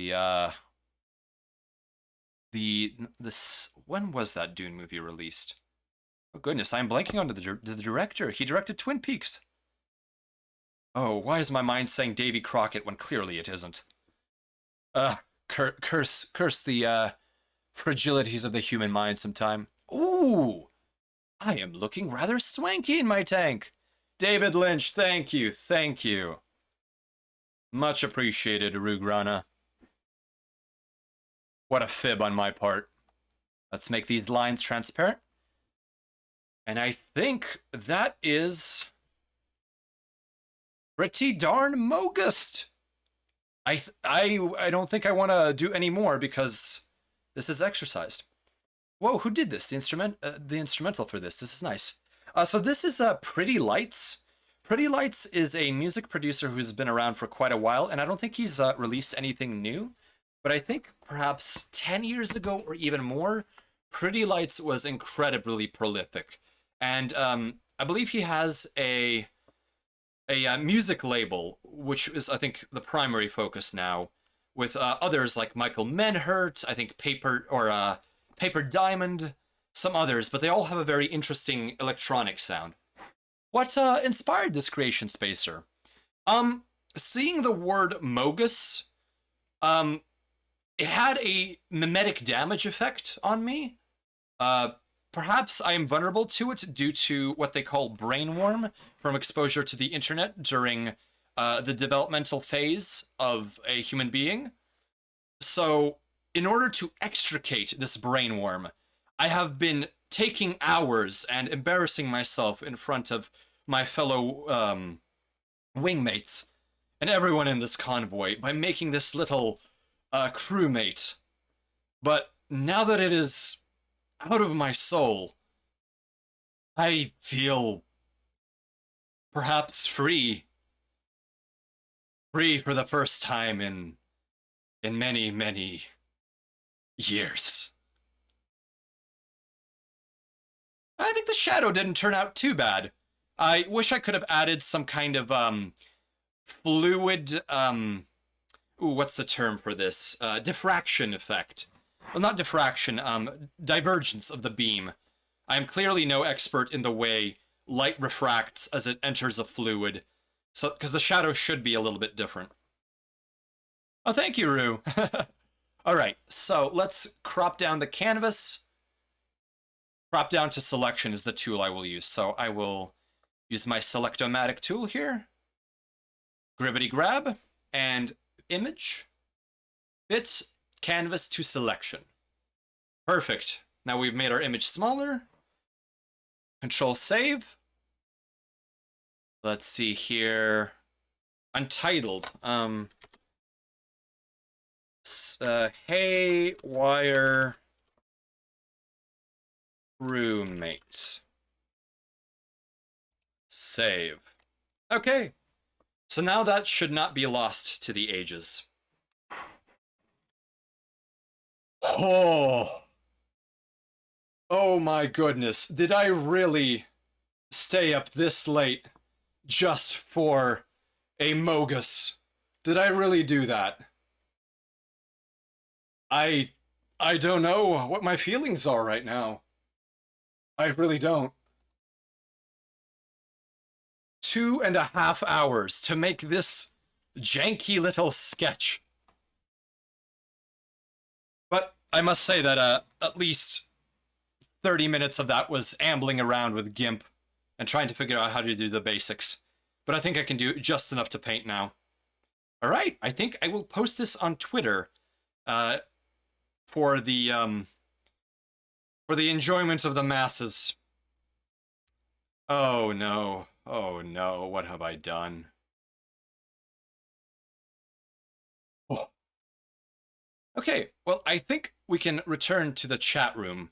this, when was that Dune movie released? Oh goodness, I'm blanking on the director. He directed Twin Peaks. Oh, why is my mind saying Davy Crockett when clearly it isn't? Curse the fragilities of the human mind sometime. Ooh, I am looking rather swanky in my tank. David Lynch, thank you, thank you. Much appreciated, Rugrana. What a fib on my part. Let's make these lines transparent. And I think that is pretty darn mogust. I don't think I want to do any more because this is exercised. Whoa, who did this? The instrumental for this. This is nice. So this is Pretty Lights. Pretty Lights is a music producer who's been around for quite a while, and I don't think he's released anything new. But I think perhaps 10 years ago or even more, Pretty Lights was incredibly prolific. And I believe he has a music label, which is, I think, the primary focus now, with others like Michael Menhert, I think Paper Diamond, some others, but they all have a very interesting electronic sound. What inspired this creation, Spacer? Seeing the word Mogus, it had a mimetic damage effect on me. Perhaps I am vulnerable to it due to what they call brainworm from exposure to the internet during the developmental phase of a human being. So, in order to extricate this brainworm, I have been taking hours and embarrassing myself in front of my fellow wingmates and everyone in this convoy by making this little crewmate. But now that it is out of my soul, I feel perhaps free. Free for the first time in many, many years. I think the shadow didn't turn out too bad. I wish I could have added some kind of fluid ooh, what's the term for this? Diffraction effect. Well, not diffraction, divergence of the beam. I am clearly no expert in the way light refracts as it enters a fluid, so because the shadow should be a little bit different. Oh, thank you, Rue. All right, so let's crop down the canvas. Crop down to selection is the tool I will use, so I will use my Selectomatic tool here. Gribbity grab, and image. Fit canvas to selection. Perfect. Now we've made our image smaller. Control save. Let's see here. Untitled. Haywire Roommate. Save. Okay. So now that should not be lost to the ages. Oh. Oh my goodness. Did I really stay up this late just for a Mogus? Did I really do that? I don't know what my feelings are right now. I really don't. 2.5 hours to make this janky little sketch. But I must say that at least 30 minutes of that was ambling around with GIMP and trying to figure out how to do the basics. But I think I can do just enough to paint now. All right, I think I will post this on Twitter for the enjoyment of the masses. Oh no, what have I done? Oh. Okay, well, I think we can return to the chat room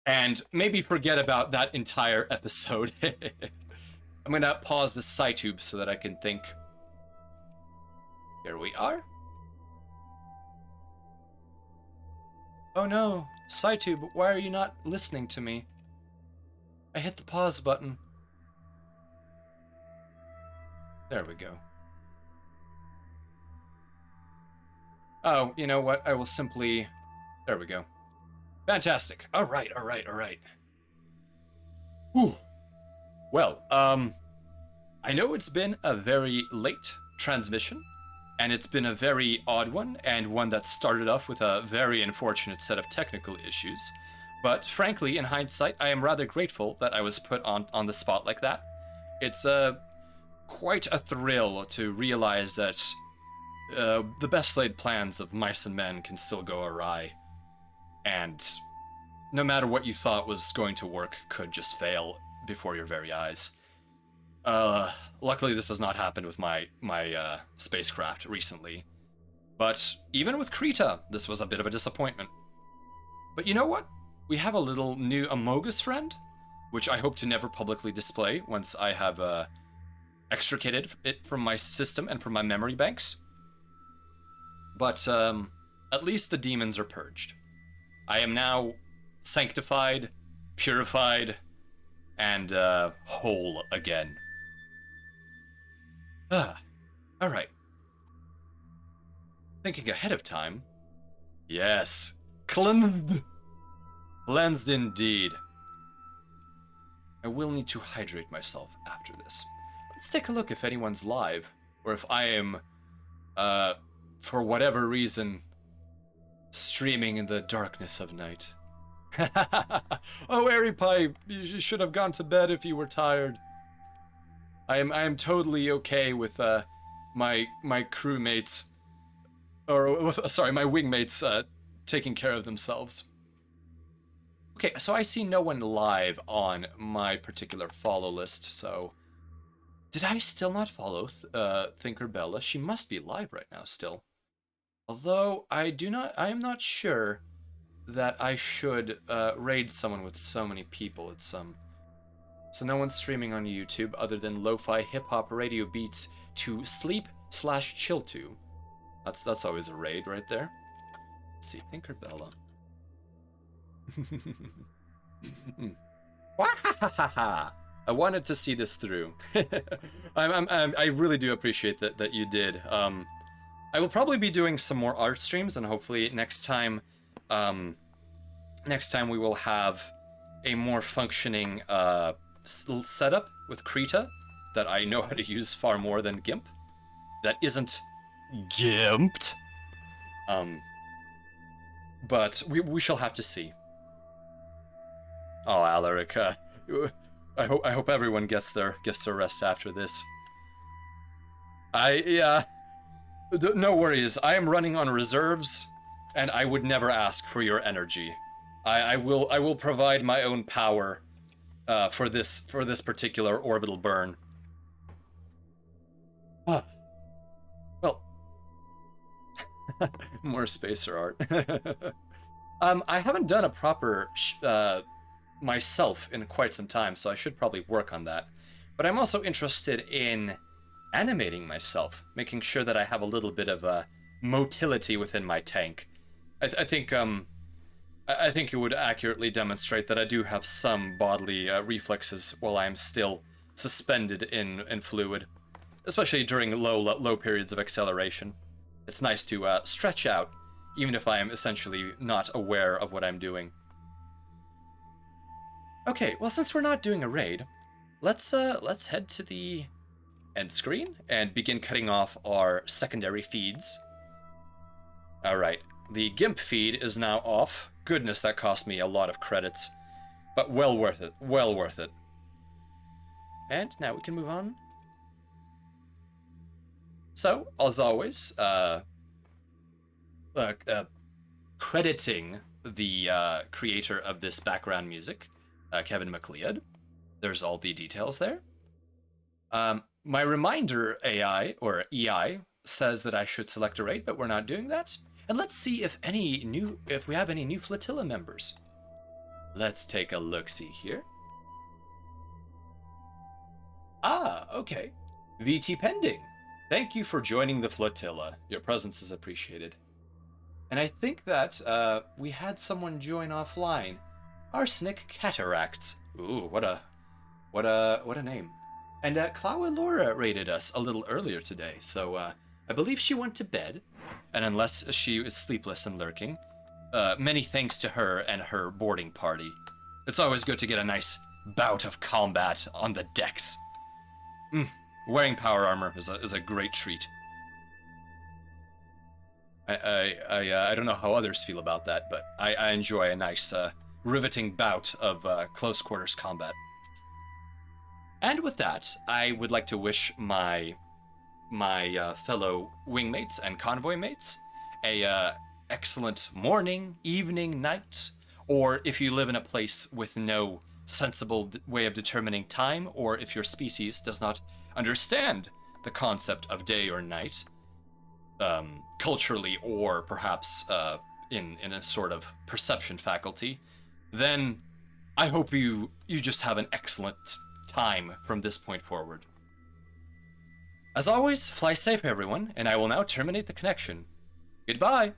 and maybe forget about that entire episode. I'm gonna pause the SciTube so that I can think. Here we are. Oh no, SciTube, why are you not listening to me? I hit the pause button. There we go. Oh, you know what? I will simply... There we go. Fantastic. All right. Whew. Well, I know it's been a very late transmission, and it's been a very odd one, and one that started off with a very unfortunate set of technical issues. But frankly, in hindsight, I am rather grateful that I was put on the spot like that. It's quite a thrill to realize that the best laid plans of mice and men can still go awry. And no matter what you thought was going to work could just fail before your very eyes. Luckily this has not happened with my spacecraft recently. But even with Krita, this was a bit of a disappointment. But you know what? We have a little new Amogus friend, which I hope to never publicly display once I have extricated it from my system and from my memory banks. But at least the demons are purged. I am now sanctified, purified, and whole again. Alright. Thinking ahead of time. Yes, cleansed. Cleansed indeed. I will need to hydrate myself after this. Let's take a look if anyone's live, or if I am, for whatever reason, streaming in the darkness of night. Oh, Airy Pie, you should have gone to bed if you were tired. I am totally okay with my crewmates, or sorry, my wingmates taking care of themselves. Okay, so I see no one live on my particular follow list, so... Did I still not follow Thinkerbella? She must be live right now still. Although, I am not sure that I should raid someone with so many people. It's so no one's streaming on YouTube other than lo-fi hip-hop radio beats to sleep/chill to. That's always a raid right there. Let's see, Thinkerbella. I wanted to see this through. I really do appreciate that you did. I will probably be doing some more art streams, and hopefully next time we will have a more functioning setup with Krita that I know how to use far more than GIMP. That isn't GIMPed. But we shall have to see. Oh, Alaric, I hope everyone gets their rest after this. No worries. I am running on reserves, and I would never ask for your energy. I will provide my own power for this particular orbital burn. Well, more spacer art. I haven't done a proper myself in quite some time, so I should probably work on that. But I'm also interested in animating myself, making sure that I have a little bit of motility within my tank. I think I think it would accurately demonstrate that I do have some bodily reflexes while I'm still suspended in fluid, especially during low periods of acceleration. It's nice to stretch out, even if I am essentially not aware of what I'm doing. Okay, well, since we're not doing a raid, let's head to the end screen and begin cutting off our secondary feeds. All right, the GIMP feed is now off. Goodness, that cost me a lot of credits, but well worth it. Well worth it. And now we can move on. So, as always, crediting the creator of this background music, Kevin MacLeod. There's all the details there. My reminder AI, or EI, says that I should select a raid, but we're not doing that. And let's see if we have any new flotilla members. Let's take a look-see here. Ah, okay. VT pending. Thank you for joining the flotilla. Your presence is appreciated. And I think that we had someone join offline. Arsenic Cataracts. Ooh, what a name. And Clowa Laura raided us a little earlier today, so I believe she went to bed. And unless she is sleepless and lurking, many thanks to her and her boarding party. It's always good to get a nice bout of combat on the decks. Wearing power armor is a great treat. I don't know how others feel about that, but I enjoy a nice riveting bout of close quarters combat. And with that, I would like to wish my fellow wingmates and convoy mates a excellent morning, evening, night, or if you live in a place with no sensible way of determining time, or if your species does not understand the concept of day or night, culturally or perhaps in a sort of perception faculty, then I hope you just have an excellent time from this point forward. As always, fly safe everyone, and I will now terminate the connection. Goodbye!